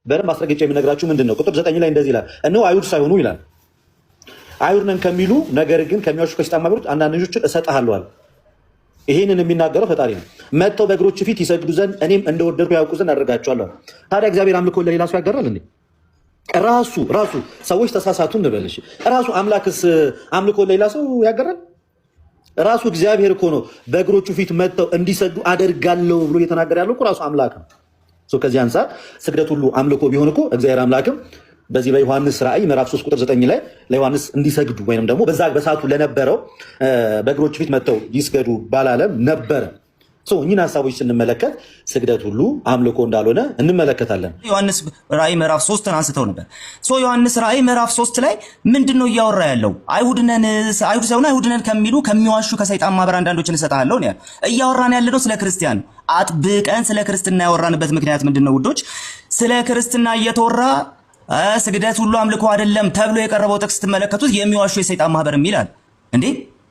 በደንብ አስረግጬ የምነግራችሁ ምንድነው ቁጥር 9 ላይ እንደዚህ ይላል እነሆ አይሁድ ሳይሆኑ ይላል አይሁድ ነን ከሚሉ ነገር ግን ከሚዋሹ ከሰይጣን ማህበሮች አንዳንድ ልጆችን እሰጥሃለሁ አለ። ይሄንን የሚናገረው ፈጣሪ ነው። መጥተው በእግሮቹ ፊት ይሰግዱ ዘንድ እኔም እንደወደድኩ ያውቁ ዘንድ አደርጋቸዋለሁ። ታዲያ እግዚአብሔር አምልኮ ለሌላ ሰው ያጋራል እንዴ? ራሱ ሰዎች ተሳሳቱ እንበልሽ ራሱ አምላክስ አምልኮ ለሌላ ሰው ያጋራል? ራሱ እግዚአብሔር እኮ ነው በእግሮቹ ፊት መጥተው እንዲሰግዱ አደርጋለሁ ብሎ እየተናገረ ያለው እኮ ራሱ አምላክ ነው። ከዚህ አንፃር ስግደት ሁሉ አምልኮ ቢሆን እኮ እግዚአብሔር አምላክም በዚህ በዮሐንስ ራእይ ምዕራፍ 3 ቁጥር 9 ላይ ለዮሐንስ እንዲሰግዱ ወይንም ደግሞ በዛ በሰዓቱ ለነበረው በእግሮቹ ፊት መጥተው ይስገዱ ባላለም ነበረ። እኚህን ሀሳቦች ስንመለከት ስግደት ሁሉ አምልኮ እንዳልሆነ እንመለከታለን። ዮሐንስ ራእይ ምዕራፍ 3ን አንስተው ነበር። ዮሐንስ ራእይ ምዕራፍ 3 ላይ ምንድነው እያወራ ያለው? አይሁድ ሳይሆን አይሁድ ነን ከሚሉ ከሚዋሹ ከሰይጣን ማህበር አንዳንዶችን እሰጥሃለሁ ነው ያለው። እያወራን ያለነው ስለ ክርስቲያን አጥብቀን ስለ ክርስትና ያወራንበት ምክንያት ምንድነው ውዶች? ስለ ክርስትና እየተወራ ስግደት ሁሉ አምልኮ አይደለም ተብሎ የቀረበው ጥቅስ ስትመለከቱት የሚዋሹ የሰይጣን ማህበር ይላል እንዴ?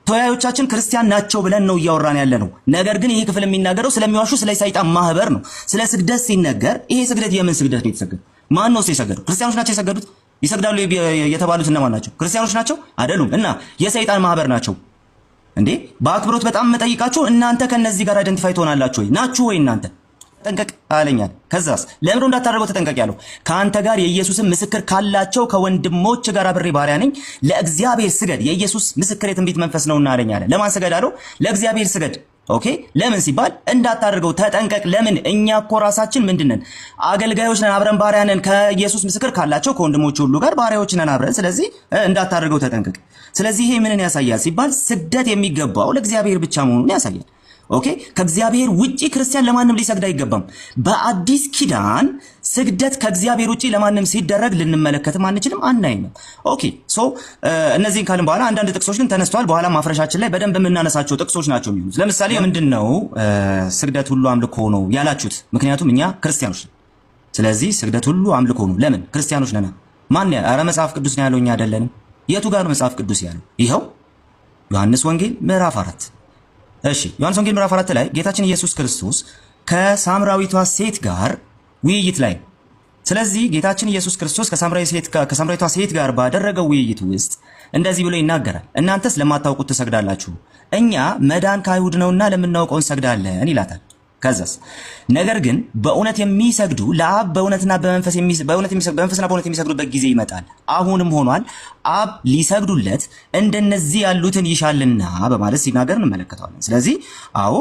ተወያዮቻችን ክርስቲያን ናቸው ብለን ነው እያወራን ያለ ነው። ነገር ግን ይሄ ክፍል የሚናገረው ስለሚዋሹ ስለ ሰይጣን ማህበር ነው። ስለ ስግደት ሲነገር ይሄ ስግደት የምን ስግደት ነው የተሰገደው? ማን ነው የሰገደው? ክርስቲያኖች ናቸው የሰገዱት? ይሰግዳሉ የተባሉት እነማን ናቸው? ክርስቲያኖች ናቸው አይደሉም። እና የሰይጣን ማህበር ናቸው እንዴ? በአክብሮት በጣም መጠይቃችሁ እናንተ ከነዚህ ጋር አይደንቲፋይ ትሆናላችሁ ወይ? ናችሁ ወይ እናንተ? ተጠንቀቅ አለኛል። ከዛስ ለምንድነው እንዳታደርገው ተጠንቀቅ ያለው? ከአንተ ጋር የኢየሱስን ምስክር ካላቸው ከወንድሞች ጋር አብሬ ባሪያ ነኝ፣ ለእግዚአብሔር ስገድ፣ የኢየሱስ ምስክር የትንቢት መንፈስ ነውና አለኝ አለ። ለማን ስገድ አለው? ለእግዚአብሔር ስገድ። ኦኬ ለምን ሲባል እንዳታደርገው ተጠንቀቅ። ለምን? እኛ እኮ ራሳችን ምንድነን? አገልጋዮች ነን፣ አብረን ባሪያ ነን፣ ከኢየሱስ ምስክር ካላቸው ከወንድሞች ሁሉ ጋር ባሪያዎች ነን አብረን። ስለዚህ እንዳታደርገው ተጠንቀቅ። ስለዚህ ይሄ ምንን ያሳያል ሲባል ስግደት የሚገባው ለእግዚአብሔር ብቻ መሆኑን ያሳያል። ኦኬ ከእግዚአብሔር ውጪ ክርስቲያን ለማንም ሊሰግድ አይገባም። በአዲስ ኪዳን ስግደት ከእግዚአብሔር ውጪ ለማንም ሲደረግ ልንመለከትም አንችልም አናይም። ኦኬ እነዚህን ካልን በኋላ አንዳንድ ጥቅሶች ግን ተነስተዋል። በኋላ ማፍረሻችን ላይ በደንብ የምናነሳቸው ጥቅሶች ናቸው የሚሆኑት። ለምሳሌ ምንድነው ስግደት ሁሉ አምልኮ ነው ያላችሁት? ምክንያቱም እኛ ክርስቲያኖች ነን። ስለዚህ ስግደት ሁሉ አምልኮ ነው። ለምን? ክርስቲያኖች ነን። ማን ኧረ መጽሐፍ ቅዱስ ነው ያለው፣ እኛ አይደለንም። የቱ ጋር መጽሐፍ ቅዱስ ያለው? ይኸው ዮሐንስ ወንጌል ምዕራፍ 4 እሺ ዮሐንስ ወንጌል ምዕራፍ 4 ላይ ጌታችን ኢየሱስ ክርስቶስ ከሳምራዊቷ ሴት ጋር ውይይት ላይ። ስለዚህ ጌታችን ኢየሱስ ክርስቶስ ከሳምራዊቷ ሴት ጋር ባደረገው ውይይት ውስጥ እንደዚህ ብሎ ይናገራል። እናንተስ ለማታውቁት ትሰግዳላችሁ፣ እኛ መዳን ከአይሁድ ነውና ለምናውቀው እንሰግዳለን ይላታል። ከዛስ ነገር ግን በእውነት የሚሰግዱ ለአብ በእውነትና በመንፈስና በእውነት የሚሰግዱበት ጊዜ ይመጣል፣ አሁንም ሆኗል፣ አብ ሊሰግዱለት እንደነዚህ ያሉትን ይሻልና በማለት ሲናገር እንመለከተዋለን። ስለዚህ አዎ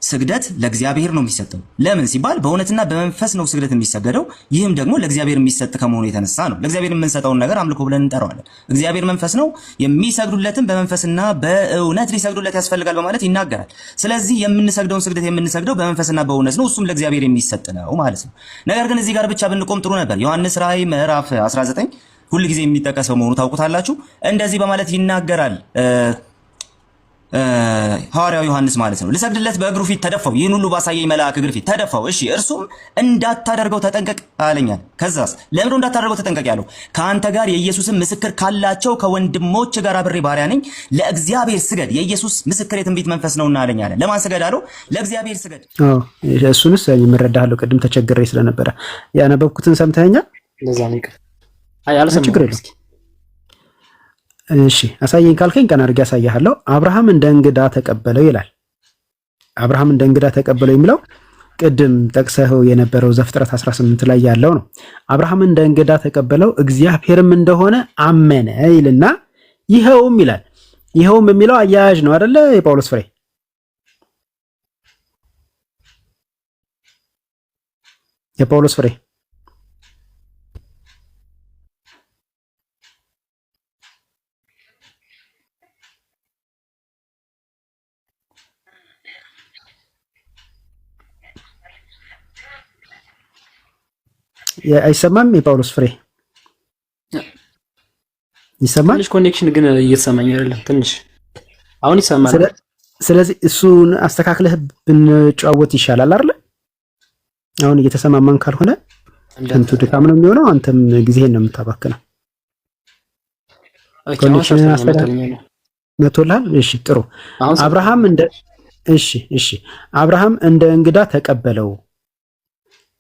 ስግደት ለእግዚአብሔር ነው የሚሰጠው። ለምን ሲባል በእውነትና በመንፈስ ነው ስግደት የሚሰገደው። ይህም ደግሞ ለእግዚአብሔር የሚሰጥ ከመሆኑ የተነሳ ነው። ለእግዚአብሔር የምንሰጠውን ነገር አምልኮ ብለን እንጠራዋለን። እግዚአብሔር መንፈስ ነው፣ የሚሰግዱለትም በመንፈስና በእውነት ሊሰግዱለት ያስፈልጋል በማለት ይናገራል። ስለዚህ የምንሰግደውን ስግደት የምንሰግደው በመንፈስና በእውነት ነው፣ እሱም ለእግዚአብሔር የሚሰጥ ነው ማለት ነው። ነገር ግን እዚህ ጋር ብቻ ብንቆም ጥሩ ነበር። ዮሐንስ ራእይ ምዕራፍ 19 ሁል ጊዜ የሚጠቀሰው መሆኑ ታውቁታላችሁ። እንደዚህ በማለት ይናገራል ሐዋርያው ዮሐንስ ማለት ነው። ልሰግድለት በእግሩ ፊት ተደፋው፣ ይህን ሁሉ ባሳየኝ መልአክ እግር ፊት ተደፋው። እሺ እርሱም እንዳታደርገው ተጠንቀቅ አለኛል። ከዛስ ለምንድነው እንዳታደርገው ተጠንቀቅ ያለው? ከአንተ ጋር የኢየሱስን ምስክር ካላቸው ከወንድሞች ጋር አብሬ ባሪያ ነኝ፣ ለእግዚአብሔር ስገድ፣ የኢየሱስ ምስክር የትንቢት መንፈስ ነውና አለኝ አለ። ለማን ስገድ አለው? ለእግዚአብሔር ስገድ። እሱንስ እመረዳለሁ። ቅድም ተቸግሬ ስለነበረ ያነበብኩትን ሰምተኸኛል። ለዛ ነው ይቅር። አይ አልሰማሁም። እሺ አሳየኝ ካልከኝ ቀን አድርጌ አሳያለሁ። አብርሃም እንደ እንግዳ ተቀበለው ይላል። አብርሃም እንደ እንግዳ ተቀበለው የሚለው ቅድም ጠቅሰኸው የነበረው ዘፍጥረት 18 ላይ ያለው ነው። አብርሃም እንደ እንግዳ ተቀበለው እግዚአብሔርም እንደሆነ አመነ ይልና ይኸውም ይላል። ይኸውም የሚለው አያያዥ ነው አይደለ? የጳውሎስ ፍሬ የጳውሎስ ፍሬ አይሰማም? የጳውሎስ ፍሬ ይሰማል? ትንሽ ኮኔክሽን ግን እየተሰማኝ አይደለም። ትንሽ አሁን ይሰማል። ስለዚህ እሱን አስተካክለህ ብንጫወት ይሻላል አይደል? አሁን እየተሰማማን ካልሆነ እንቱ ድካም ነው የሚሆነው። አንተም ጊዜህን ነው የምታባክነው። ኮኔክሽን አስተካክለህ መቶላል። እሺ ጥሩ። አብርሃም እንደ እንግዳ ተቀበለው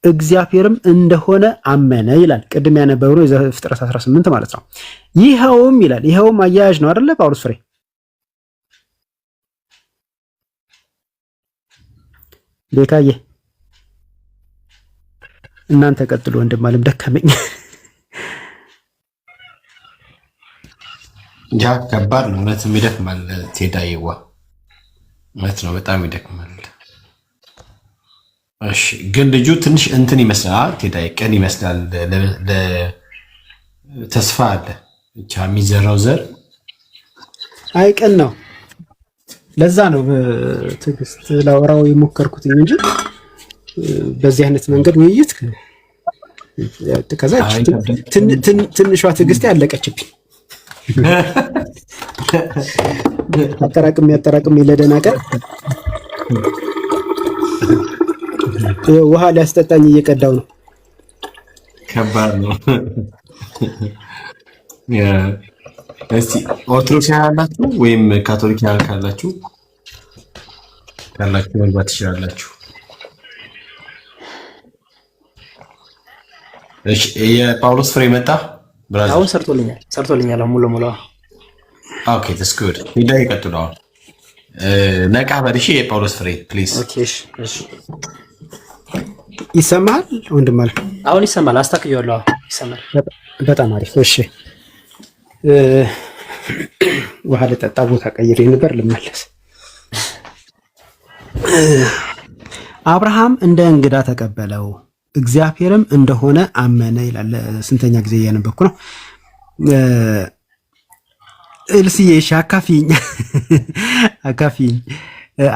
እግዚአብሔርም እንደሆነ አመነ ይላል። ቅድም ያነበብነው የዘፍጥረት 18 ማለት ነው። ይኸውም ይላል። ይኸውም አያያዥ ነው አይደለ ጳውሎስ ፍሬ? ቤካዬ እናንተ ቀጥሉ። ወንድም አለም ደከመኝ። ያ ከባድ ነው እውነትም ይደክማል። ቴዳዬዋ እውነት ነው በጣም ይደክማል። እሺ ግን ልጁ ትንሽ እንትን ይመስላል። ቴዳዬ ቀን ይመስላል። ተስፋ አለ ብቻ የሚዘራው ዘር አይቀን ነው። ለዛ ነው በትዕግስት ላወራው የሞከርኩት እንጂ በዚህ አይነት መንገድ ውይይት ከዛ ትንሿ ትዕግስት ያለቀችብኝ አጠራቅም ለደህና ቀን ውሃ ሊያስጠጣኝ እየቀዳው ነው። ከባድ ነው። እስቲ ኦርቶዶክስ ያላችሁ ወይም ካቶሊክ ካላችሁ መግባት ትችላላችሁ። እሺ የጳውሎስ ፍሬ መጣ ብራዘር። አሁን ሰርቶልኛል ሙሉ ሙሉ። ኦኬ that's good ሂዳ ይቀጥላል። ነቃ በልሽ የጳውሎስ ፍሬ ፕሊዝ። ኦኬ እሺ ይሰማል ወንድም አለ። አሁን ይሰማል። አስተካክየዋለሁ። ይሰማል። በጣም አሪፍ። እሺ ውሃ ልጠጣ ቦታ ቀይሬ ነበር ልመለስ። አብርሃም እንደ እንግዳ ተቀበለው እግዚአብሔርም እንደሆነ አመነ ይላል። ስንተኛ ጊዜ እያነበብኩ ነው? እልስዬ አካፊኝ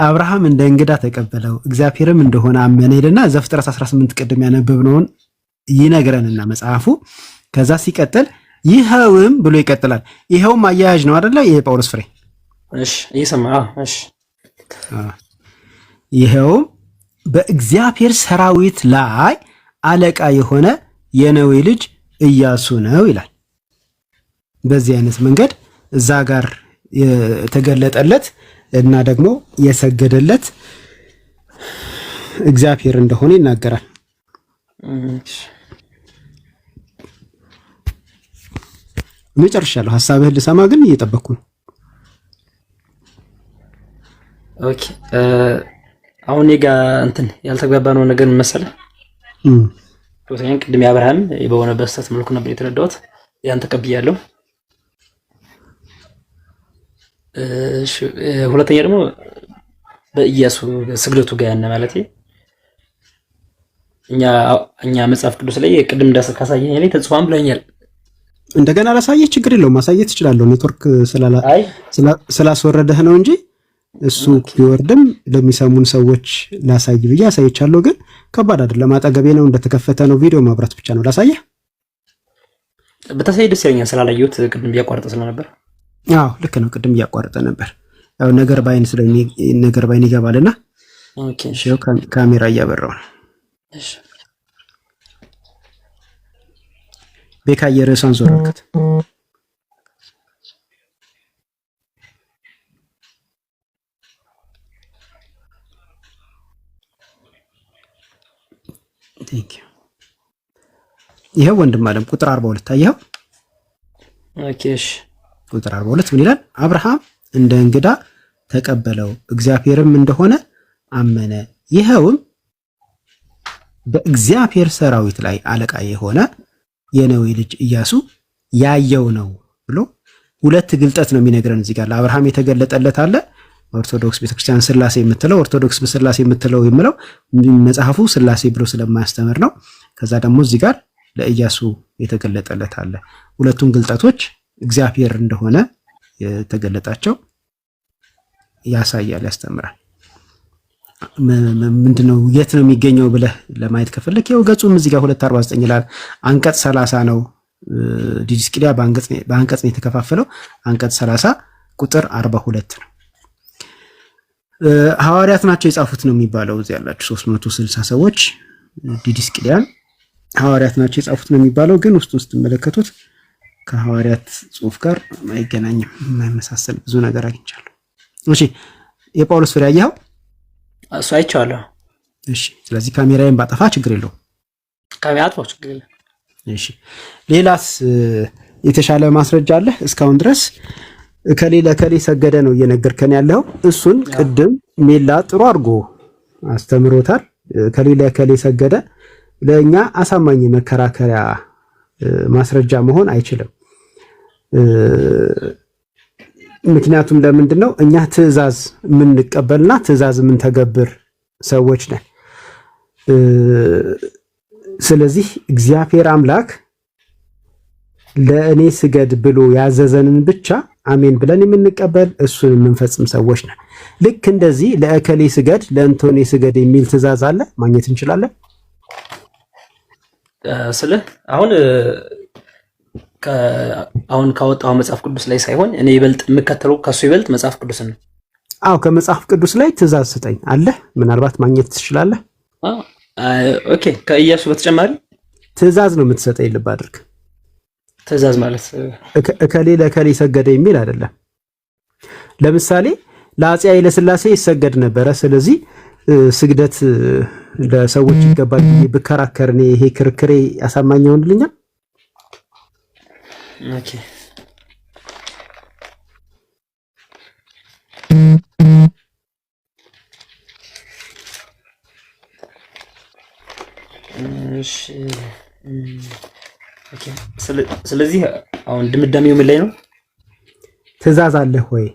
አብርሃም እንደ እንግዳ ተቀበለው እግዚአብሔርም እንደሆነ አመነ ይልና ዘፍጥረት 18 ቅድም ያነበብነውን ይነግረንና መጽሐፉ ከዛ ሲቀጥል ይኸውም ብሎ ይቀጥላል። ይኸውም አያያዥ ነው አይደለ? ይሄ ጳውሎስ ፍሬ እሺ እየሰማ እሺ ይኸውም በእግዚአብሔር ሰራዊት ላይ አለቃ የሆነ የነዌ ልጅ ኢያሱ ነው ይላል። በዚህ አይነት መንገድ እዛ ጋር የተገለጠለት እና ደግሞ የሰገደለት እግዚአብሔር እንደሆነ ይናገራል። መጨረሻለሁ። ሐሳብህን ልሰማ ግን እየጠበቅኩ ነው። ኦኬ አሁን እኔ ጋር እንትን ያልተግባባነው ነገር ምን መሰለህ? ፕሮቴን ቅድም አብርሃም በሆነ በስተት መልኩ ነበር የተረዳሁት። ያን ተቀብያለሁ። እሺ ሁለተኛ ደግሞ በኢያሱ ስግደቱ ጋር ያነ ማለት እኛ መጽሐፍ ቅዱስ ላይ ቅድም እንዳሰካሳየኝ ላይ ተጽፏን ብለኛል። እንደገና ላሳየህ ችግር የለውም። ማሳየት እችላለሁ። ኔትወርክ ስላስወረደህ ነው እንጂ እሱ ቢወርድም ለሚሰሙን ሰዎች ላሳይ ብዬ አሳይቻለሁ። ግን ከባድ አይደለም። አጠገቤ ነው፣ እንደተከፈተ ነው። ቪዲዮ ማብራት ብቻ ነው። ላሳየህ በተሳይ ደስ ይለኛል። ስላላየሁት ቅድም እያቋረጠ ስለነበር። አዎ ልክ ነው። ቅድም እያቋረጠ ነበር። ያው ነገር ባይን ይገባልና ኦኬ እሺ ካሜራ እያበራው ነው። እሺ ቤካዬ ርዕሷን ዞርልከት ይሄው ወንድም አለም ቁጥር 42 ታየው። ኦኬ እሺ ቁጥር 42 ምን ይላል? አብርሃም እንደ እንግዳ ተቀበለው እግዚአብሔርም እንደሆነ አመነ፣ ይኸውም በእግዚአብሔር ሰራዊት ላይ አለቃ የሆነ የነዌ ልጅ ኢያሱ ያየው ነው ብሎ ሁለት ግልጠት ነው የሚነግረን እዚህ ጋር። ለአብርሃም የተገለጠለት አለ። ኦርቶዶክስ ቤተክርስቲያን ስላሴ የምትለው ኦርቶዶክስ በስላሴ የምትለው የሚለው መጽሐፉ ስላሴ ብሎ ስለማያስተምር ነው። ከዛ ደግሞ እዚህ ጋር ለኢያሱ የተገለጠለት አለ። ሁለቱም ግልጠቶች እግዚአብሔር እንደሆነ የተገለጣቸው ያሳያል፣ ያስተምራል። ምንድነው የት ነው የሚገኘው ብለህ ለማየት ከፈለክ ያው ገጹም እዚህ ጋር 249 ይላል። አንቀጽ 30 ነው። ዲድስቅልያ በአንቀጽ ነው የተከፋፈለው። አንቀጽ 30 ቁጥር 42 ነው። ሐዋርያት ናቸው የጻፉት ነው የሚባለው። እዚህ ያላችሁ 360 ሰዎች ዲድስቅልያን ሐዋርያት ናቸው የጻፉት ነው የሚባለው። ግን ውስጥ ተመለከቱት ከሐዋርያት ጽሑፍ ጋር አይገናኝም፣ የማይመሳሰል ብዙ ነገር አግኝቻለሁ። እሺ የጳውሎስ ፍሬ አየኸው? እሱ አይቼዋለሁ። እሺ ስለዚህ ካሜራዬን ባጠፋ ችግር የለውም። ከሚያጥፋው ችግር የለም። እሺ ሌላስ የተሻለ ማስረጃ አለ? እስካሁን ድረስ ከሌ ሰገደ ነው እየነገርከን ያለው። እሱን ቅድም ሜላ ጥሩ አድርጎ አስተምሮታል። ከሌ ሰገደ ለእኛ አሳማኝ መከራከሪያ ማስረጃ መሆን አይችልም። ምክንያቱም ለምንድን ነው እኛ ትእዛዝ የምንቀበልና ትእዛዝ የምንተገብር ሰዎች ነን። ስለዚህ እግዚአብሔር አምላክ ለእኔ ስገድ ብሎ ያዘዘንን ብቻ አሜን ብለን የምንቀበል እሱን የምንፈጽም ሰዎች ነን። ልክ እንደዚህ ለእከሌ ስገድ ለእንቶኔ ስገድ የሚል ትእዛዝ አለ ማግኘት እንችላለን። አሁን ካወጣው መጽሐፍ ቅዱስ ላይ ሳይሆን እኔ ይበልጥ የምከተለው ከሱ ይበልጥ መጽሐፍ ቅዱስን ነው። አዎ ከመጽሐፍ ቅዱስ ላይ ትእዛዝ ስጠኝ አለ ምናልባት ማግኘት ትችላለህ። ኦኬ ከኢያሱ በተጨማሪ ትእዛዝ ነው የምትሰጠኝ። ልብ አድርግ። ትእዛዝ ማለት እከሌ ለእከሌ ሰገደ የሚል አይደለም። ለምሳሌ ለአፄ ኃይለ ሥላሴ ይሰገድ ነበረ። ስለዚህ ስግደት ለሰዎች ይገባል ብከራከር እኔ ይሄ ክርክሬ አሳማኝ ይሆንልኛል? ኦኬ ኦኬ ስለዚህ አሁን ድምዳሜው ምን ላይ ነው? ትእዛዝ አለህ ወይ?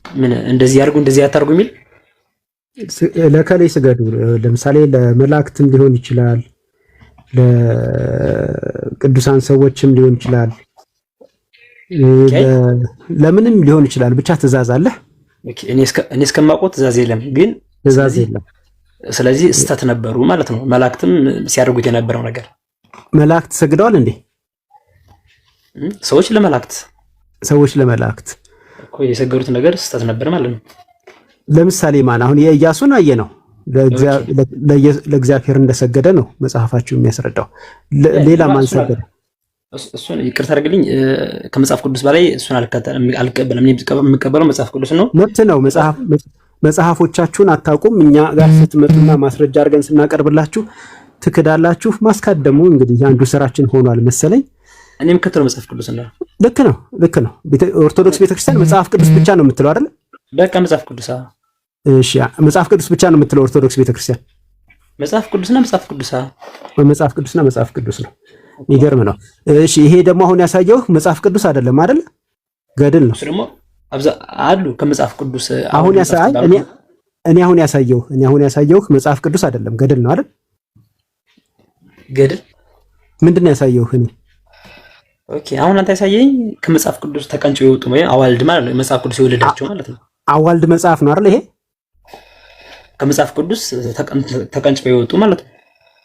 ምን እንደዚህ ያርጉ እንደዚህ ያታርጉ የሚል ለከሌ ስገዱ። ለምሳሌ ለመላእክትም ሊሆን ይችላል፣ ለቅዱሳን ሰዎችም ሊሆን ይችላል፣ ለምንም ሊሆን ይችላል። ብቻ ትእዛዝ አለ። ኦኬ እኔ እስከማውቀው ትእዛዝ የለም፣ ግን ትእዛዝ የለም። ስለዚህ ስተት ነበሩ ማለት ነው። መላእክትም ሲያደርጉት የነበረው ነገር መላእክት ሰግደዋል እንዴ? ሰዎች ለመላእክት እኮ የሰገዱት ነገር ስተት ነበር ማለት ነው። ለምሳሌ ማን አሁን የኢያሱን አየ ነው ለእግዚአብሔር እንደሰገደ ነው መጽሐፋችሁ የሚያስረዳው። ሌላ ማን ሰገደ? እሱን ይቅርታ አድርግልኝ፣ ከመጽሐፍ ቅዱስ በላይ እሱን አልቀበልም። የምቀበለው መጽሐፍ ቅዱስ ነው። መብት ነው። መጽሐፎቻችሁን አታውቁም። እኛ ጋር ስትመጡና ማስረጃ አድርገን ስናቀርብላችሁ ትክዳላችሁ። ማስካድ ደግሞ እንግዲህ አንዱ ስራችን ሆኗል መሰለኝ። እኔ የምከተለው መጽሐፍ ቅዱስ ነው። ልክ ነው። ኦርቶዶክስ ቤተክርስቲያን መጽሐፍ ቅዱስ ብቻ ነው የምትለው አይደል? በቃ መጽሐፍ ቅዱስ። እሺ መጽሐፍ ቅዱስ ብቻ ነው የምትለው ኦርቶዶክስ ቤተክርስቲያን። መጽሐፍ ቅዱስና መጽሐፍ ቅዱስ ነው። ይገርም ነው። እሺ ይሄ ደግሞ አሁን ያሳየው መጽሐፍ ቅዱስ አይደለም አይደል? ገድል ነው። እሱ ደግሞ አሉ ከመጽሐፍ ቅዱስ አሁን እኔ አሁን ያሳየው መጽሐፍ ቅዱስ አይደለም ገድል ነው አይደል? ገድል ምንድን ነው ያሳየው? እኔ ኦኬ አሁን አንተ ያሳየኝ ከመጽሐፍ ቅዱስ ተቀንጭው የወጡ ወይ አዋልድ ማለት ነው። መጽሐፍ ቅዱስ የወለዳቸው ማለት ነው። አዋልድ መጽሐፍ ነው አይደል? ይሄ ከመጽሐፍ ቅዱስ ተቀንጭው የወጡ ማለት ነው።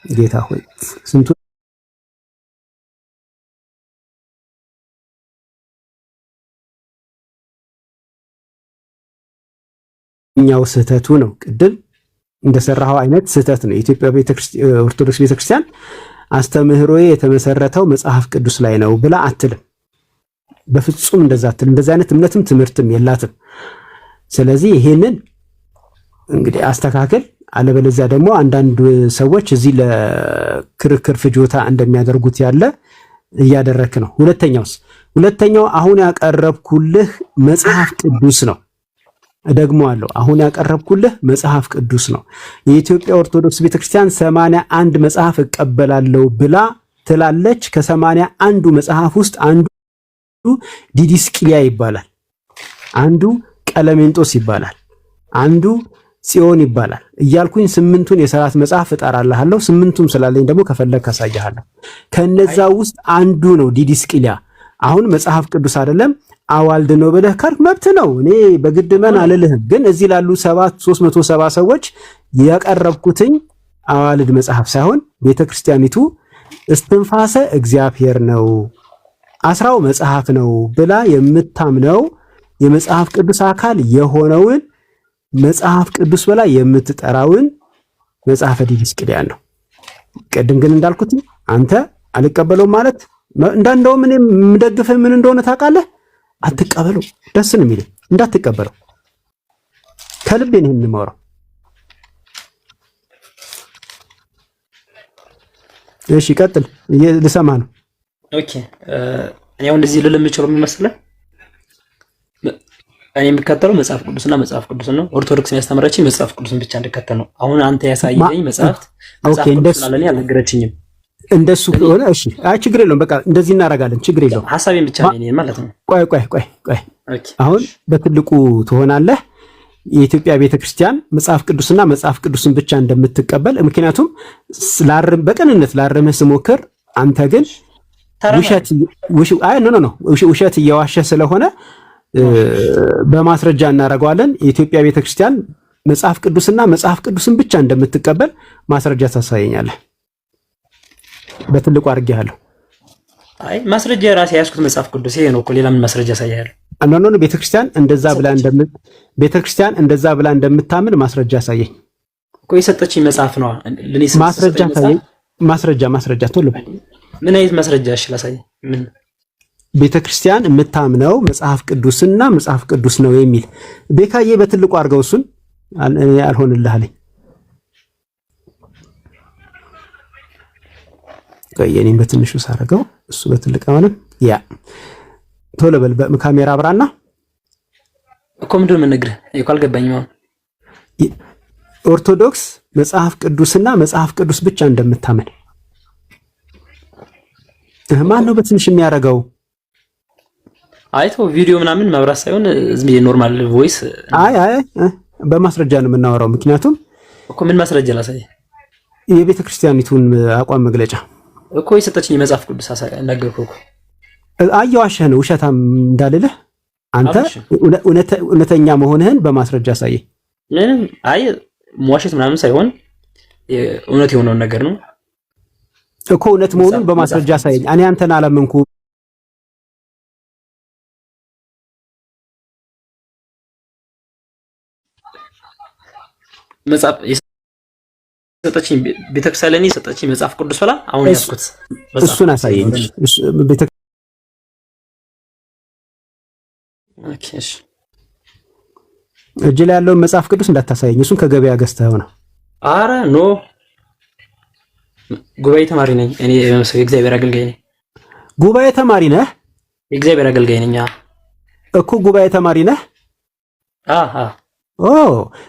ጌታ ሆይ ስንቱ ኛው ስህተቱ ነው። ቅድም እንደሰራው አይነት ስህተት ነው። የኢትዮጵያ ኦርቶዶክስ ቤተክርስቲያን አስተምህሮዬ የተመሰረተው መጽሐፍ ቅዱስ ላይ ነው ብላ አትልም። በፍጹም እንደዛ አትልም። እንደዛ አይነት እምነትም ትምህርትም የላትም። ስለዚህ ይሄንን እንግዲህ አስተካክል። አለበለዚያ ደግሞ አንዳንድ ሰዎች እዚህ ለክርክር ፍጆታ እንደሚያደርጉት ያለ እያደረክ ነው። ሁለተኛው አሁን ያቀረብኩልህ መጽሐፍ ቅዱስ ነው። ደግሞ አለው አሁን ያቀረብኩልህ መጽሐፍ ቅዱስ ነው። የኢትዮጵያ ኦርቶዶክስ ቤተክርስቲያን 81 መጽሐፍ እቀበላለሁ ብላ ትላለች። ከ81ዱ መጽሐፍ ውስጥ አንዱ ዲዲስቅልያ ይባላል፣ አንዱ ቀለሜንጦስ ይባላል፣ አንዱ ጽዮን ይባላል እያልኩኝ 8ቱን የሰራት መጽሐፍ እጠራልሃለሁ። 8ቱም ስላለኝ ደግሞ ከፈለክ አሳያለሁ። ከነዛ ውስጥ አንዱ ነው ዲዲስቅልያ። አሁን መጽሐፍ ቅዱስ አይደለም አዋልድ ነው ብለህ ካልክ መብት ነው። እኔ በግድ መን አልልህም። ግን እዚህ ላሉ 370 ሰዎች ያቀረብኩትኝ አዋልድ መጽሐፍ ሳይሆን ቤተክርስቲያኒቱ እስትንፋሰ እግዚአብሔር ነው፣ አስራው መጽሐፍ ነው ብላ የምታምነው የመጽሐፍ ቅዱስ አካል የሆነውን መጽሐፍ ቅዱስ ብላ የምትጠራውን መጽሐፈ ዲዲስቅልያ ነው። ቅድም ግን እንዳልኩት አንተ አልቀበለውም ማለት እንዳንደውም እኔ የምደግፍህ ምን እንደሆነ ታውቃለህ? አትቀበለው። ደስ ነው የሚለኝ እንዳትቀበለው። ከልቤ ነው የምማወራው። እሺ ቀጥል፣ ልሰማ ነው። ኦኬ እኔ አሁን እንደዚህ ልል የምችለው የሚመስለው እኔ የምከተለው መጽሐፍ ቅዱስና መጽሐፍ ቅዱስን ነው። ኦርቶዶክስ የሚያስተምረችኝ መጽሐፍ ቅዱስን ብቻ እንድከተል ነው። አሁን አንተ ያሳየኝ መጽሐፍ ቅዱስ ለኔ አልነገረችኝም። እንደሱ ከሆነ እሺ፣ አይ ችግር የለውም። በቃ እንደዚህ እናደርጋለን፣ ችግር የለውም። ሐሳቤን ብቻ ነኝ ማለት ነው። ቆይ አሁን በትልቁ ትሆናለህ። የኢትዮጵያ ቤተክርስቲያን መጽሐፍ ቅዱስና መጽሐፍ ቅዱስን ብቻ እንደምትቀበል ምክንያቱም በቅንነት ላርምህ ስሞክር አንተ ግን ውሸት እየዋሸ ስለሆነ በማስረጃ እናደርገዋለን። የኢትዮጵያ ቤተክርስቲያን መጽሐፍ ቅዱስና መጽሐፍ ቅዱስን ብቻ እንደምትቀበል ማስረጃ ታሳየኛለህ። በትልቁ አድርጌሃለሁ። አይ ማስረጃ የራሴ ያስኩት መጽሐፍ ቅዱስ ይሄ ነው እኮ ሌላ ምን ማስረጃ ያሳያል? አንኖ ቤተክርስቲያን እንደዛ ብላ እንደምታምን ማስረጃ አሳየኝ እኮ። የሰጠችኝ መጽሐፍ ነው ለኔ ማስረጃ አሳየኝ። ማስረጃ ቶሎ በል። ምን አይነት ማስረጃ? እሺ ላሳየኝ። ምን ቤተክርስቲያን የምታምነው መጽሐፍ ቅዱስና መጽሐፍ ቅዱስ ነው የሚል ቤካዬ በትልቁ አድርገው እሱን አልሆንልህ አለኝ። የኔን በትንሹ ሳረገው እሱ በትልቅ አሁንም ያ ቶሎ በል በካሜራ አብራና እኮ ምንድን ነው የምነግርህ እኮ አልገባኝም። አሁን ኦርቶዶክስ መጽሐፍ ቅዱስና መጽሐፍ ቅዱስ ብቻ እንደምታመን ማን ነው በትንሽ የሚያደርገው? አይቶ ቪዲዮ ምናምን መብራት ሳይሆን ዝም ብዬ ኖርማል ቮይስ። አይ በማስረጃ ነው የምናወራው። ምክንያቱም እኮ ምን ማስረጃ ላሳይ? የቤተ ክርስቲያኒቱን አቋም መግለጫ እኮ የሰጠችኝ የመጽሐፍ ቅዱስ ነገርኩህ እኮ። አየዋሸህ ነው ውሸታም እንዳልልህ አንተ እውነተኛ መሆንህን በማስረጃ አሳየኝ። ምንም አይ መዋሸት ምናምን ሳይሆን እውነት የሆነውን ነገር ነው እኮ። እውነት መሆኑን በማስረጃ አሳየኝ። እኔ አንተን አላመንኩ። መጽሐፍ የሰጠችኝ ቤተክርስቲያን ለኔ የሰጠችኝ መጽሐፍ ቅዱስ ብላ አሁን ያስኩት እሱን አሳየኝ። እሺ እጅ ላይ ያለውን መጽሐፍ ቅዱስ እንዳታሳየኝ። እሱን ከገበያ ገዝተኸው ነው? አረ ኖ ጉባኤ ተማሪ ነኝ እኔ። የእግዚአብሔር አገልጋይ ነኝ። ጉባኤ ተማሪ ነህ? የእግዚአብሔር አገልጋይ ነኝ እኮ። ጉባኤ ተማሪ ነህ?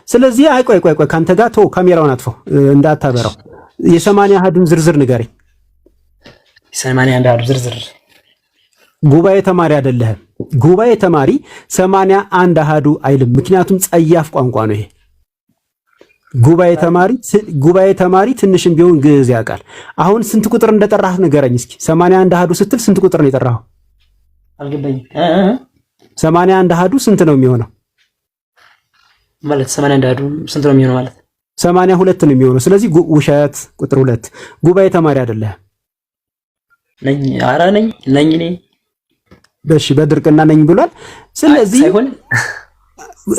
ስለዚህ አይ ቆይ ካንተ ጋር ተው፣ ካሜራውን አጥፈው እንዳታበራው። የሰማንያ አሃዱን ዝርዝር ንገረኝ። የሰማንያ አሃዱ ዝርዝር ጉባኤ ተማሪ አይደለህም። ጉባኤ ተማሪ 81 አሃዱ አይልም፣ ምክንያቱም ጸያፍ ቋንቋ ነው ይሄ። ጉባኤ ተማሪ ትንሽም ቢሆን ግዕዝ ያውቃል። አሁን ስንት ቁጥር እንደጠራህ ንገረኝ እስኪ። 81 አሃዱ ስትል ስንት ቁጥር ነው የጠራኸው? አልገባኝም። 81 አሃዱ ስንት ነው የሚሆነው? ማለት 81 አሃዱ ስንት ነው የሚሆነው ማለት? 82 ነው የሚሆነው። ስለዚህ ውሸት ቁጥር 2። ጉባኤ ተማሪ አይደለህም። ነኝ። ኧረ ነኝ። እሺ በድርቅና ነኝ ብሏል። ስለዚህ ሳይሆን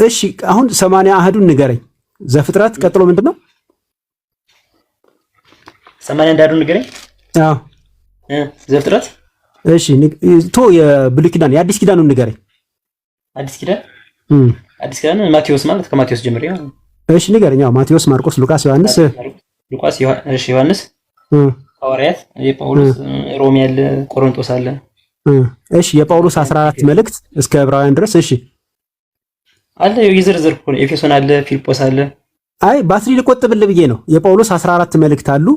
እሺ አሁን 80 አሃዱን ንገረኝ። ዘፍጥረት ቀጥሎ ምንድነው? 81 አሃዱን ንገረኝ። አዎ ዘፍጥረት። እሺ የብሉይ ኪዳን የአዲስ ኪዳኑን ንገረኝ። አዲስ ኪዳን ማቴዎስ ማለት ከማቴዎስ ጀምሬ ማለት ነው። እሺ ንገረኝ። አዎ ማቴዎስ፣ ማርቆስ፣ ሉቃስ፣ ዮሐንስ። ዮሐንስ፣ ሐዋርያት፣ የጳውሎስ፣ ሮሜ አለ፣ ቆሮንቶስ አለ። እሺ የጳውሎስ 14 መልእክት እስከ ዕብራውያን ድረስ እሺ አለ። የዝርዝር እኮ ነው። ኤፌሶን አለ፣ ፊልጶስ አለ። አይ ባትሪ ልቆጥብልህ ብዬ ነው። የጳውሎስ 14 መልእክት አሉ።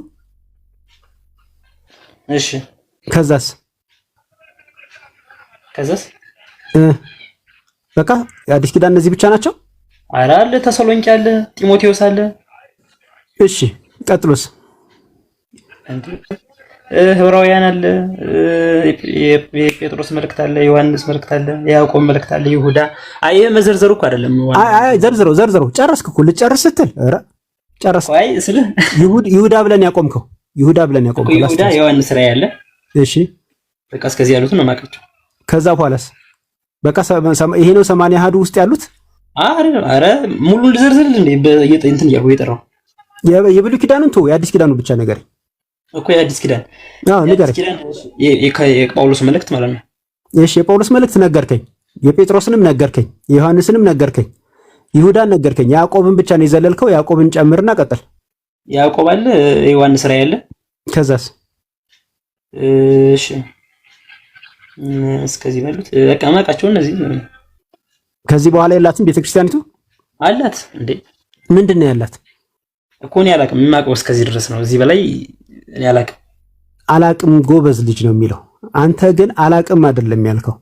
እሺ ከዛስ በቃ የአዲስ ኪዳን እነዚህ ብቻ ናቸው? ኧረ አለ፣ ተሰሎንቄ አለ፣ ጢሞቴዎስ አለ። እሺ ቀጥሎስ? ዕብራውያን አለ፣ የጴጥሮስ መልእክት አለ፣ ዮሐንስ መልእክት አለ፣ የያዕቆብ መልእክት አለ፣ ይሁዳ። አይ መዘርዘሩ እኮ አይደለም። አይ ዘርዝረው ጨረስክ እኮ። ልጨርስ ስትል ኧረ ጨረስክ። አይ ስለ ይሁዳ ብለን ያቆምከው ይሁዳ ዮሐንስ ራእይ አለ። እሺ በቃ እስከዚህ ያሉት ነው የማውቃቸው። ከዛ በኋላስ በቃ ይሄ ነው 80 አሃዱ ውስጥ ያሉት? አረ ሙሉ ልዘርዝር እንዴ? እንትን እያልኩ የጠራው የብሉይ ኪዳኑን ተው፣ የአዲስ ኪዳኑን ብቻ ንገረኝ እኮ። የአዲስ ኪዳን ንገረኝ። የጳውሎስ መልእክት ማለት ነው። እሺ የጳውሎስ መልእክት ነገርከኝ፣ የጴጥሮስንም ነገርከኝ፣ የዮሐንስንም ነገርከኝ፣ ይሁዳን ነገርከኝ። ያዕቆብን ብቻ ነው የዘለልከው። ያዕቆብን ጨምርና ቀጥል። ያዕቆብ አለ፣ የዮሐንስ ራእይ አለ። ከዛስ? እሺ እስከዚህ ባሉት በቃ ማቃቸው እነዚህ ከዚህ በኋላ የላትም ቤተክርስቲያኒቱ አላት እንዴ? ምንድነው ያላት እኮ እኔ አላቅም። የማውቀው እስከዚህ ድረስ ነው። እዚህ በላይ እኔ አላቅም። አላቅም ጎበዝ ልጅ ነው የሚለው። አንተ ግን አላቅም አይደለም ያልከው።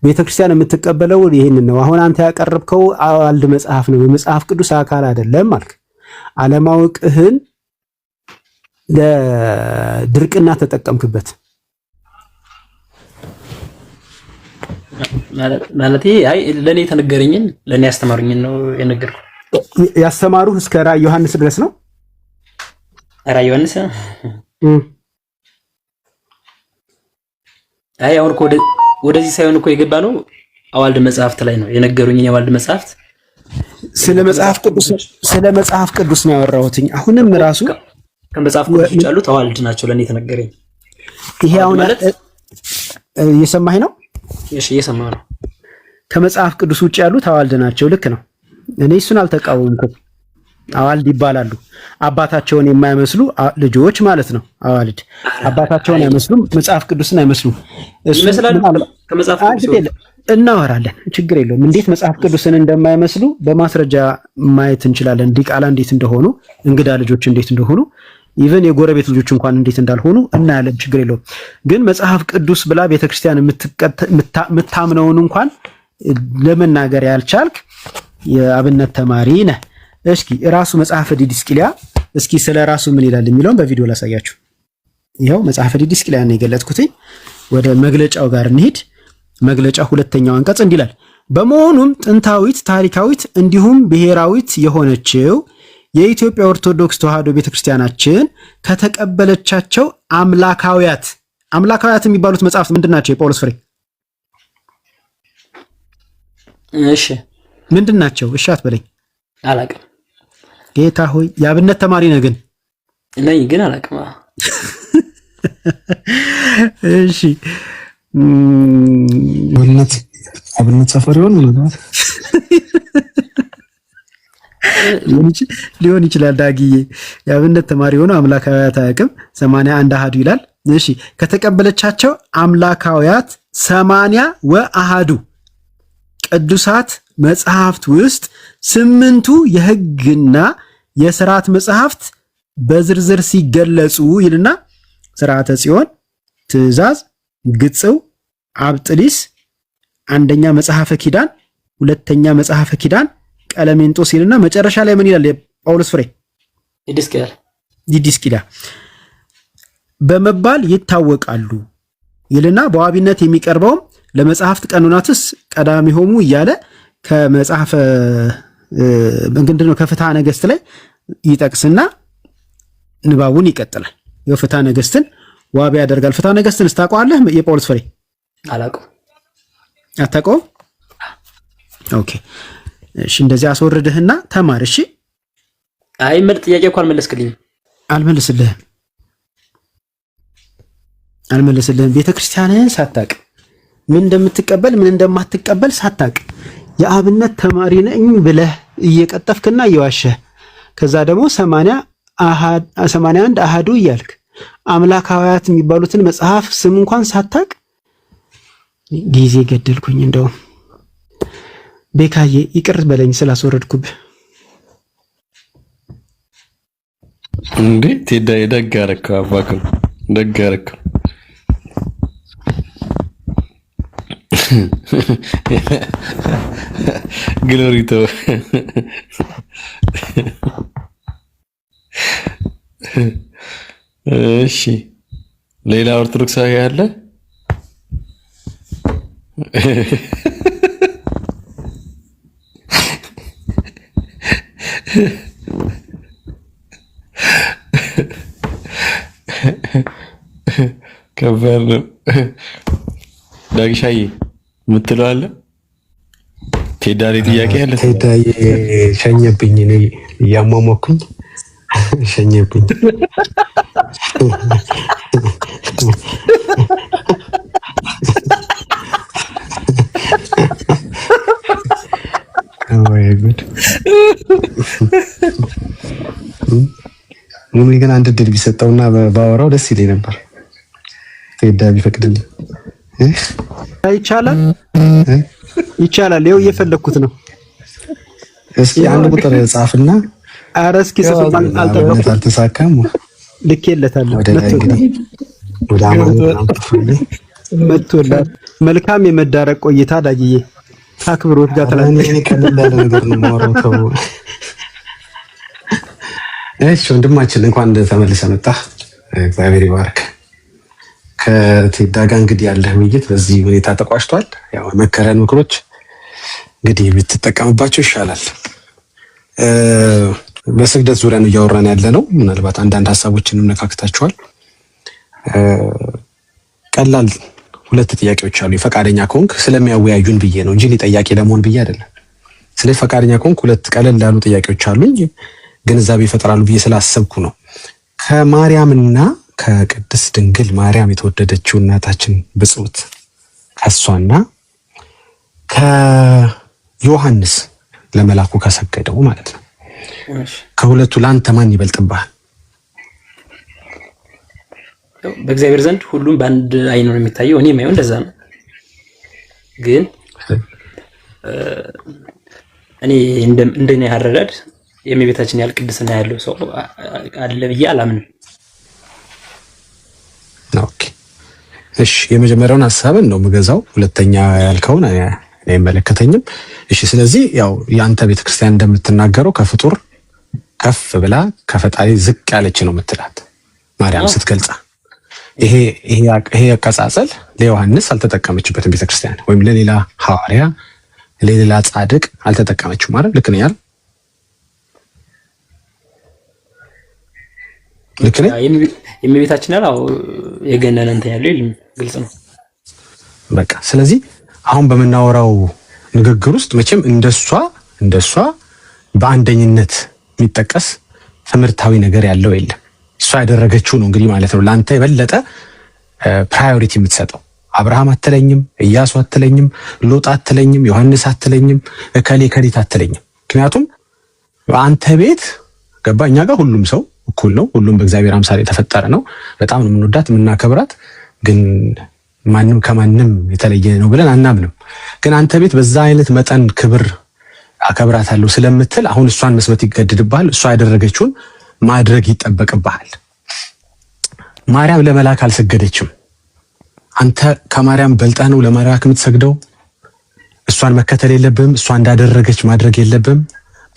ቤተክርስቲያን የምትቀበለው ይሄንን ነው። አሁን አንተ ያቀረብከው አዋልድ መጽሐፍ ነው፣ የመጽሐፍ ቅዱስ አካል አይደለም አልክ። አለማወቅህን ለድርቅና ተጠቀምክበት ማለት አይ ለኔ ተነገረኝን ለኔ ያስተማሩኝን ነው የነገርኩ። ያስተማሩህ እስከ ራዕይ ዮሐንስ ድረስ ነው። ራዕይ ዮሐንስ አይ አሁን ወደዚህ ሳይሆን እኮ የገባ ነው አዋልድ መጽሐፍት ላይ ነው የነገሩኝን። የአዋልድ መጽሐፍት ስለ መጽሐፍ ቅዱስ ነው ያወራሁትኝ። አሁንም ራሱ ከመጽሐፍ ቅዱስ ውጭ ያሉት አዋልድ ናቸው ለኔ ተነገረኝ። ይሄ አሁን ማለት እየሰማኸኝ ነው? እሺ እየሰማሁ ነው። ከመጽሐፍ ቅዱስ ውጭ ያሉት አዋልድ ናቸው። ልክ ነው። እኔ እሱን አልተቃወምኩም። አዋልድ ይባላሉ። አባታቸውን የማይመስሉ ልጆች ማለት ነው። አዋልድ አባታቸውን አይመስሉም፣ መጽሐፍ ቅዱስን አይመስሉም። እሱ ከመጽሐፍ ቅዱስ እናወራለን፣ ችግር የለውም። እንዴት መጽሐፍ ቅዱስን እንደማይመስሉ በማስረጃ ማየት እንችላለን። ዲቃላ እንዴት እንደሆኑ፣ እንግዳ ልጆች እንዴት እንደሆኑ፣ ኢቨን የጎረቤት ልጆች እንኳን እንዴት እንዳልሆኑ እናያለን። ችግር የለውም። ግን መጽሐፍ ቅዱስ ብላ ቤተክርስቲያን የምታምነውን እንኳን ለመናገር ያልቻልክ የአብነት ተማሪ ነህ። እስኪ ራሱ መጽሐፈ ዲድስቅልያ እስኪ ስለ ራሱ ምን ይላል የሚለውን በቪዲዮ ላሳያችሁ። ይኸው መጽሐፈ ዲድስቅልያ ነው የገለጥኩት። ወደ መግለጫው ጋር እንሂድ። መግለጫ ሁለተኛው አንቀጽ እንዲህ ይላል። በመሆኑም ጥንታዊት፣ ታሪካዊት እንዲሁም ብሔራዊት የሆነችው የኢትዮጵያ ኦርቶዶክስ ተዋሕዶ ቤተክርስቲያናችን ከተቀበለቻቸው አምላካውያት የሚባሉት መጽሐፍት ምንድናቸው? የጳውሎስ ፍሬ እሺ ምንድናቸው? እሺ አትበለኝ። አላቅም። ጌታ ሆይ የአብነት ተማሪ ነህ ግን ነኝ ግን አላቅም። እሺ አብነት ሰፈር ይሆን ሊሆን ይችላል። ዳግዬ የአብነት ተማሪ ሆኖ አምላካውያት አያውቅም። 81 አሃዱ ይላል። እሺ ከተቀበለቻቸው አምላካውያት 80 ወአሃዱ ቅዱሳት መጽሐፍት ውስጥ 8ቱ የሕግና የሥርዓት መጽሐፍት በዝርዝር ሲገለጹ ይልና ሥርዓተ ጽዮን፣ ትእዛዝ፣ ግጽው፣ አብጥሊስ፣ አንደኛ መጽሐፈ ኪዳን፣ ሁለተኛ መጽሐፈ ኪዳን፣ ቀለሜንጦስ ይልና መጨረሻ ላይ ምን ይላል? የጳውሎስ ፍሬ ዲድስቅልያ በመባል ይታወቃሉ ይልና በዋቢነት የሚቀርበውም ለመጽሐፍት ቀኖናትስ ቀዳሚሆሙ እያለ ከመጽሐፈ ምንድነው ከፍትሐ ነገሥት ላይ ይጠቅስና ንባቡን ይቀጥላል። የፍትሐ ነገሥትን ዋቢ ያደርጋል። ፍትሐ ነገሥትን ታውቀዋለህ? የጳውሎስ ፍሬ አላውቀውም። አታውቀውም? ኦኬ እሺ፣ እንደዚህ አስወርድህና ተማር። እሺ። አይ ምርጥ ጥያቄ እኮ አልመለስክልኝም። አልመለስልህም። ቤተክርስቲያንህን ሳታውቅ ምን እንደምትቀበል ምን እንደማትቀበል ሳታውቅ የአብነት ተማሪ ነኝ ብለህ እየቀጠፍክና እየዋሸህ ከዛ ደግሞ 81 አሃዱ እያልክ አምላካውያት የሚባሉትን መጽሐፍ ስም እንኳን ሳታውቅ ጊዜ ገደልኩኝ። እንደውም ቤካዬ ይቅር በለኝ ስላስወረድኩብህ። እንዴ ቴዳ ደግ አደረከው፣ አባክም ደግ አደረከው። ግሎሪቶ እሺ፣ ሌላ ኦርቶዶክሳዊ ያለ ከባድ ነው። ዳግሻዬ የምትለው አለ? ቴዳሪ ጥያቄ አለ? ቴዳዬ ሸኘብኝ፣ እኔ እያሟሟኩኝ ሸኘብኝ። ወይ ጉድ! ሙሉ ግን አንድ እድል ቢሰጠውና ባወራው ደስ ይለኝ ነበር። ቴዳ ቢፈቅድልኝ ይቻላል ይቻላል። ይኸው እየፈለኩት ነው። እስኪ አንድ ቁጥር ጻፍና ኧረ እስኪ ጽፍማል አልጠበቅኩም። አልተሳካም። ልኬለታለሁ። ወደ አማን መጥቶላል። መልካም የመዳረቅ ቆይታ ዳጊዬ አክብሮት ጋር ተላልፈሽ እኔ ከሌላ ነገር ነው የማወራው። እሺ ወንድማችን እንኳን ተመልሰ መጣ። እግዚአብሔር ይባርክ። ከቴዳ ጋር እንግዲህ ያለህ ውይይት በዚህ ሁኔታ ተቋጭቷል። ያው መከረን ምክሮች እንግዲህ ብትጠቀምባቸው ይሻላል። በስግደት ዙሪያ ነው እያወራን ያለ ነው። ምናልባት አንዳንድ ሀሳቦችንም ነካክታችኋል። ቀላል ሁለት ጥያቄዎች አሉ። ፈቃደኛ ከሆንክ ስለሚያወያዩን ብዬ ነው እንጂ ጠያቂ ለመሆን ብዬ አይደለም። ስለዚህ ፈቃደኛ ከሆንክ ሁለት ቀለል ያሉ ጥያቄዎች አሉኝ፣ ግንዛቤ ይፈጥራሉ ብዬ ስላሰብኩ ነው። ከማርያምና ከቅድስት ድንግል ማርያም የተወደደችው እናታችን ብጽዕት ከሷና ከዮሐንስ ለመላኩ ከሰገደው ማለት ነው ከሁለቱ ለአንተ ማን ይበልጥብሃል? በእግዚአብሔር ዘንድ ሁሉም በአንድ አይን ነው የሚታየው። እኔ የማየው እንደዛ ነው። ግን እኔ እንደኔ ያረዳድ የእመቤታችን ያህል ቅድስና ያለው ሰው አለ ብዬ አላምንም። ኦኬ እሺ፣ የመጀመሪያውን ሐሳብን ነው የምገዛው። ሁለተኛ ያልከውን እኔ አይመለከተኝም። እሺ፣ ስለዚህ ያው የአንተ ቤተክርስቲያን እንደምትናገረው ከፍጡር ከፍ ብላ ከፈጣሪ ዝቅ ያለች ነው የምትላት ማርያም ስትገልጻ። ይሄ አቀጻጸል ለዮሐንስ አልተጠቀመችበትም ቤተክርስቲያን፣ ወይም ለሌላ ሐዋርያ ለሌላ ጻድቅ አልተጠቀመችው ማለት ልክ ነው ያል ልክ ነው። የእመቤታችን ያለው የገነነ እንትን ያለው ይልም ግልጽ ነው በቃ። ስለዚህ አሁን በመናወራው ንግግር ውስጥ መቼም እንደሷ በአንደኝነት የሚጠቀስ ትምህርታዊ ነገር ያለው የለም። እሷ ያደረገችው ነው እንግዲህ ማለት ነው ለአንተ የበለጠ ፕራዮሪቲ የምትሰጠው። አብርሃም አትለኝም፣ ኢያሱ አትለኝም፣ ሎጥ አትለኝም፣ ዮሐንስ አትለኝም፣ ከሌት አትለኝም። ምክንያቱም በአንተ ቤት ገባ። እኛ ጋር ሁሉም ሰው እኩል ነው። ሁሉም በእግዚአብሔር አምሳል የተፈጠረ ነው። በጣም ነው የምንወዳት የምናከብራት። ግን ማንም ከማንም የተለየ ነው ብለን አናምንም። ግን አንተ ቤት በዛ አይነት መጠን ክብር አከብራታለሁ ስለምትል አሁን እሷን መስበት ይገድድብሃል። እሷ ያደረገችውን ማድረግ ይጠበቅብሃል። ማርያም ለመላክ አልሰገደችም። አንተ ከማርያም በልጠህ ነው ለመላክ የምትሰግደው። እሷን መከተል የለብህም። እሷ እንዳደረገች ማድረግ የለብህም።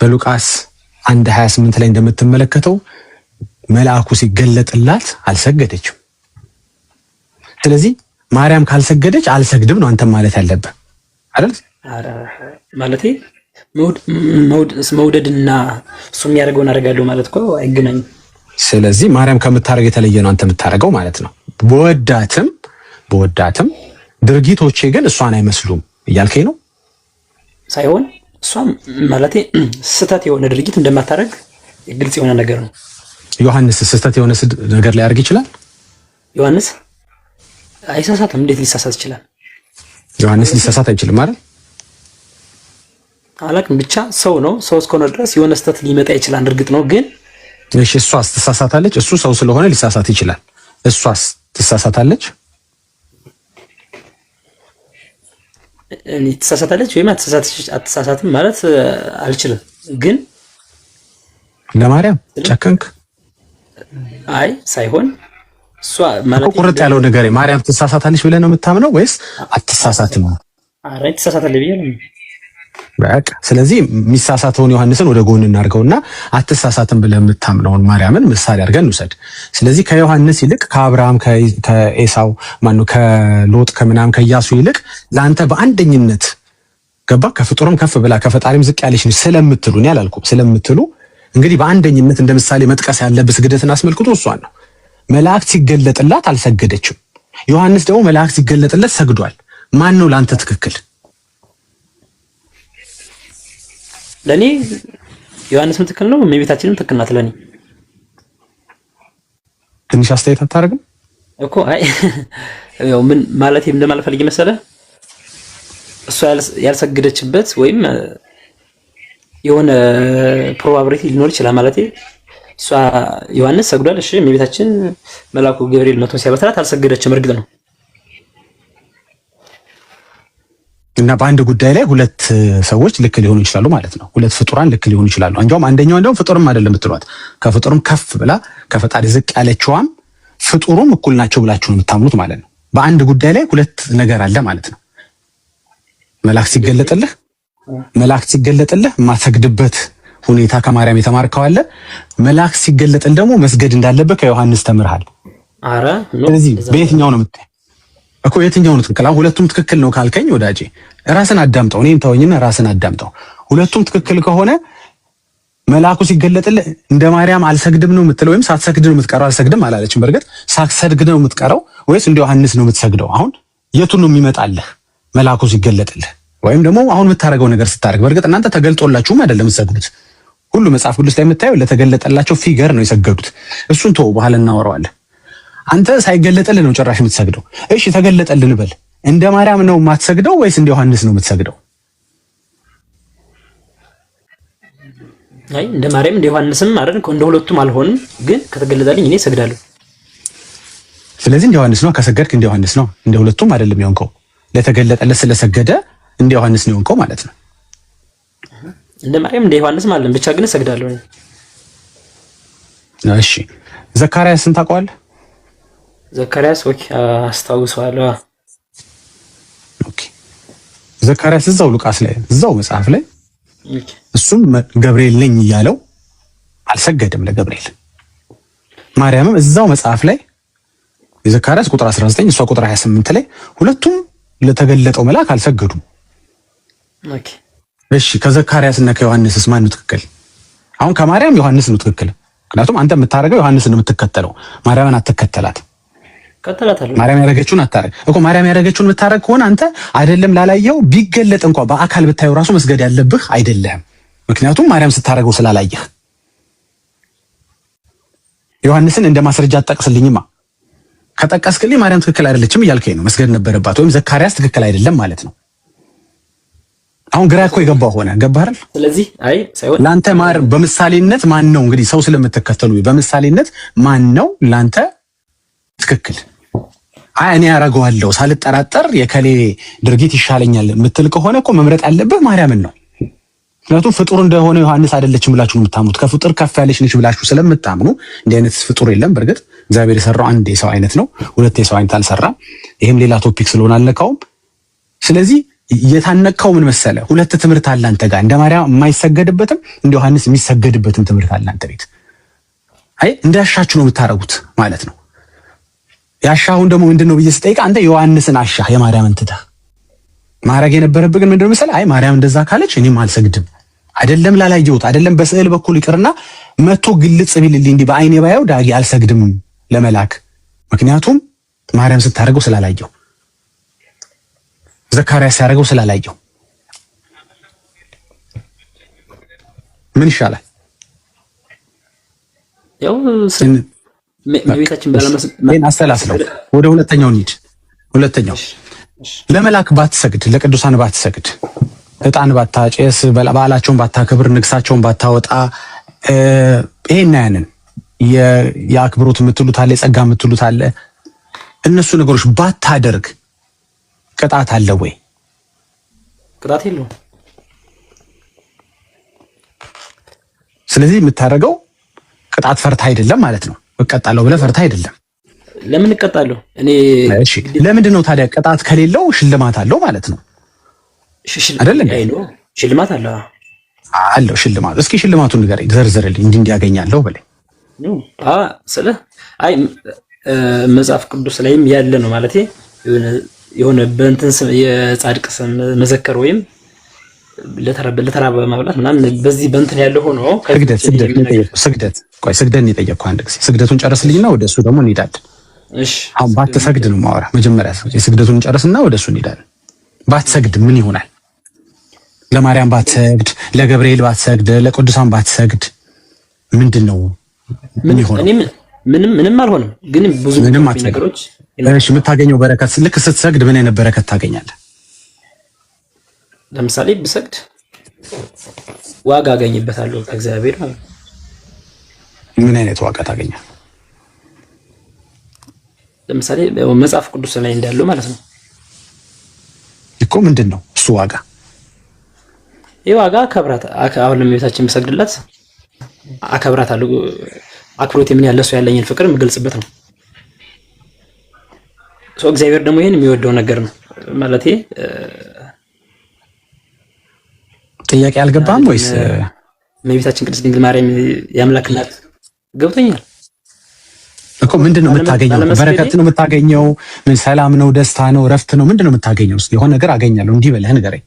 በሉቃስ 1:28 ላይ እንደምትመለከተው መልአኩ ሲገለጥላት አልሰገደችም። ስለዚህ ማርያም ካልሰገደች አልሰግድም ነው አንተ ማለት ያለብህ አይደል? ማለቴ መውደድና እሱ የሚያደርገውን አደርጋለሁ ማለት እኮ አይገናኝም። ስለዚህ ማርያም ከምታረግ የተለየ ነው አንተ የምታረገው ማለት ነው። በወዳትም ድርጊቶቼ ግን እሷን አይመስሉም እያልከኝ ነው ሳይሆን እሷም ማለቴ ስህተት የሆነ ድርጊት እንደማታረግ ግልጽ የሆነ ነገር ነው። ዮሐንስ ስህተት የሆነ ነገር ላይ ያደርግ ይችላል? ዮሐንስ አይሳሳትም። እንዴት ሊሳሳት ይችላል? ዮሐንስ ሊሳሳት አይችልም አይደል? አላቅም ብቻ ሰው ነው። ሰው እስከሆነ ድረስ የሆነ ስህተት ሊመጣ ይችላል። እርግጥ ነው ግን እሺ፣ እሷስ ትሳሳታለች? እሱ ሰው ስለሆነ ሊሳሳት ይችላል። እሷስ ትሳሳታለች? እኔ ትሳሳታለች ወይም አትሳሳትም ማለት አልችልም። ግን ለማርያም ጨከንክ? አይ ሳይሆን እሷ ማለት ቁርጥ ያለው ነገር ማርያም ትሳሳታለች ብለህ ነው የምታምነው ወይስ አትሳሳትም? አረ ትሳሳታለች ብዬ ነው በቃ። ስለዚህ የሚሳሳተውን ዮሐንስን ወደ ጎን እናድርገውና አትሳሳትም ብለህ የምታምነውን ማርያምን ምሳሌ አድርገን እንውሰድ። ስለዚህ ከዮሐንስ ይልቅ ከአብርሃም ከኤሳው ከሎጥ ከምናም ከኢያሱ ይልቅ ለአንተ በአንደኝነት ገባ ከፍጡርም ከፍ ብላ ከፈጣሪም ዝቅ ያለች ነች ስለምትሉ እኔ አላልኩም ስለምትሉ እንግዲህ በአንደኝነት እንደ ምሳሌ መጥቀስ ያለብህ ስግደትን አስመልክቶ እሷን ነው። መላእክት ሲገለጥላት አልሰገደችም። ዮሐንስ ደግሞ መላእክት ሲገለጥለት ሰግዷል። ማን ነው ለአንተ ትክክል? ለኔ ዮሐንስም ትክክል ነው፣ እመቤታችንም ትክክል ናት ለኔ። ትንሽ አስተያየት አታደርግም እኮ? አይ ያው ምን ማለት እንደማልፈልግ መሰለህ፣ እሷ ያልሰገደችበት ወይም የሆነ ፕሮባቢሊቲ ሊኖር ይችላል። ማለት እሷ ዮሐንስ ሰግዷል። እሺ እመቤታችን መልአኩ ገብርኤል መቶ ሲያበስራት አልሰገደችም። እርግጥ ነው። እና በአንድ ጉዳይ ላይ ሁለት ሰዎች ልክ ሊሆኑ ይችላሉ ማለት ነው። ሁለት ፍጡራን ልክ ሊሆኑ ይችላሉ። አንደኛው ፍጡርም አይደለም ብትሏት ከፍጡርም ከፍ ብላ ከፈጣሪ ዝቅ ያለችዋም ፍጡሩም እኩል ናቸው ብላችሁ ነው የምታምኑት ማለት ነው። በአንድ ጉዳይ ላይ ሁለት ነገር አለ ማለት ነው። መላእክት ሲገለጥልህ ማሰግድበት ሁኔታ ከማርያም የተማርከው አለ። መላእክት ሲገለጥል ደግሞ መስገድ እንዳለበት ከዮሐንስ ተምርሃል። አረ ስለዚህ በየትኛው ነው የምትሄድ እኮ? የትኛው ነው ትክክል? አሁን ሁለቱም ትክክል ነው ካልከኝ ወዳጄ ራስን አዳምጠው፣ እኔን ተወኝና ራስን አዳምጠው። ሁለቱም ትክክል ከሆነ መልአኩ ሲገለጥልህ እንደ ማርያም አልሰግድም ነው የምትለው ወይም ሳትሰግድ ነው የምትቀረው? አልሰግድም አላለችም። በርግጥ ሳትሰግድ ነው የምትቀረው ወይስ እንደ ዮሐንስ ነው የምትሰግደው? አሁን የቱን ነው የሚመጣልህ? መልአኩ ሲገለጥልህ ወይም ደግሞ አሁን የምታደርገው ነገር ስታደርግ? በርግጥ እናንተ ተገልጦላችሁም አይደለም የምትሰግዱት። ሁሉ መጽሐፍ ቅዱስ ላይ የምታየው ለተገለጠላቸው ፊገር ነው የሰገዱት። እሱን ተው፣ በኋላ እናወራዋለን። አንተ ሳይገለጥልህ ነው ጭራሽ የምትሰግደው። እሺ ተገለጠልን በል። እንደ ማርያም ነው የማትሰግደው ወይስ እንደ ዮሐንስ ነው የምትሰግደው? አይ እንደ ማርያም እንደ ዮሐንስም አይደል? እንደ ሁለቱም አልሆንም፣ ግን ከተገለጠልኝ እኔ እሰግዳለሁ። ስለዚህ እንደ ዮሐንስ ነው ከሰገድክ፣ እንደ ዮሐንስ ነው። እንደ ሁለቱም አይደለም የሆንከው። ለተገለጠለት ስለሰገደ እንደ ዮሐንስ ነው የሆንከው ማለት ነው። እንደ ማርያም እንደ ዮሐንስም አይደለም፣ ብቻ ግን እሰግዳለሁ። እሺ ዘካርያስን ታውቀዋለህ? ዘካርያስ ኦኬ፣ አስታውሰዋለሁ። ኦኬ ዘካርያስ እዛው ሉቃስ ላይ እዛው መጽሐፍ ላይ እሱም ገብርኤል ነኝ እያለው አልሰገደም ለገብርኤል። ማርያምም እዛው መጽሐፍ ላይ የዘካርያስ ቁጥር 19 እሷ ቁጥር 28 ላይ ሁለቱም ለተገለጠው መልአክ አልሰገዱም። ኦኬ እሺ ከዘካርያስና ከዮሐንስስ ማን ነው ትክክል? አሁን ከማርያም ዮሐንስ ነው ትክክል። ምክንያቱም አንተ የምታደርገው ዮሐንስን ነው የምትከተለው፣ ማርያምን አትከተላት። ማርያም ያደረገችውን አታረግ እኮ። ማርያም ያደረገችውን የምታረግ ከሆነ አንተ አይደለም ላላየው ቢገለጥ እንኳን በአካል ብታየው ራሱ መስገድ ያለብህ አይደለም። ምክንያቱም ማርያም ስታረገው ስላላየህ። ዮሐንስን እንደ ማስረጃ አትጠቅስልኝማ። ከጠቀስክልኝ ማርያም ትክክል አይደለችም እያልከኝ ነው። መስገድ ነበረባት ወይም ዘካርያስ ትክክል አይደለም ማለት ነው። አሁን ግራ እኮ የገባው ሆነ። ገባህ አይደል? ስለዚህ አይ ሳይሆን ላንተ በምሳሌነት ማን ነው እንግዲህ ሰው ስለምትከተሉ በምሳሌነት ማን ነው ላንተ ትክክል? አይ እኔ ያረጋዋለሁ ሳልጠራጠር የከሌ ድርጊት ይሻለኛል የምትል ከሆነ እኮ መምረጥ ያለብህ ማርያምን ነው። ምክንያቱም ፍጡር እንደሆነ ዮሐንስ አይደለችም ብላችሁ ነው የምታምኑት። ከፍጡር ከፍ ያለች ነች ብላችሁ ስለምታምኑ እንዲህ አይነት ፍጡር የለም። በርግጥ እግዚአብሔር የሰራው አንድ የሰው አይነት ነው፣ ሁለት የሰው አይነት አልሰራም። ይሄም ሌላ ቶፒክ ስለሆነ አልነካውም። ስለዚህ የታነቀው ምን መሰለ፣ ሁለት ትምህርት አለ አንተ ጋር። እንደ ማርያም የማይሰገድበትም እንደ ዮሐንስ የሚሰገድበትም ትምህርት አለ አንተ ቤት። አይ እንዳሻችሁ ነው የምታረጉት ማለት ነው። ያሻሁን ደግሞ ምንድነው ብዬ ስጠይቅ አንተ ዮሐንስን አሻህ የማርያምን ትተህ ማረግ የነበረብህ ግን ምንድነው መሰለ፣ አይ ማርያም እንደዛ ካለች እኔም አልሰግድም። አይደለም ላላየሁት አይደለም በስዕል በኩል ይቅርና መቶ ግልጽ ቢልልኝ እንዲህ በአይኔ ባየው ዳጊ አልሰግድም ለመላክ። ምክንያቱም ማርያም ስታረገው ስላላየው፣ ዘካርያስ ሲያደርገው ስላላየው። ምን ይሻላል? ያው ቤታችን አስተላስለው ወደ ሁለተኛው እንሂድ። ሁለተኛው ለመላክ ባትሰግድ፣ ለቅዱሳን ባትሰግድ፣ ዕጣን ባታጨስ፣ በዓላቸውን ባታከብር፣ ንግሳቸውን ባታወጣ፣ ይሄን ያንን የአክብሮት የምትሉት አለ፣ የጸጋ የምትሉት አለ፣ እነሱ ነገሮች ባታደርግ ቅጣት አለ ወይ? ቅጣት የለውም። ስለዚህ የምታደርገው ቅጣት ፈርታ አይደለም ማለት ነው። እቀጣለሁ ብለህ ፈርታ አይደለም። ለምን እቀጣለሁ እኔ? እሺ ለምንድን ነው ታዲያ? ቅጣት ከሌለው ሽልማት አለው ማለት ነው አይደል? ሽልማት አለው ሽልማት። እስኪ ሽልማቱን ንገረኝ፣ ዘርዝርልኝ፣ እንዲህ ያገኛለሁ በለኝ። አይ መጽሐፍ ቅዱስ ላይም ያለ ነው ማለት የሆነ በእንትን የጻድቅ ስም መዘከር ወይም ለተራበ ማብላት ምናምን በዚህ በእንትን ያለ ሆኖ ስግደት ነው የጠየቅኩህ አንድ ጊዜ። ስግደቱን ጨርስልኝና ወደሱ ደግሞ እንሄዳለን። እሺ አሁን ባትሰግድ ነው ማወራ። መጀመሪያ የስግደቱን ጨርስና ወደሱ እንሄዳለን። ባትሰግድ ምን ይሆናል? ለማርያም ባትሰግድ፣ ለገብርኤል ባትሰግድ፣ ለቅዱሳን ባትሰግድ ምንድን ነው ምን ይሆናል? ምንም አልሆነም። ግን ብዙ ነገሮች እሺ የምታገኘው በረከት ልክ ስትሰግድ ምን አይነት በረከት ታገኛለህ? ለምሳሌ ብሰግድ ዋጋ አገኝበታለሁ ከእግዚአብሔር ማለት ነው። ምን አይነት ዋጋ ታገኛለህ? ለምሳሌ መጽሐፍ ቅዱስ ላይ እንዳለው ማለት ነው እኮ። ምንድን ነው እሱ ዋጋ? ይህ ዋጋ አከብራት። አሁን ለእመቤታችን የምሰግድላት አከብራታለሁ። አክብሮት ምን ያለ ሰው ያለኝን ፍቅር የምገልጽበት ነው። እግዚአብሔር ደግሞ ይሄን የሚወደው ነገር ነው ማለት ጥያቄ አልገባም ወይስ? እመቤታችን ቅድስት ድንግል ማርያም የአምላክ እናት ገብቶኛል እኮ። ምንድን ነው የምታገኘው? በረከት ነው የምታገኘው? ምን ሰላም ነው? ደስታ ነው? እረፍት ነው? ምንድን ነው የምታገኘው? እስኪ የሆነ ነገር አገኛለሁ እንዲህ በለህ ንገረኝ።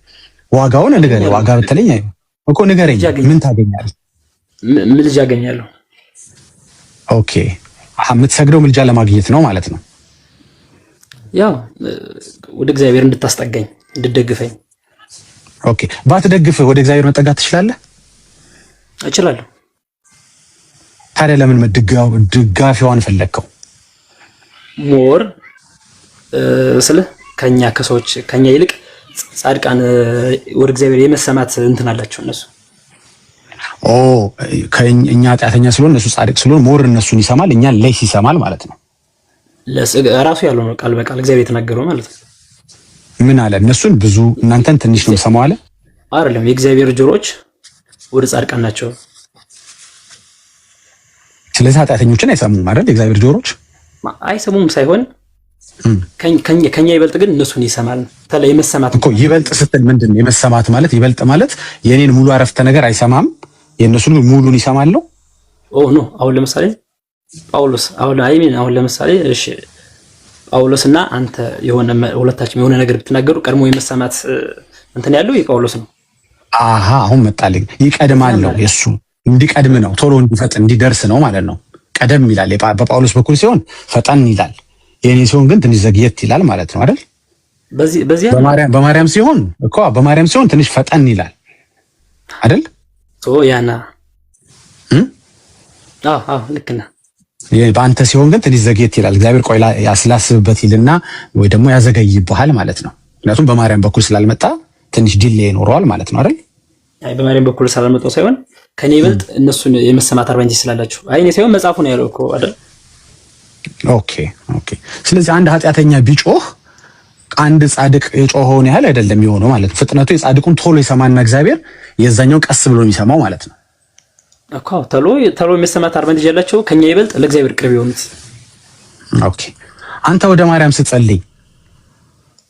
ዋጋውን ንገረኝ። ዋጋ ብትለኝ እኮ ንገረኝ። ምን ታገኛለህ? ምልጃ አገኛለሁ። ኦኬ፣ የምትሰግደው ምልጃ ለማግኘት ነው ማለት ነው። ያው ወደ እግዚአብሔር እንድታስጠጋኝ እንድደግፈኝ። ኦኬ፣ ባትደግፍህ ወደ እግዚአብሔር መጠጋት ትችላለህ? እችላለሁ። ታዲያ ለምን ድጋፊዋን ፈለግከው? ሞር ስልህ ከሰዎች ከኛ ይልቅ ጻድቃን ወደ እግዚአብሔር የመሰማት እንትን አላቸው እነሱ። እኛ ኃጢአተኛ ስለሆን እነሱ ጻድቅ ስለሆን ሞር እነሱን ይሰማል፣ እኛን ሌስ ይሰማል ማለት ነው። ራሱ ያለው ነው ቃል በቃል እግዚአብሔር የተናገረው ማለት ነው። ምን አለ? እነሱን ብዙ እናንተን ትንሽ ነው የምሰማው አለ አይደለም? የእግዚአብሔር ጆሮች ወደ ጻድቃን ናቸው። ስለዚህ ኃጢአተኞችን አይሰሙም አይደል? የእግዚአብሔር ጆሮች አይሰሙም ሳይሆን ከኛ ይበልጥ ግን እነሱን ይሰማል። ታዲያ የመሰማት እኮ ይበልጥ ስትል ምንድን ነው የመሰማት ማለት? ይበልጥ ማለት የኔን ሙሉ አረፍተ ነገር አይሰማም፣ የእነሱን ሙሉን ይሰማል ነው። ኖ አሁን ለምሳሌ ጳውሎስ አሁን ለምሳሌ እሺ ጳውሎስና አንተ ሁለታችሁም የሆነ ነገር ብትናገሩ ቀድሞ የመሰማት እንትን ያለው የጳውሎስ ነው። አሁን መጣልኝ። ይቀድማል ነው የሱ እንዲቀድም ነው፣ ቶሎ እንዲፈጥን እንዲደርስ ነው ማለት ነው። ቀደም ይላል በጳውሎስ በኩል ሲሆን ፈጠን ይላል፣ የኔ ሲሆን ግን ትንሽ ዘግየት ይላል ማለት ነው አይደል? በማርያም ሲሆን እኮ በማርያም ሲሆን ትንሽ ፈጠን ይላል አይደል? ያና ልክ ነህ። በአንተ ሲሆን ግን ትንሽ ዘግየት ይላል። እግዚአብሔር ቆይ ያስላስብበት ይልና ወይ ደግሞ ያዘገይብሃል ማለት ነው። ምክንያቱም በማርያም በኩል ስላልመጣ ትንሽ ዲሌይ ይኖረዋል ማለት ነው አይደል? በማርያም በኩል ስላልመጣው ሳይሆን ከኔ ይበልጥ እነሱን የመሰማት አድቫንቴጅ ስላላችሁ እኔ ሳይሆን መጽሐፉ ነው ያለው እኮ አይደል? ኦኬ። ስለዚህ አንድ ኃጢአተኛ ቢጮህ አንድ ጻድቅ የጮኸውን ያህል አይደለም የሆነው ማለት ነው። ፍጥነቱ የጻድቁን ቶሎ ይሰማና እግዚአብሔር የዛኛው ቀስ ብሎ የሚሰማው ማለት ነው እኮ። ቶሎ የመሰማት አድቫንቴጅ ያላቸው ከኛ ይበልጥ ለእግዚአብሔር ቅርብ የሆኑት። ኦኬ። አንተ ወደ ማርያም ስትጸልይ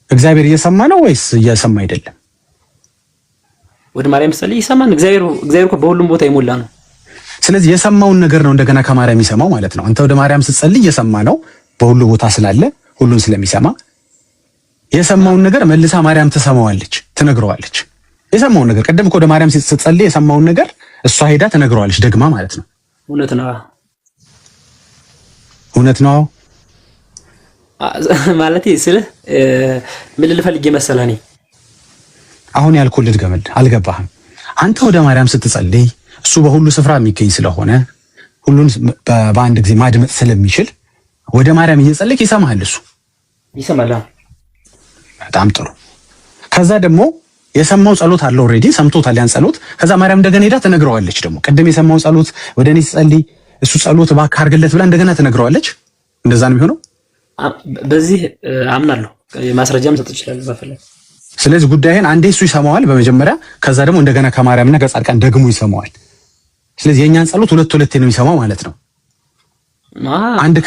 እግዚአብሔር እየሰማ ነው ወይስ እየሰማ አይደለም? ወደ ማርያም ስትጸልይ ይሰማን። እግዚአብሔር እኮ በሁሉም ቦታ የሞላ ነው። ስለዚህ የሰማውን ነገር ነው እንደገና ከማርያም ይሰማው ማለት ነው። አንተ ወደ ማርያም ስትጸልይ እየሰማ ነው፣ በሁሉ ቦታ ስላለ ሁሉን ስለሚሰማ የሰማውን ነገር መልሳ ማርያም ትሰማዋለች፣ ትነግረዋለች። የሰማውን ነገር ቀደም እኮ ወደ ማርያም ስትጸልይ የሰማውን ነገር እሷ ሄዳ ትነግረዋለች ደግማ ማለት ነው። እውነት ነው ማለት ስልህ ምን ልፈልግ መሰለህ? እኔ አሁን ያልኩህ ልድገምልህ፣ አልገባህም? አንተ ወደ ማርያም ስትጸልይ እሱ በሁሉ ስፍራ የሚገኝ ስለሆነ ሁሉን በአንድ ጊዜ ማድመጥ ስለሚችል ወደ ማርያም እየጸለይክ ይሰማሃል። እሱ ይሰማል። በጣም ጥሩ። ከዛ ደግሞ የሰማው ጸሎት አለ፣ ኦልሬዲ ሰምቶታል ያን ጸሎት። ከዛ ማርያም እንደገና ሄዳ ትነግረዋለች። ደግሞ ቅድም የሰማው ጸሎት ወደ እኔ ሲጸልይ እሱ ጸሎት እባክህ አድርግለት ብላ እንደገና ትነግረዋለች። እንደዛ ነው የሚሆነው። በዚህ አምናለሁ። ማስረጃም ሰጥ ይችላል ባፈለ። ስለዚህ ጉዳይን አንዴ እሱ ይሰማዋል በመጀመሪያ፣ ከዛ ደግሞ እንደገና ከማርያምና ከጻድቃን ደግሞ ይሰማዋል። ስለዚህ የኛን ጸሎት ሁለት ነው የሚሰማው ማለት ነው። አንድ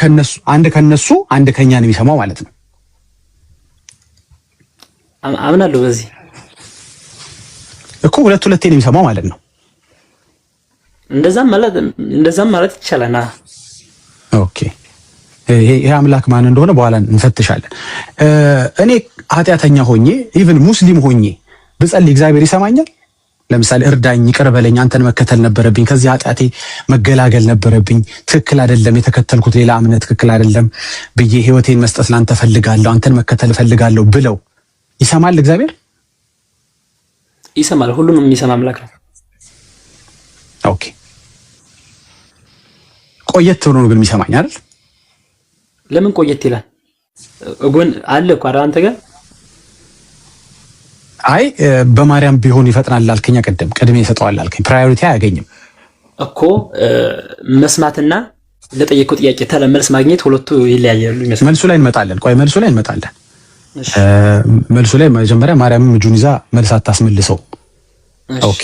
ከነሱ አንድ ከኛ ነው የሚሰማው ማለት ነው። አምናለሁ በዚህ እኮ ሁለት ነው የሚሰማው ማለት ነው። እንደዛም ማለት ይቻላል። ኦኬ። ይሄ አምላክ ማን እንደሆነ በኋላ እንፈትሻለን። እኔ ኃጢአተኛ ሆኜ ኢቭን ሙስሊም ሆኜ ብጸልይ እግዚአብሔር ይሰማኛል? ለምሳሌ እርዳኝ፣ ይቅር በለኝ፣ አንተን መከተል ነበረብኝ፣ ከዚህ ኃጢአቴ መገላገል ነበረብኝ፣ ትክክል አይደለም የተከተልኩት ሌላ እምነት ትክክል አይደለም ብዬ ህይወቴን መስጠት ላንተ ፈልጋለሁ፣ አንተን መከተል ፈልጋለሁ ብለው ይሰማል እግዚአብሔር? ይሰማል። ሁሉንም የሚሰማ አምላክ ነው። ኦኬ። ቆየት ብሎ ነው ግን የሚሰማኝ አይደል? ለምን ቆየት ይላል? ጎን አለ እኮ አንተ ጋር። አይ በማርያም ቢሆን ይፈጥናል አልከኛ። ቅድሜ ይሰጠዋል አልከኝ። ፕራዮሪቲ አያገኝም። እኮ መስማትና ለጠየቀው ጥያቄ መልስ ማግኘት ሁለቱ ይለያያሉ ይመስላል። መልሱ ላይ እንመጣለን። ቆይ መልሱ ላይ እንመጣለን። መልሱ ላይ መጀመሪያ ማርያም እጁን ይዛ መልስ አታስመልሰው። ኦኬ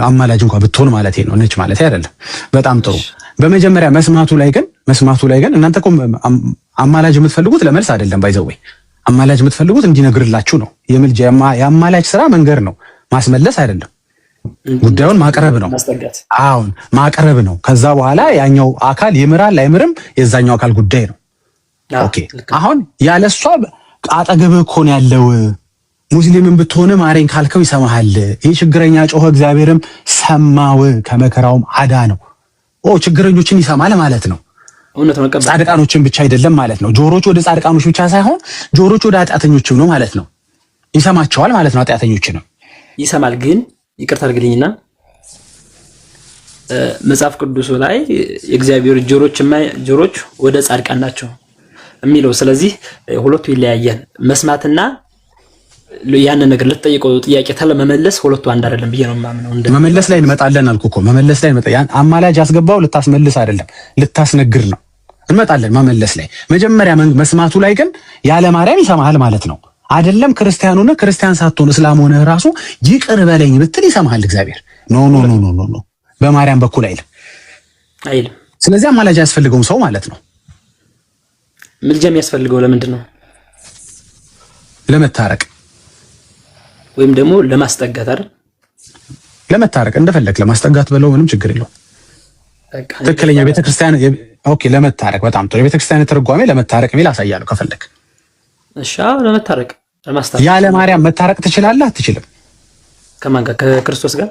አማላጅ እንኳን ብትሆን ማለት ነው ነች ማለት አይደለም። በጣም ጥሩ። በመጀመሪያ መስማቱ ላይ ግን እናንተ እኮ አማላጅ የምትፈልጉት ለመልስ አይደለም። ባይዘወይ አማላጅ የምትፈልጉት እንዲነግርላችሁ ነው። የአማላጅ ስራ መንገር ነው፣ ማስመለስ አይደለም። ጉዳዩን ማቅረብ ነው። አሁን ማቅረብ ነው። ከዛ በኋላ ያኛው አካል ይምራል አይምርም የዛኛው አካል ጉዳይ ነው። ኦኬ አሁን ያለሷ አጠገብህ እኮ ነው ያለው። ሙስሊምን ብትሆን ማረኝ ካልከው ይሰማሃል። ይህ ችግረኛ ጮኸ፣ እግዚአብሔርም ሰማው፣ ከመከራውም አዳ ነው። ችግረኞችን ይሰማል ማለት ነው። ጻድቃኖችን ብቻ አይደለም ማለት ነው። ጆሮቹ ወደ ጻድቃኖች ብቻ ሳይሆን ጆሮቹ ወደ ኃጢአተኞችም ነው ማለት ነው። ይሰማቸዋል ማለት ነው። ኃጢአተኞችንም ይሰማል። ግን ይቅርታ አድርግልኝና መጽሐፍ ቅዱስ ላይ የእግዚአብሔር ጆሮች ወደ ጻድቃን ናቸው የሚለው። ስለዚህ ሁለቱ ይለያያል። መስማትና ያንን ነገር ልትጠይቀው ጥያቄ ተለመመለስ ሁለቱ አንድ አይደለም ብዬ ነው የማምነው። መመለስ ላይ እንመጣለን አልኩ እኮ። መመለስ ላይ ያን አማላጅ ያስገባው ልታስመልስ አይደለም ልታስነግር ነው። እንመጣለን መመለስ ላይ። መጀመሪያ መስማቱ ላይ ግን ያለ ማርያም ይሰማሃል ማለት ነው። አይደለም ክርስቲያን ሆነ ክርስቲያን ሳትሆን እስላም ሆነ ራሱ ይቅር በለኝ ብትል ይሰማሃል እግዚአብሔር። ኖ በማርያም በኩል አይልም። ስለዚህ አማላጅ ያስፈልገውም ሰው ማለት ነው። ምልጃ የሚያስፈልገው ለምንድን ነው? ለመታረቅ ወይም ደግሞ ለማስጠጋት አይደል? ለመታረቅ እንደፈለግ ለማስጠጋት በለው ምንም ችግር የለውም። ትክክለኛ ቤተክርስቲያን ኦኬ። ለመታረቅ በጣም ጥሩ። የቤተክርስቲያን ትርጓሜ ለመታረቅ የሚል አሳያለሁ ከፈለክ። እሺ ለመታረቅ ለማስታረቅ። ያለ ማርያም መታረቅ ትችላለህ? አትችልም? ከማን ጋር? ከክርስቶስ ጋር?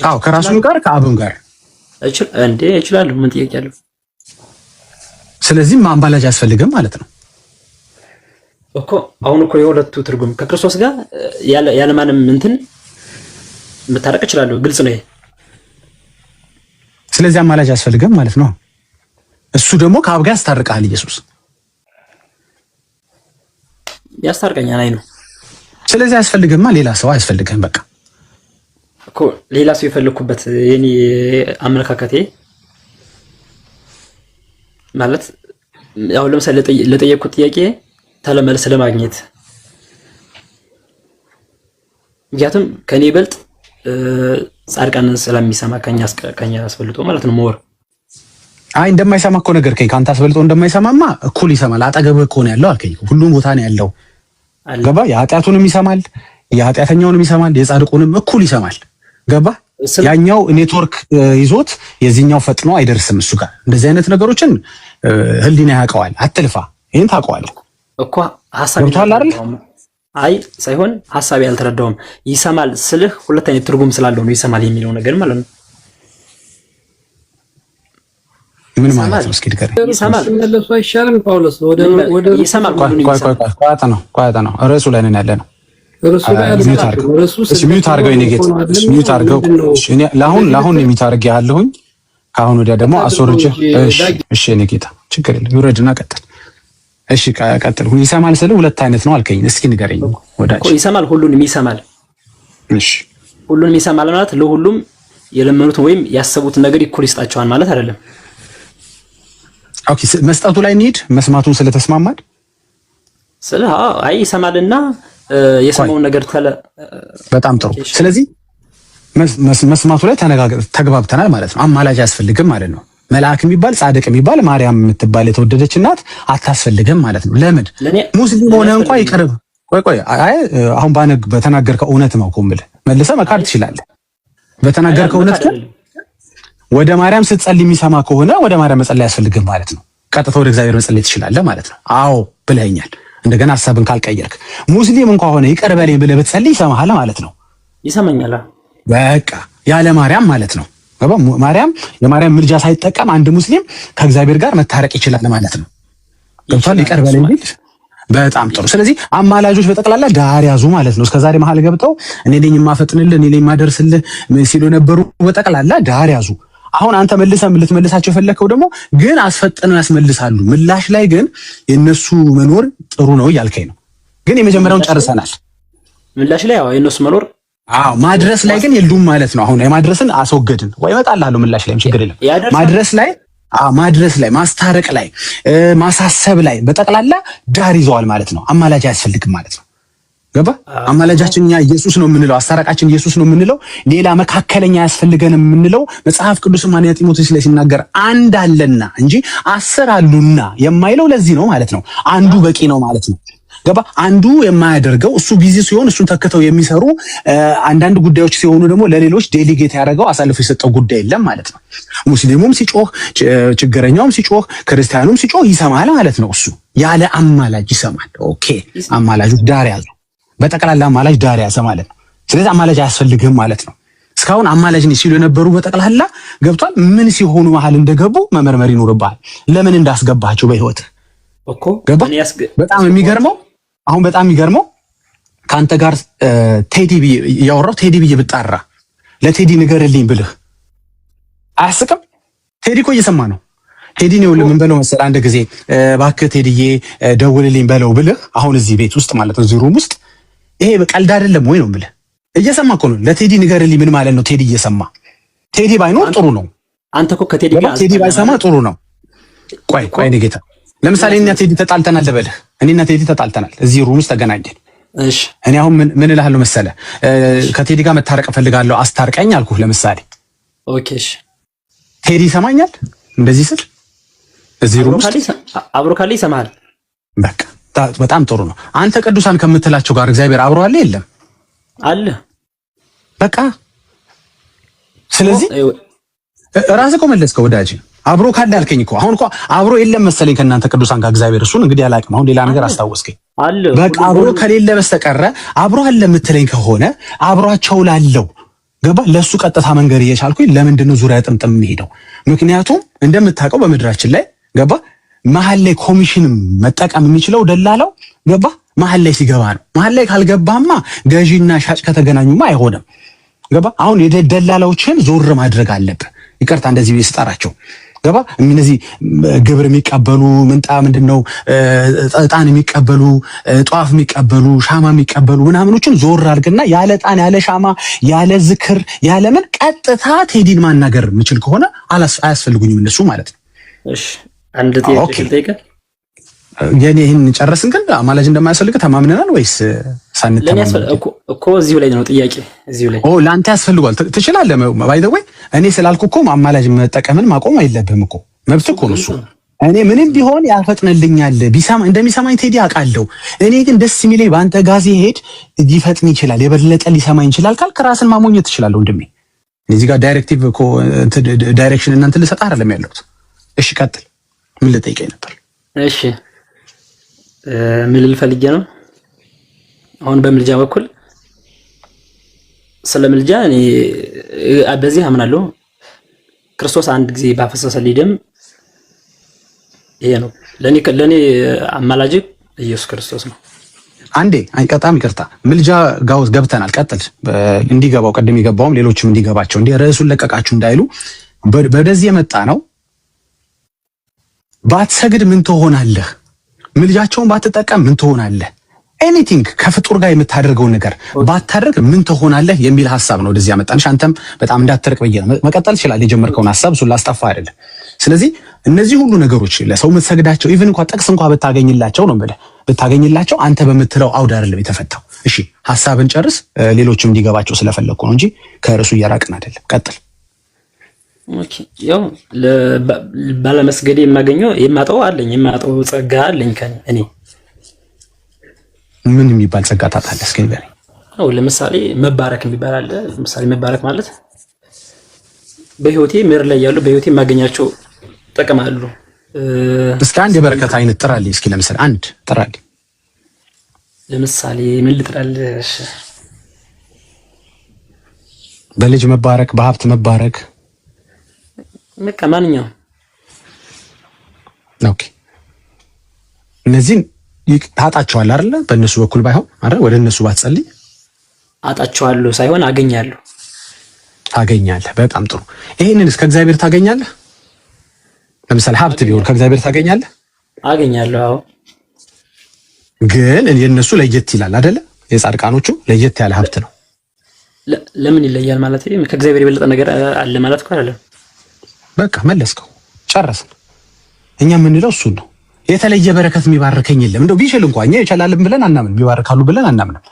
አዎ ከራሱም ጋር ከአብም ጋር እችላለሁ። ምን ጥያቄ አለው? ስለዚህ አማላጅ ያስፈልግም ማለት ነው እኮ። አሁን እኮ የሁለቱ ትርጉም ከክርስቶስ ጋር ያለ ማንም እንትን መታረቅ እችላለሁ። ግልጽ ነው ይሄ። ስለዚህ አማላጅ ያስፈልግም ማለት ነው። እሱ ደግሞ ከአብ ጋር ያስታርቃል። ኢየሱስ ያስታርቀኛል። አይ ነው። ስለዚህ ያስፈልግማ። ሌላ ሰው አያስፈልግም። በቃ እኮ ሌላ ሰው የፈለኩበት የኔ አመለካከቴ ማለት ያው ለምሳሌ ለጠየቁት ጥያቄ ተለመልስ ለማግኘት ምክንያቱም ከኔ ይበልጥ ጻድቃንን ስለሚሰማ ከኛ አስበልጦ ማለት ነው። ሞር እንደማይሰማ እኮ ነገር ከአንተ አስበልጦ እንደማይሰማማ እኩል ይሰማል። አጠገብህ እኮ ነው ያለው አልከኝ። ሁሉም ቦታ ነው ያለው። ገባ? የኃጢአቱንም ይሰማል፣ የኃጢአተኛውንም ይሰማል፣ የጻድቁንም እኩል ይሰማል። ገባ? ያኛው ኔትወርክ ይዞት የዚህኛው ፈጥኖ አይደርስም እሱ ጋር። እንደዚህ አይነት ነገሮችን ህሊና ያውቀዋል። አትልፋ። ይሄን ታውቀዋለህ እኮ ሐሳብ ሳይሆን ሐሳብ ያልተረዳውም ይሰማል ስልህ ሁለት አይነት ትርጉም ስላለው ነው ይሰማል የሚለው ነገር ማለት ነው። ምን ማለት ነው? እስኪ ንገረኝ። ይሰማል ለሱ አይሻልም? ጳውሎስ ወደ ይሰማል ቋጣ ነው። ርዕሱ ላይ ነን ያለ ነው። ርዕሱ ላይ ሚዩት አድርገው የኔ ጌታ፣ ሚዩት አድርገው። ለአሁን ሚዩት አድርጌ ያለሁኝ። ከአሁን ወዲያ ደግሞ አስወርጄ። እሺ የኔ ጌታ ችግር የለም። ይውረድና ቀጥል። እሺ ቀጥል። ይሰማል ስለ ሁለት አይነት ነው አልከኝ። እስኪ ንገረኝ ወዳጅ። ይሰማል፣ ሁሉንም ይሰማል። እሺ ሁሉንም ይሰማል ማለት ለሁሉም የለመኑት ወይም ያሰቡት ነገር እኩል ይስጣቸዋል ማለት አይደለም። ኦኬ መስጠቱ ላይ እንሂድ። መስማቱን ስለተስማማድ አይ ይሰማልና የሰማውን ነገር በጣም ጥሩ። ስለዚህ መስማቱ ላይ ተግባብተናል ማለት ነው። አማላጅ አያስፈልግም ማለት ነው። መልአክ የሚባል ጻድቅ የሚባል ማርያም የምትባል የተወደደች እናት አታስፈልግም ማለት ነው። ለምን? ሙስሊም ሆነ እንኳን ይቀርብ። ቆይ አይ አሁን በተናገርከው እውነት ነው እኮ የምልህ። መልሰህ መካድ ትችላለህ። በተናገርከው እውነት ግን ወደ ማርያም ስትጸልይ የሚሰማ ከሆነ ወደ ማርያም መጸለይ አያስፈልግም ማለት ነው። ቀጥታ ወደ እግዚአብሔር መጸለይ ትችላለህ ማለት ነው። አዎ ብለኸኛል። እንደገና ሐሳብን ካልቀየርክ ሙስሊም እንኳን ሆነ ይቅር በለኝ ብለህ ብትጸልይ ይሰማሃል ማለት ነው። ይሰማኛል። በቃ ያለ ማርያም ማለት ነው። ማርያም የማርያም ምልጃ ሳይጠቀም አንድ ሙስሊም ከእግዚአብሔር ጋር መታረቅ ይችላል ማለት ነው። ገብቷል? ይቅር በለኝ ቢል በጣም ጥሩ። ስለዚህ አማላጆች በጠቅላላ ዳር ያዙ ማለት ነው። እስከዛሬ መሀል ገብተው እኔ ነኝ የማፈጥንልህ እኔ ነኝ የማደርስልህ ሲሉ ነበሩ። በጠቅላላ ዳር ያዙ። አሁን አንተ መልሰህ ልትመልሳቸው የፈለከው ደግሞ ግን አስፈጥነው ያስመልሳሉ። ምላሽ ላይ ግን የነሱ መኖር ጥሩ ነው እያልከኝ ነው። ግን የመጀመሪያውን ጨርሰናል። ምላሽ ላይ ያው የነሱ መኖር አዎ ማድረስ ላይ ግን የሉም ማለት ነው። አሁን የማድረስን አስወገድን ወይ እመጣልሃለሁ ምላሽ ላይም ችግር የለም። ማድረስ ላይ ማስታረቅ ላይ ማሳሰብ ላይ በጠቅላላ ዳር ይዘዋል ማለት ነው። አማላጅ አያስፈልግም ማለት ነው። ገባ? አማላጃችን እኛ ኢየሱስ ነው የምንለው፣ አስታራቃችን ኢየሱስ ነው የምንለው፣ ሌላ መካከለኛ አያስፈልገንም የምንለው መጽሐፍ ቅዱስም አንደኛ ጢሞቴዎስ ላይ ሲናገር አንድ አለና እንጂ 10 አሉና የማይለው ለዚህ ነው ማለት ነው። አንዱ በቂ ነው ማለት ነው። ገባ? አንዱ የማያደርገው እሱ ቢዚ ሲሆን እሱን ተከተው የሚሰሩ አንዳንድ ጉዳዮች ሲሆኑ ደግሞ ለሌሎች ዴሊጌት ያደረገው አሳልፎ የሰጠው ጉዳይ የለም ማለት ነው። ሙስሊሙም ሲጮህ፣ ችግረኛውም ሲጮህ፣ ክርስቲያኑም ሲጮህ ይሰማል ማለት ነው። እሱ ያለ አማላጅ ይሰማል። ኦኬ፣ አማላጁ ዳር ያዘው፣ በጠቅላላ አማላጅ ዳር ያዘ ማለት ነው። ስለዚህ አማላጅ አያስፈልግም ማለት ነው። እስካሁን አማላጅ ነው ሲሉ የነበሩ በጠቅላላ ገብቷል። ምን ሲሆኑ መሀል እንደገቡ መመርመር ይኖርብሃል። ለምን እንዳስገባቸው በህይወት እኮ ገባ? በጣም የሚገርመው ከአንተ ጋር ቴዲ ያወራው ቴዲ ብዬ ብጣራ ለቴዲ ንገርልኝ ብልህ አያስቅም? ቴዲ እኮ እየሰማ ነው። ቴዲ ነው ምን በለው መሰለህ አንድ ጊዜ እባክህ ቴዲዬ ደውልልኝ በለው ብልህ አሁን እዚህ ቤት ውስጥ ማለት ነው እዚህ ሩም ውስጥ ይሄ ቀልድ አይደለም ወይ ነው የምልህ። እየሰማ እኮ ነው። ለቴዲ ንገርልኝ ምን ማለት ነው? ቴዲ እየሰማ ቴዲ ባይኖር ጥሩ ነው። አንተ እኮ ከቴዲ ጋር ቴዲ ባይሰማ ጥሩ ነው። ቆይ እኔ ጌታ ለምሳሌ እኔና ቴዲ ተጣልተናል ልበልህ። እኔና ቴዲ ተጣልተናል እዚህ ሩም ውስጥ ተገናኘን። እሺ እኔ አሁን ምን እልሃለሁ መሰለህ ከቴዲ ጋር መታረቅ እፈልጋለሁ አስታርቀኝ አልኩህ ለምሳሌ። ኦኬ እሺ ቴዲ ይሰማኛል እንደዚህ ስል እዚህ ሩም ውስጥ አብሮ ካለ ይሰማል። በቃ በጣም ጥሩ ነው። አንተ ቅዱሳን ከምትላቸው ጋር እግዚአብሔር አብሮ አለ የለም? አለ። በቃ ስለዚህ ራስህ እኮ መለስከው ወዳጅ። አብሮ ካለ አልከኝ እኮ አሁን እኮ አብሮ የለም መሰለኝ ከእናንተ ቅዱሳን ጋር እግዚአብሔር። እሱን እንግዲህ አላውቅም። አሁን ሌላ ነገር አስታወስከኝ። በቃ አብሮ ከሌለ በስተቀረ አብሮ አለ የምትለኝ ከሆነ አብሯቸው ላለው ገባ ለሱ ቀጥታ መንገድ እየቻልኩኝ ለምንድን ነው ዙሪያ ጥምጥም የሚሄደው? ምክንያቱም እንደምታውቀው በምድራችን ላይ ገባ መሀል ላይ ኮሚሽን መጠቀም የሚችለው ደላላው ገባ መሀል ላይ ሲገባ ነው። መሀል ላይ ካልገባማ ገዢና ሻጭ ከተገናኙማ አይሆንም። ገባ አሁን የደላላዎችን ዞር ማድረግ አለብህ። ይቅርታ እንደዚህ ቢስጣራቸው ገባ እነዚህ ግብር የሚቀበሉ ምንጣ ምንድነው ዕጣን የሚቀበሉ ጧፍ የሚቀበሉ ሻማ የሚቀበሉ ምናምኖችን ዞር አድርግና ያለ ዕጣን ያለ ሻማ ያለ ዝክር ያለ ምን ቀጥታ ቴዲን ማናገር የምችል ከሆነ አያስፈልጉኝም እነሱ ማለት ነው። እሺ አንድ ጥያቄ ልጠይቅህ። የኔ ይሄን ጨረስን ግን አማላጅ እንደማያስፈልግ ተማምነናል ወይስ ሳንተማመን እኮ እዚሁ ላይ ነው ጥያቄ። እዚሁ ላይ ለአንተ ያስፈልጋል ትችላለህ። ባይ ዘ ወይ እኔ ስላልኩ እኮ አማላጅ መጠቀምን ማቆም አይለብህም እኮ መብት እኮ ነው እሱ። እኔ ምንም ቢሆን ያፈጥንልኛል ቢሰማ እንደሚሰማኝ ቴዲ አውቃለሁ። እኔ ግን ደስ የሚለኝ በአንተ ጋዜ ሄድ ሊፈጥን ይችላል የበለጠ ሊሰማኝ ይችላል ካልክ ራስን ማሞኘት ትችላለህ ወንድሜ። እዚህ ጋር ዳይሬክቲቭ እኮ ዳይሬክሽን እናንተ ልሰጥ አይደለም ያለሁት። እሺ ቀጥል። ምን ልጠይቀኝ ነበር? እሺ ምን ልፈልግ ነው? አሁን በምልጃ በኩል ስለ ምልጃ እኔ በዚህ አምናለሁ። ክርስቶስ አንድ ጊዜ ባፈሰሰልኝ ደም ይሄ ነው ለኔ አማላጅ ኢየሱስ ክርስቶስ ነው። አንዴ በጣም ይቅርታ ምልጃ ጋውስ ገብተናል። ቀጥል። እንዲገባው ቀደም ይገባውም ሌሎችም እንዲገባቸው እንዴ ርዕሱን ለቀቃችሁ እንዳይሉ በደዚህ የመጣ ነው። ባትሰግድ ምን ትሆናለህ? ምልጃቸውን ባትጠቀም ምን ትሆናለህ? ኤኒቲንግ ከፍጡር ጋር የምታደርገው ነገር ባታደርግ ምን ትሆናለህ የሚል ሐሳብ ነው ወደዚህ ያመጣንሽ። አንተም በጣም እንዳትርቅ ብዬ ነው። መቀጠል ይችላል የጀመርከውን ሐሳብ እሱን ላስጠፋ አይደለም። ስለዚህ እነዚህ ሁሉ ነገሮች ለሰው የምትሰግዳቸው ኢቭን እንኳን ጥቅስ እንኳን ብታገኝላቸው ነው የምልህ ብታገኝላቸው አንተ በምትለው አውድ አይደለም የተፈታው። እሺ ሐሳብን ጨርስ። ሌሎችም እንዲገባቸው ስለፈለኩ ነው እንጂ ከርዕሱ እያራቅን አይደለም። ቀጥል። ኦኬ ያው ባለመስገድ የማጣው ጸጋ አለኝ እኔ ምን የሚባል ጸጋ ታጣለህ? እስኪ ንገረኝ። ለምሳሌ መባረክ የሚባል አለ። ለምሳሌ መባረክ ማለት በህይወቴ ምድር ላይ ያሉ በህይወቴ የማገኛቸው ጥቅም አሉ። እስኪ አንድ የበረከት አይነት ጥራልኝ። እስኪ ለምሳሌ አንድ ጥራልኝ። ለምሳሌ ምን ልጥራልሽ? በልጅ መባረክ፣ በሀብት መባረክ፣ በቃ ማንኛውም። ኦኬ እነዚህን ታጣቸዋለህ አይደለ? በእነሱ በኩል ባይሆን አይደል? ወደ እነሱ ባትጸልይ አጣቸዋለሁ ሳይሆን አገኛለሁ። ታገኛለህ። በጣም ጥሩ። ይሄንንስ ከእግዚአብሔር ታገኛለህ? ለምሳሌ ሀብት ቢሆን ከእግዚአብሔር ታገኛለህ? አገኛለሁ። አዎ። ግን የእነሱ ለየት ይላል አይደለ? የጻድቃኖቹ ለየት ያለ ሀብት ነው። ለምን ይለያል ማለት ከእግዚአብሔር የበለጠ ነገር አለ ማለት እኮ አይደለም። በቃ መለስከው፣ ጨረስን። እኛ የምንለው እሱን ነው። የተለየ በረከት የሚባርከኝ የለም። እንደው ቢችል እንኳን እኛ ይችላልን ብለን አናምን፣ ቢባርካሉ ብለን አናምንም።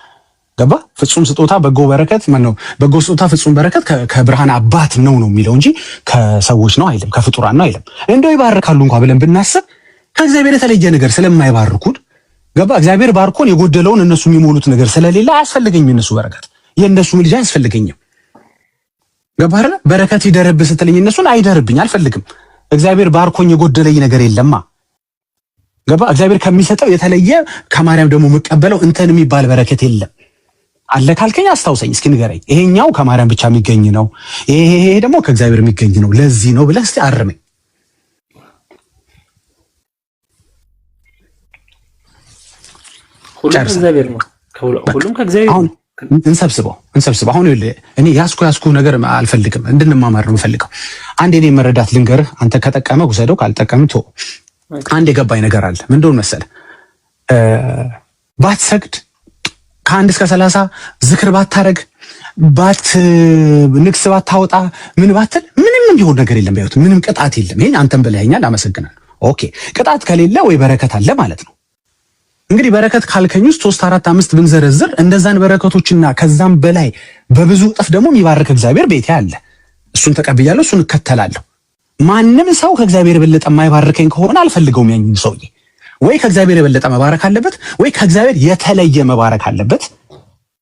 ገባ? ፍጹም ስጦታ በጎ በረከት ማነው? በጎ ስጦታ ፍጹም በረከት ከብርሃን አባት ነው የሚለው እንጂ ከሰዎች ነው አይልም፣ ከፍጡራን ነው አይልም። እንደው ይባርካሉ እንኳን ብለን ብናስብ ከእግዚአብሔር የተለየ ነገር ስለማይባርኩን፣ ገባ? እግዚአብሔር ባርኮን የጎደለውን እነሱ የሚሞሉት ነገር ስለሌለ አያስፈልገኝም። የነሱ በረከት የነሱ ምልጃ አያስፈልገኝም። ገባ አይደል? በረከት ይደርብ ስትለኝ እነሱን አይደርብኝ አልፈልግም። እግዚአብሔር ባርኮኝ የጎደለኝ ነገር የለማ። ገባ? እግዚአብሔር ከሚሰጠው የተለየ ከማርያም ደግሞ የምቀበለው እንትን የሚባል በረከት የለም። አለ ካልከኝ አስታውሰኝ እስኪ ንገረኝ። ይሄኛው ከማርያም ብቻ የሚገኝ ነው፣ ይሄ ደግሞ ከእግዚአብሔር የሚገኝ ነው፣ ለዚህ ነው ብለህ እስቲ አርመኝ። ሁሉም ከእግዚአብሔር ነው። ሁሉም ከእግዚአብሔር ነው። እንሰብስበው። አሁን እኔ ያስኩ ነገር አልፈልግም፣ እንድንማማር ነው የምፈልገው። አንድ እኔ መረዳት ልንገርህ፣ አንተ ከጠቀመህ ውሰደው፣ ካልጠቀምህ ተወው። አንድ የገባኝ ነገር አለ። ምን እንደሆነ መሰለህ? ባትሰግድ ከ1 እስከ 30 ዝክር ባታረግ ንግስ ባታወጣ ምን ባትል ምንም ቢሆን ነገር የለም። ቢሆን ምንም ቅጣት የለም። ይሄን አንተም ብለኸኛል፣ አመሰግናለሁ። ኦኬ፣ ቅጣት ከሌለ ወይ በረከት አለ ማለት ነው። እንግዲህ በረከት ካልከኝ ውስጥ 3 4 5 ብንዘረዝር እንደዛን በረከቶችና ከዛም በላይ በብዙ እጥፍ ደግሞ የሚባርክ እግዚአብሔር ቤቴ አለ። እሱን ተቀብያለሁ፣ እሱን እከተላለሁ። ማንም ሰው ከእግዚአብሔር የበለጠ የማይባርከኝ ከሆነ አልፈልገውም። ያንን ሰውዬ ወይ ከእግዚአብሔር የበለጠ መባረክ አለበት፣ ወይ ከእግዚአብሔር የተለየ መባረክ አለበት።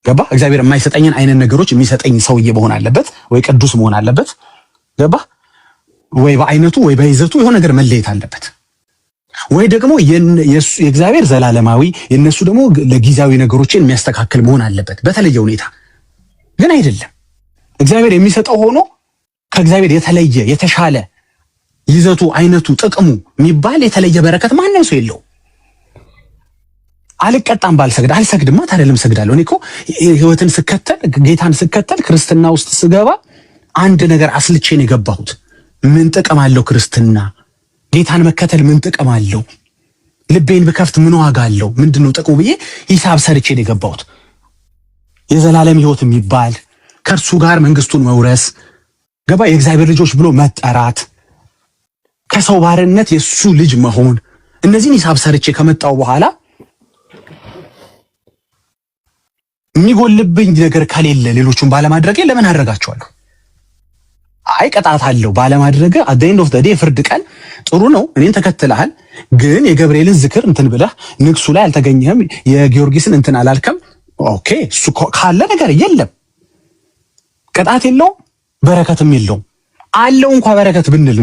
ገባ? እግዚአብሔር የማይሰጠኝን አይነት ነገሮች የሚሰጠኝ ሰውዬ መሆን አለበት፣ ወይ ቅዱስ መሆን አለበት። ገባ? ወይ በአይነቱ ወይ በይዘቱ የሆነ ነገር መለየት አለበት። ወይ ደግሞ የእግዚአብሔር ዘላለማዊ የነሱ ደግሞ ለጊዜያዊ ነገሮችን የሚያስተካክል መሆን አለበት በተለየ ሁኔታ። ግን አይደለም። እግዚአብሔር የሚሰጠው ሆኖ ከእግዚአብሔር የተለየ የተሻለ ይዘቱ አይነቱ ጥቅሙ የሚባል የተለየ በረከት ማንም ሰው የለው። አልቀጣም ባልሰግድ አልሰግድማ ታደለም ሰግዳለሁ። እኔ እኮ ህይወትን ስከተል ጌታን ስከተል ክርስትና ውስጥ ስገባ አንድ ነገር አስልቼ ነው የገባሁት። ምን ጥቅም አለው ክርስትና? ጌታን መከተል ምን ጥቅም አለው? ልቤን ብከፍት ምን ዋጋ አለው? ምንድነው ጥቅሙ ብዬ ሂሳብ ሰርቼ ነው የገባሁት። የዘላለም ህይወት የሚባል ከእርሱ ጋር መንግስቱን መውረስ፣ ገባ? የእግዚአብሔር ልጆች ብሎ መጠራት፣ ከሰው ባርነት የሱ ልጅ መሆን፣ እነዚህን ሂሳብ ሰርቼ ከመጣው በኋላ የሚጎልብኝ ነገር ከሌለ ሌሎቹን ባለማድረጌ ለምን አደርጋቸዋለሁ? አይ ቅጣት አለው ባለማድረግ። at the end of the day ፍርድ ቀን ጥሩ ነው እኔን ተከትለሃል፣ ግን የገብርኤልን ዝክር እንትን ብለህ ንግሱ ላይ አልተገኘህም፣ የጊዮርጊስን እንትን አላልከም። ኦኬ እሱ ካለ ነገር የለም፣ ቅጣት የለውም፣ በረከትም የለውም። አለው እንኳን በረከት ብንል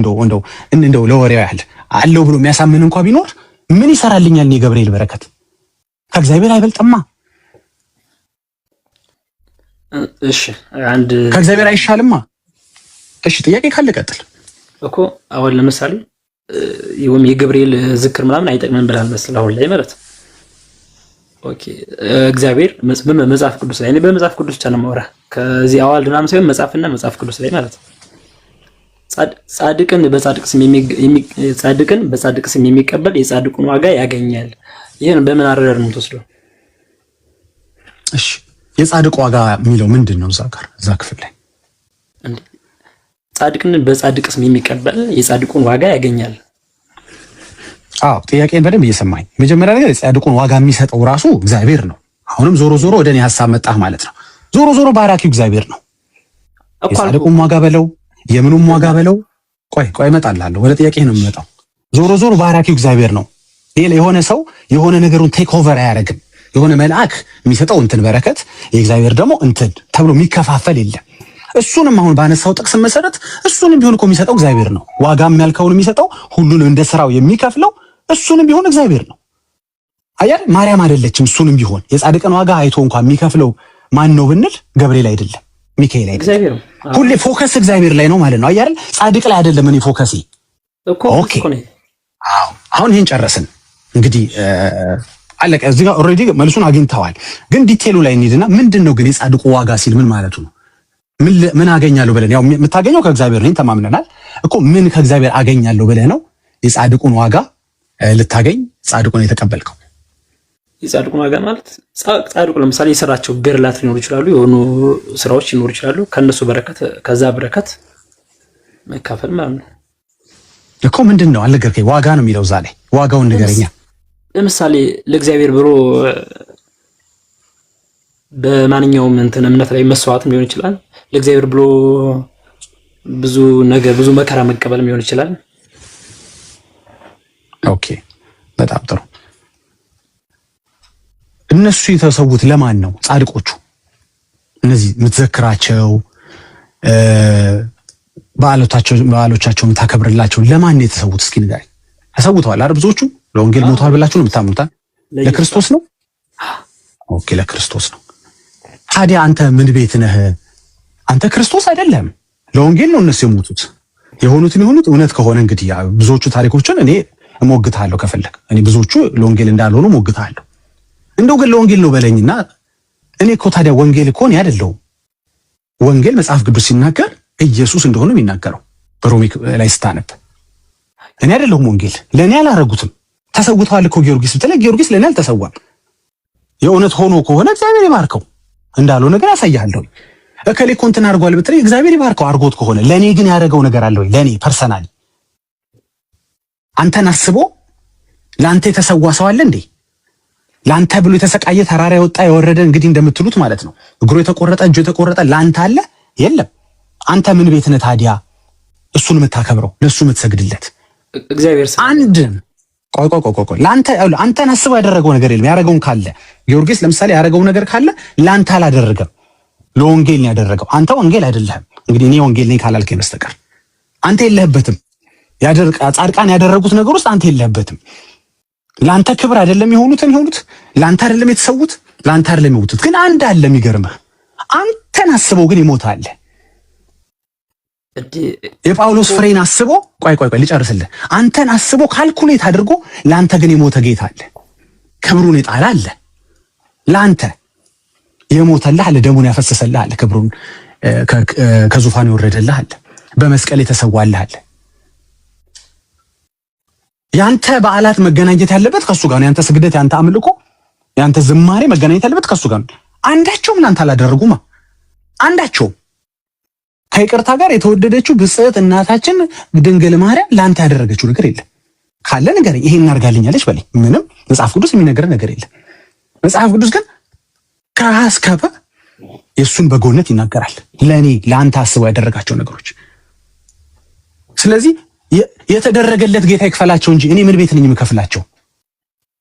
እንደው ለወሬው ያህል አለው ብሎ የሚያሳምን እንኳን ቢኖር ምን ይሰራልኛል? የገብርኤል በረከት ከእግዚአብሔር አይበልጥማ። እሺ አንድ ከእግዚአብሔር አይሻልማ። እሺ ጥያቄ ካለ ቀጥል እኮ። አሁን ለምሳሌ የገብርኤል ዝክር ምናምን አይጠቅምም ብለሃል መሰለህ አሁን ላይ ማለት ነው። ኦኬ እግዚአብሔር በመጽሐፍ ቅዱስ ላይ እኔ በመጽሐፍ ቅዱስ ብቻ ነው የማወራህ፣ ከዚህ አዋልድ ምናምን ሳይሆን መጽሐፍና መጽሐፍ ቅዱስ ላይ ማለት ነው። ጻድቅን በጻድቅ ስም የሚቀበል የጻድቁን ዋጋ ያገኛል። ይሄን በምን አረዳድ ነው ተወስዶ? እሺ የጻድቅ ዋጋ የሚለው ምንድን ነው? እዛ ክፍል ላይ ጻድቅን በጻድቅ ስም የሚቀበል የጻድቁን ዋጋ ያገኛል። አዎ ጥያቄን በደንብ እየሰማኝ። መጀመሪያ ነገር የጻድቁን ዋጋ የሚሰጠው ራሱ እግዚአብሔር ነው። አሁንም ዞሮ ወደ እኔ ሐሳብ መጣህ ማለት ነው። ዞሮ ባራኪው እግዚአብሔር ነው። የጻድቁን ዋጋ በለው የምኑም ዋጋ በለው። ቆይ እመጣልሃለሁ፣ ወደ ጥያቄ ነው የምመጣው። ዞሮ ባራኪው እግዚአብሔር ነው። የሆነ ሰው የሆነ ነገሩን ቴክ ኦቨር አያደርግም። የሆነ መልአክ የሚሰጠው እንትን በረከት የእግዚአብሔር ደግሞ እንትን ተብሎ የሚከፋፈል የለም። እሱንም አሁን ባነሳው ጥቅስ መሰረት እሱንም ቢሆን እኮ የሚሰጠው እግዚአብሔር ነው። ዋጋም ያልከውን የሚሰጠው ሁሉንም እንደ ስራው የሚከፍለው እሱንም ቢሆን እግዚአብሔር ነው። አያል ማርያም አይደለችም። እሱንም ቢሆን የጻድቅን ዋጋ አይቶ እንኳን የሚከፍለው ማን ነው ብንል ገብርኤል አይደለም፣ ሚካኤል አይደለም። ሁሌ ፎከስ እግዚአብሔር ላይ ነው ማለት ነው። አያል ጻድቅ ላይ አይደለም። እኔ ፎከሴ ኦኬ። አሁን ይሄን ጨረስን እንግዲህ አለቀ። እዚህ ጋር ኦልሬዲ መልሱን አግኝተዋል። ግን ዲቴሉ ላይ እንሂድና ምንድነው ግን የጻድቁ ዋጋ ሲል ምን ማለቱ ነው? ምን አገኛለሁ ብለን ያው የምታገኘው ከእግዚአብሔር ነው ተማምነናል እኮ። ምን ከእግዚአብሔር አገኛለሁ ብለህ ነው የጻድቁን ዋጋ ልታገኝ ጻድቁን የተቀበልከው? የጻድቁ ዋጋ ማለት ጻድቁ ለምሳሌ የሰራቸው ገድላት ሊኖሩ ይችላሉ፣ የሆኑ ስራዎች ሊኖሩ ይችላሉ። ከነሱ በረከት ከዛ በረከት መካፈል ማለት ነው እኮ። ምንድን ነው አልነገርከኝ። ዋጋ ነው የሚለው እዛ ላይ ዋጋውን ንገረኛ። ለምሳሌ ለእግዚአብሔር ብሎ በማንኛውም እንትን እምነት ላይ መስዋዕትም ሊሆን ይችላል። ለእግዚአብሔር ብሎ ብዙ ነገር ብዙ መከራ መቀበልም ሊሆን ይችላል። ኦኬ በጣም ጥሩ። እነሱ የተሰዉት ለማን ነው? ጻድቆቹ እነዚህ የምትዘክራቸው በዓሎቻቸውን ታከብርላቸው ለማን ነው የተሰዉት? እስኪ ንገረኝ። ተሰውተዋል አይደል? ብዙዎቹ ለወንጌል ሞተዋል ብላችሁ ነው የምታምኑት? ለክርስቶስ ነው። ኦኬ ለክርስቶስ ነው። ታዲያ አንተ ምን ቤት ነህ? አንተ ክርስቶስ አይደለም። ለወንጌል ነው እነሱ የሞቱት። የሆኑት እውነት ከሆነ እንግዲህ ብዙዎቹ ታሪኮችን እኔ እሞግታለሁ ከፈለክ። እኔ ብዙዎቹ ለወንጌል እንዳልሆኑ እሞግታለሁ። እንደው ግን ለወንጌል ነው በለኝና እኔ እኮ ታዲያ ወንጌል እኮ እኔ አይደለሁም። ወንጌል መጽሐፍ ቅዱስ ሲናገር ኢየሱስ እንደሆነ የሚናገረው በሮሜ ላይ ስታነብ እኔ አይደለሁም። ወንጌል ለእኔ አላረጉትም። ተሰውተዋል እኮ ጊዮርጊስ ብትለኝ ጊዮርጊስ ለእኔ አልተሰዋም። የእውነት ሆኖ ከሆነ እግዚአብሔር ይባርከው፣ እንዳልሆነ ግን ያሳያለሁ። እከሌ እኮ እንትን አድርጓል ብትለኝ እግዚአብሔር ይባርከው አድርጎት ከሆነ ለእኔ ግን ያደረገው ነገር አለ ወይ? ለእኔ ፐርሰናሊ አንተን አስቦ ለአንተ የተሰዋ ሰው አለ እንዴ? ለአንተ ብሎ የተሰቃየ ተራራ የወጣ የወረደ እንግዲህ እንደምትሉት ማለት ነው። እግሩ የተቆረጠ እጁ የተቆረጠ ለአንተ አለ? የለም። አንተ ምን ቤት ነህ ታዲያ እሱን የምታከብረው ለእሱ የምትሰግድለት? እግዚአብሔር አንድ ቆይ ለአንተ አንተን አስቦ ያደረገው ነገር የለም። ያደረገውን ካለ ጊዮርጊስ ለምሳሌ ያደረገው ነገር ካለ ለአንተ አላደረገም፣ ለወንጌል ነው ያደረገው። አንተ ወንጌል አይደለህም። እንግዲህ እኔ ወንጌል ነኝ ካላልከኝ በስተቀር አንተ የለህበትም። ጻድቃን ያደረጉት ነገር ውስጥ አንተ የለህበትም። ለአንተ ክብር አይደለም የሆኑት ለአንተ አይደለም የተሰዉት፣ ለአንተ አይደለም የሞቱት። ግን አንድ አለ የሚገርምህ፣ አንተን አስበው ግን ይሞታል። የጳውሎስ ፍሬን አስቦ ቆይ ልጨርስልህ። አንተን አስቦ ካልኩሌት አድርጎ ለአንተ ግን የሞተ ጌታ አለ። ክብሩን የጣለ አለ። ለአንተ የሞተልህ አለ። ደሙን ያፈሰሰልህ አለ። ክብሩን ከዙፋኑ የወረደልህ አለ። በመስቀል የተሰዋልህ አለ። ያንተ በዓላት መገናኘት ያለበት ከሱ ጋር ነው። ያንተ ስግደት፣ ያንተ አምልኮ፣ ያንተ ዝማሬ መገናኘት ያለበት ከሱ ጋር ነው። አንዳቸውም ላንተ አላደረጉማ። አንዳቸውም ከይቅርታ ጋር የተወደደችው ብጽዕት እናታችን ድንግል ማርያም ላንተ ያደረገችው ነገር የለም። ካለ ነገር ይሄን እናርጋልኛለች በለኝ። ምንም መጽሐፍ ቅዱስ የሚነገር ነገር የለም። መጽሐፍ ቅዱስ ግን ከአስከበ የሱን በጎነት ይናገራል። ለኔ ለአንተ አስበው ያደረጋቸው ነገሮች። ስለዚህ የተደረገለት ጌታ ይክፈላቸው እንጂ እኔ ምን ቤት ነኝ የምከፍላቸው?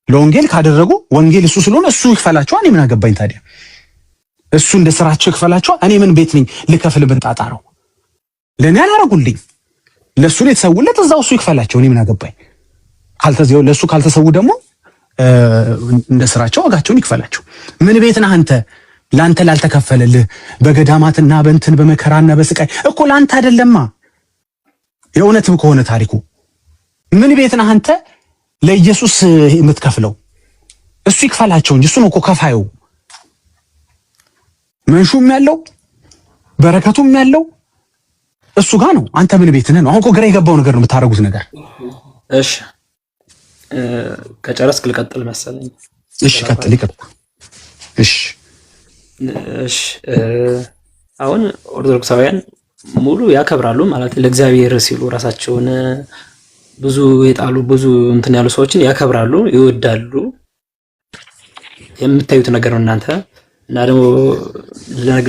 ለወንጌል ካደረጉ ወንጌል እሱ ስለሆነ እሱ ይክፈላቸው። እኔ ምን አገባኝ ታዲያ? እሱ እንደ ስራቸው ይክፈላቸው። እኔ ምን ቤት ነኝ ልከፍል ብንጣጣረው? ለኔ አላረጉልኝ፣ ለሱ የተሰውለት እዛው እሱ ይክፈላቸው። እኔ ምን አገባኝ? ካልተዘው ለሱ ካልተሰው ደግሞ እንደ ስራቸው ዋጋቸውን ይክፈላቸው። ምን ቤት ነህ አንተ? ላንተ ላልተከፈለልህ በገዳማትና በእንትን በመከራና በስቃይ እኮ ላንተ አይደለማ። የእውነትም ከሆነ ታሪኩ ምን ቤት ነህ አንተ ለኢየሱስ የምትከፍለው? እሱ ይክፈላቸው እንጂ እሱ ነው እኮ ከፋዩ። መንሹም ያለው በረከቱም ያለው እሱ ጋር ነው። አንተ ምን ቤት ነህ ነው? አሁን እኮ ግራ የገባው ነገር ነው የምታረጉት ነገር። እሺ ከጨረስክ ልቀጥል መሰለኝ። እሺ ቀጥል። እሺ አሁን ኦርቶዶክሳውያን ሙሉ ያከብራሉ ማለት ለእግዚአብሔር ሲሉ ራሳቸውን ብዙ የጣሉ ብዙ እንትን ያሉ ሰዎችን ያከብራሉ፣ ይወዳሉ። የምታዩት ነገር ነው እናንተ። እና ደግሞ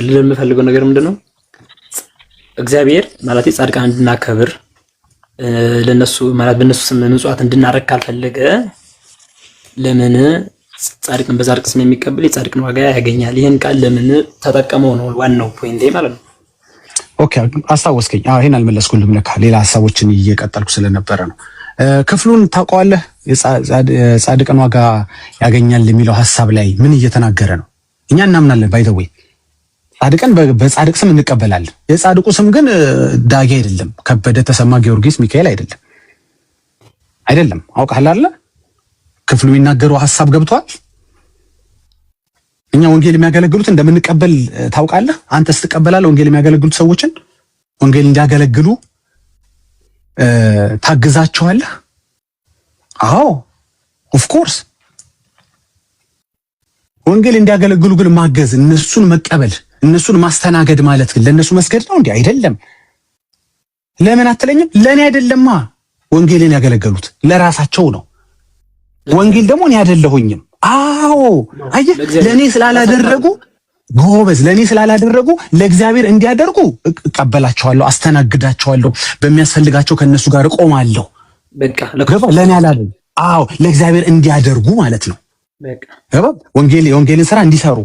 ለምፈልገው ነገር ምንድነው እግዚአብሔር ማለት ጻድቃን እንድናከብር ለነሱ ማለት በነሱ ስም ምጽዋት እንድናረግ ካልፈለገ ለምን ጻድቅን በጻድቅ ስም የሚቀበል የጻድቅን ዋጋ ያገኛል? ይሄን ቃል ለምን ተጠቀመው ነው ዋናው ፖይንቴ ማለት ነው። ኦኬ አስታወስከኝ። ይሄን አልመለስኩልም ለካ ሌላ ሀሳቦችን እየቀጠልኩ ስለነበረ ነው። ክፍሉን ታውቀዋለህ? የጻድቅን ዋጋ ያገኛል የሚለው ሀሳብ ላይ ምን እየተናገረ ነው? እኛ እናምናለን ባይተወይ ጻድቅን በጻድቅ ስም እንቀበላለን። የጻድቁ ስም ግን ዳጊ አይደለም፣ ከበደ፣ ተሰማ፣ ጊዮርጊስ፣ ሚካኤል አይደለም። አውቀሃል አይደል? ክፍሉ የሚናገረው ሀሳብ ገብቷል? እኛ ወንጌል የሚያገለግሉት እንደምንቀበል ታውቃለህ? አንተ ስትቀበላለህ ወንጌል የሚያገለግሉት ሰዎችን ወንጌል እንዲያገለግሉ ታግዛቸዋለህ? አዎ ኦፍ ኮርስ። ወንጌል እንዲያገለግሉ ግን ማገዝ፣ እነሱን መቀበል፣ እነሱን ማስተናገድ ማለት ግን ለነሱ መስገድ ነው እንዴ? አይደለም። ለምን አትለኝም? ለኔ አይደለማ ወንጌልን ያገለገሉት ለራሳቸው ነው። ወንጌል ደግሞ እኔ አይደለሁኝም። አዎ አየህ፣ ለኔ ስላላደረጉ ጎበዝ፣ ለኔ ስላላደረጉ ለእግዚአብሔር እንዲያደርጉ እቀበላቸዋለሁ፣ አስተናግዳቸዋለሁ፣ በሚያስፈልጋቸው ከነሱ ጋር እቆማለሁ። በቃ ለኔ አላደረጉ። አዎ ለእግዚአብሔር እንዲያደርጉ ማለት ነው። በቃ የወንጌልን ስራ እንዲሰሩ።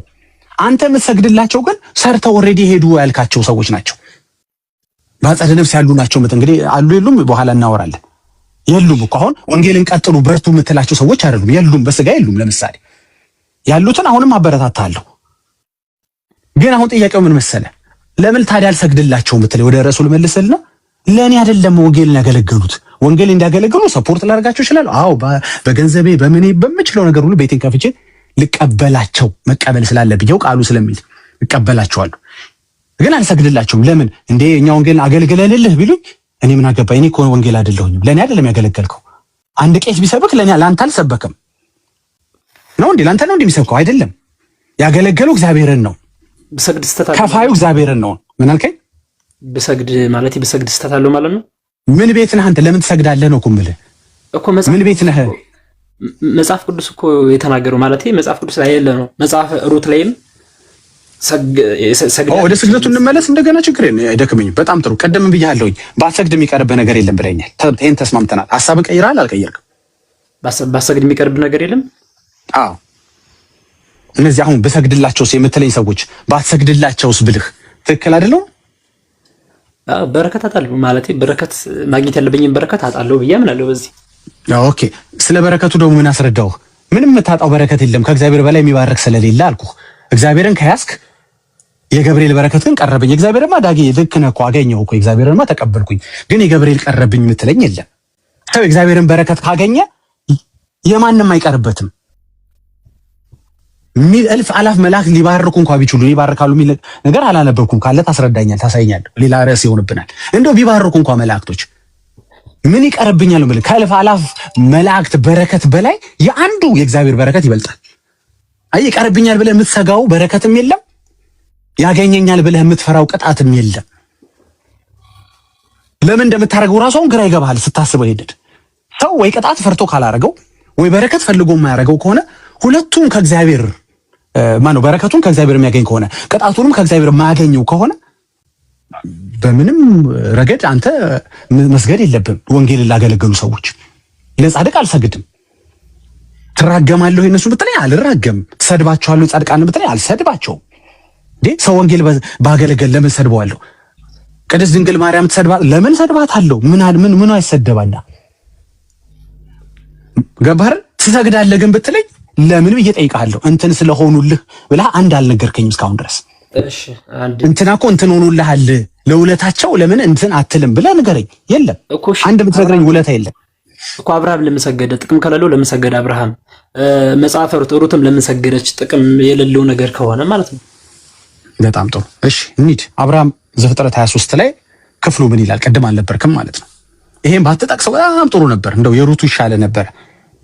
አንተ የምትሰግድላቸው ግን ሰርተው ኦልሬዲ ሄዱ ያልካቸው ሰዎች ናቸው። በአጸደ ነፍስ ያሉ ናቸው። እንግዲህ አሉ የሉም በኋላ እናወራለን። የሉም እኮ አሁን ወንጌልን ቀጥሉ በርቱ የምትላቸው ሰዎች አይደሉም። የሉም፣ በስጋ የሉም። ለምሳሌ ያሉትን አሁንም አበረታታለሁ። ግን አሁን ጥያቄው ምን መሰለ? ለምን ታዲያ አልሰግድላቸውም የምትለኝ? ወደ ረሱል መልስልና ለኔ አይደለም ወንጌልን ያገለገሉት። ወንጌል እንዲያገለግሉ ሰፖርት ላደርጋቸው ይችላል። አዎ በገንዘቤ በምኔ በምችለው ነገር ሁሉ ቤቴን ከፍቼ ልቀበላቸው፣ መቀበል ስላለብኝ ቃሉ ስለሚል እቀበላቸዋለሁ። ግን አልሰግድላቸውም። ለምን እንዴ? እኛ ወንጌልን አገልግለንልህ ቢሉኝ እኔ ምን አገባኝ? እኔ እኮ ወንጌል አይደለሁኝም። ለኔ አይደለም ያገለገልከው። አንድ ቄስ ቢሰብክ ለኔ ለአንተ አልሰበከም ነው እንዴ? ለአንተ ነው እንዴ የሚሰብከው? አይደለም። ያገለገለው እግዚአብሔርን ነው። ብሰግድ ስተታለው ከፋዩ እግዚአብሔርን ነው። ምን አልከኝ? ብሰግድ ማለት ብሰግድ ስተታለው ማለት ነው። ምን ቤት ነህ አንተ? ለምን ትሰግዳለህ ነው እኮ የምልህ እኮ። ምን ቤት ነህ? መጽሐፍ ቅዱስ እኮ የተናገረው ማለት መጽሐፍ ቅዱስ ላይ ያለ ነው። መጽሐፍ ሩት ላይም ወደ ስግደቱ እንመለስ እንደገና። ችግር አይደክመኝም። በጣም ጥሩ። ቀደም ብያለሁኝ ባትሰግድ የሚቀርብህ ነገር የለም ብለኛል። ይሄን ተስማምተናል። ሐሳብን ቀይረሃል አልቀየርክም? ባትሰግድ የሚቀርብህ ነገር የለም። አዎ እነዚህ አሁን በሰግድላቸውስ የምትለኝ ሰዎች ባትሰግድላቸውስ ብልህ ትክክል አይደለም? በረከት አጣለሁ ማለት በረከት ማግኘት ያለብኝን በረከት አጣለሁ ብዬ አምናለሁ በዚህ። ኦኬ፣ ስለ በረከቱ ደግሞ ምን አስረዳው? ምንም የምታጣው በረከት የለም ከእግዚአብሔር በላይ የሚባርክ ስለሌለ አልኩህ። እግዚአብሔርን ከያዝክ የገብርኤል በረከት ግን ቀረብኝ። እግዚአብሔርማ ዳጊ ልክ ነህ እኮ አገኘሁ እኮ እግዚአብሔርማ ተቀበልኩኝ፣ ግን የገብርኤል ቀረብኝ የምትለኝ የለም። ሰው የእግዚአብሔርን በረከት ካገኘ የማንም አይቀርበትም። እልፍ አላፍ መላእክት ሊባርኩ እንኳን ቢችሉ ይባርካሉ የሚል ነገር አላነበብኩም። ካለ ታስረዳኛል፣ ታሳይኛለህ። ሌላ ርዕስ ይሆንብናል። እንደው ቢባርኩ እንኳን መላእክቶች ምን ይቀርብኛል ነው? ከእልፍ አላፍ መላእክት በረከት በላይ የአንዱ የእግዚአብሔር በረከት ይበልጣል። አይ ይቀርብኛል ብለህ የምትሰጋው በረከትም የለም፣ ያገኘኛል ብለህ የምትፈራው ቅጣትም የለም። ለምን እንደምታደርገው ራስዎን ግራ ይገባሃል ስታስበው። ሄደድ ሰው ወይ ቅጣት ፈርቶ ካላረገው ወይ በረከት ፈልጎ የማያረገው ከሆነ ሁለቱም ከእግዚአብሔር ማነው በረከቱን ከእግዚአብሔር የሚያገኝ ከሆነ ቅጣቱንም ከእግዚአብሔር የማያገኘው ከሆነ በምንም ረገድ አንተ መስገድ የለብም። ወንጌልን ላገለገሉ ሰዎች ለጻድቅ አልሰግድም። ትራገማለሁ እነሱ ብትለኝ አልራገም። ትሰድባቸዋለሁ ጻድቃን ብትለኝ አልሰድባቸውም። እንዴ ሰው ወንጌል ባገለገል ለምን ሰድበዋለሁ? ቅድስት ድንግል ማርያም ትሰድባ ለምን ሰድባታለሁ? ምን አይሰደባና ገባህ? ትሰግዳለህ ግን ብትለኝ ለምን ብዬ እጠይቅሃለሁ። እንትን ስለሆኑልህ ብለህ አንድ አልነገርከኝም እስካሁን ድረስ። እሺ እንትና እኮ እንትን ሆኑልሃል ለውለታቸው ለምን እንትን አትልም ብለህ ንገረኝ። የለም አንድ የምትነግረኝ ውለታ የለም እኮ። አብርሃም ለምን ሰገደ? ጥቅም ከሌለው ለምን ሰገደ አብርሃም? መጽሐፈ ሩትም ለምን ሰገደች? ጥቅም የሌለው ነገር ከሆነ ማለት ነው። በጣም ጥሩ። እሺ እንሂድ። አብርሃም ዘፍጥረት 23 ላይ ክፍሉ ምን ይላል? ቅድም አልነበርክም ማለት ነው። ይሄን ባትጠቅሰው በጣም ጥሩ ነበር። እንደው የሩቱ ይሻለ ነበር።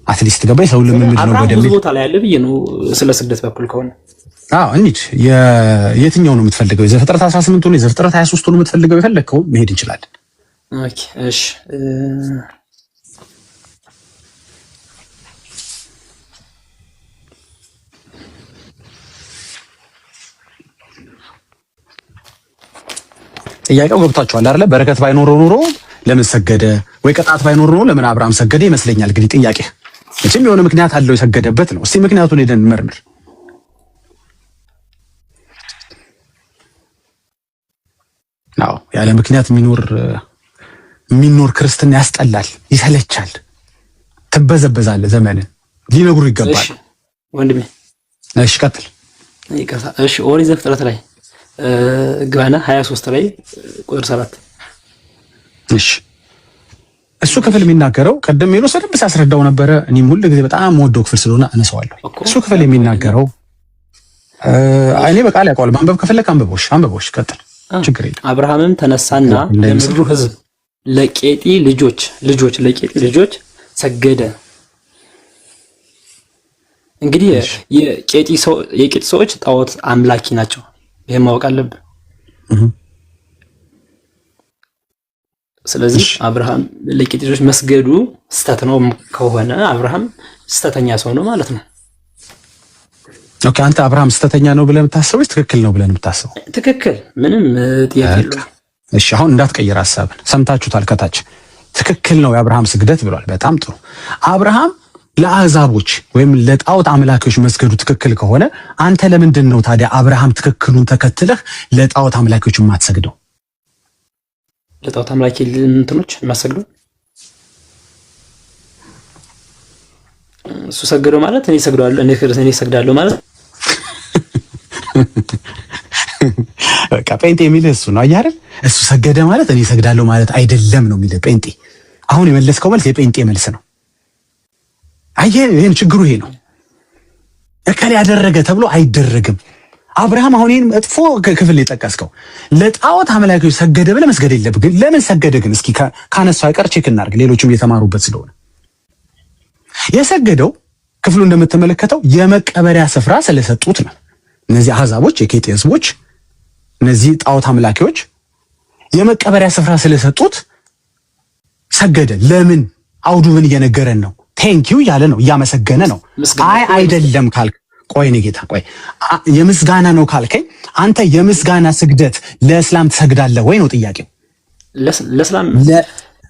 አትሊስት ገባይ ሰው ለምን ነው ወደሚል ቦታ ላይ ያለ ብዬ ነው ስለ ስግደት በኩል ከሆነ እንሂድ። የትኛው ነው የምትፈልገው? የዘፍጥረት 18 ነው የዘፍጥረት 23 ነው የምትፈልገው? የፈለግከው መሄድ እንችላለን። ኦኬ እሺ። ጥያቄው ገብቷችኋል አይደለ? በረከት ባይኖረው ኖሮ ለምን ሰገደ? ወይ ቅጣት ባይኖር ኖሮ ለምን አብርሃም ሰገደ ይመስለኛል። እንግዲህ ጥያቄ መቼም የሆነ ምክንያት አለው የሰገደበት ነው። እስቲ ምክንያቱን ሄደን እንመርምር። አዎ ያለ ምክንያት የሚኖር ክርስትና ያስጠላል፣ ይሰለቻል፣ ትበዘበዛለህ። ዘመንን ሊነግሩ ይገባል። እሺ ወንድሜ፣ እሺ ቀጥል። ይቅርታ። እሺ ኦሪት ዘፍጥረት ላይ ግባና 23 ላይ ቁጥር 7። እሺ እሱ ክፍል የሚናገረው ቀደም ሜሎስ በደንብ ሲያስረዳው ነበረ። እኔም ሁሉ ጊዜ በጣም ወደው ክፍል ስለሆነ አነሳዋለሁ። እሱ ክፍል የሚናገረው እኔ በቃል ያውቀዋል። ማንበብ ከፈለክ አንብቦሽ ቀጥል፣ ችግር የለም። አብርሃምም ተነሳና ለምድሩ ሕዝብ ለቄጢ ልጆች ሰገደ። እንግዲህ የቄጢ ሰዎች ጣዖት አምላኪ ናቸው። ይሄን ማወቅ አለብን። ስለዚህ አብርሃም ለቄጢዎች መስገዱ ስተት ነው ከሆነ አብርሃም ስተተኛ ሰው ነው ማለት ነው። ኦኬ፣ አንተ አብርሃም ስተተኛ ነው ብለህ የምታስበው ትክክል ነው ብለህ የምታስበው? ትክክል፣ ምንም ጥያቄ የለውም። እሺ፣ አሁን እንዳትቀይር ሐሳብን። ሰምታችሁታል ከታች ትክክል ነው የአብርሃም ስግደት ብሏል። በጣም ጥሩ። አብርሃም ለአሕዛቦች ወይም ለጣዖት አምላኪዎች መስገዱ ትክክል ከሆነ አንተ ለምንድን ነው ታዲያ አብርሃም ትክክሉን ተከትለህ ለጣዖት አምላኪዎች የማትሰግደው? ለጣዖት አምላኪ እንትኖች የማትሰግደው እሱ ሰገደው ማለት እኔ ሰግደዋለሁ፣ እኔ ሰግዳለሁ ማለት በቃ ጴንጤ የሚልህ እሱ ነው። አየህ አይደል? እሱ ሰገደ ማለት እኔ ሰግዳለሁ ማለት አይደለም ነው የሚልህ ጴንጤ። አሁን የመለስከው መልስ የጴንጤ መልስ ነው። አየህ፣ ይሄን ችግሩ ይሄ ነው። እከሌ ያደረገ ተብሎ አይደረግም። አብርሃም አሁን ይሄን መጥፎ ክፍል የጠቀስከው ለጣዖት አምላኪዎች ሰገደ ብለህ መስገድ የለብህ። ግን ለምን ሰገደ ግን እስኪ ካነሳው አይቀር ቼክ እናድርግ፣ ሌሎችም እየተማሩበት ስለሆነ። የሰገደው ክፍሉ እንደምትመለከተው የመቀበሪያ ስፍራ ስለሰጡት ነው። እነዚህ አሕዛቦች የኬጢ ሕዝቦች እነዚህ ጣዖት አምላኪዎች የመቀበሪያ ስፍራ ስለሰጡት ሰገደ። ለምን? አውዱ ምን እየነገረን ነው? ቴንኪው እያለ ነው፣ እያመሰገነ ነው። አይ አይደለም ካልክ ቆይ እኔ ጌታ ቆይ የምስጋና ነው ካልከኝ አንተ የምስጋና ስግደት ለእስላም ትሰግዳለህ ወይ ነው ጥያቄው። ለእስላም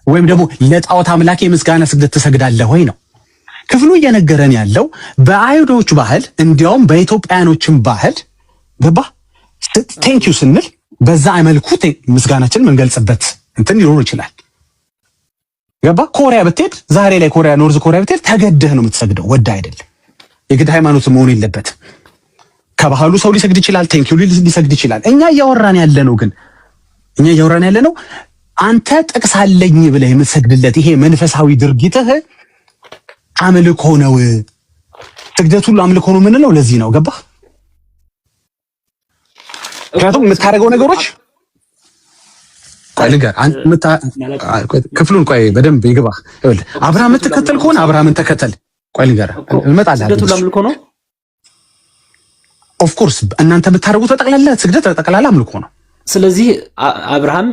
ወይም ደግሞ ለጣዖት አምላኪ የምስጋና ስግደት ትሰግዳለህ ወይ ነው ክፍሉ እየነገረን ያለው። በአይሁዶች ባህል እንዲያውም በኢትዮጵያኖችም ባህል ገባ ቴንኪው ስንል በዛ አይመልኩ ምስጋናችን የምንገልጽበት እንትን ሊኖር ይችላል። ገባ ኮሪያ ብትሄድ ዛሬ ላይ ኮሪያ ኖርዝ ኮሪያ ብትሄድ ተገደህ ነው የምትሰግደው፣ ወደ አይደለም። የግድ ሃይማኖት መሆን የለበትም። ከባህሉ ሰው ሊሰግድ ይችላል፣ ቴንኪው ሊሰግድ ይችላል። እኛ እያወራን ያለነው አንተ ጥቅስ አለኝ ብለህ የምትሰግድለት ይሄ መንፈሳዊ ድርጊትህ አምልኮ ነው። ስግደት ሁሉ አምልኮ ነው የምንለው ለዚህ ነው። ገባህ? ምክንያቱም የምታደርገው ነገሮች ክፍሉን ቆይ በደንብ ይግባህ። ይኸውልህ አብርሃም የምትከተል ከሆነ አብርሃምን ተከተል። ቆይ ልንገርህ እመጣለሁ። ስግደቱ አምልኮ ነው። ኦፍ ኮርስ እናንተ የምታደርጉት በጠቅላላ ስግደት በጠቅላላ አምልኮ ነው። ስለዚህ አብርሃም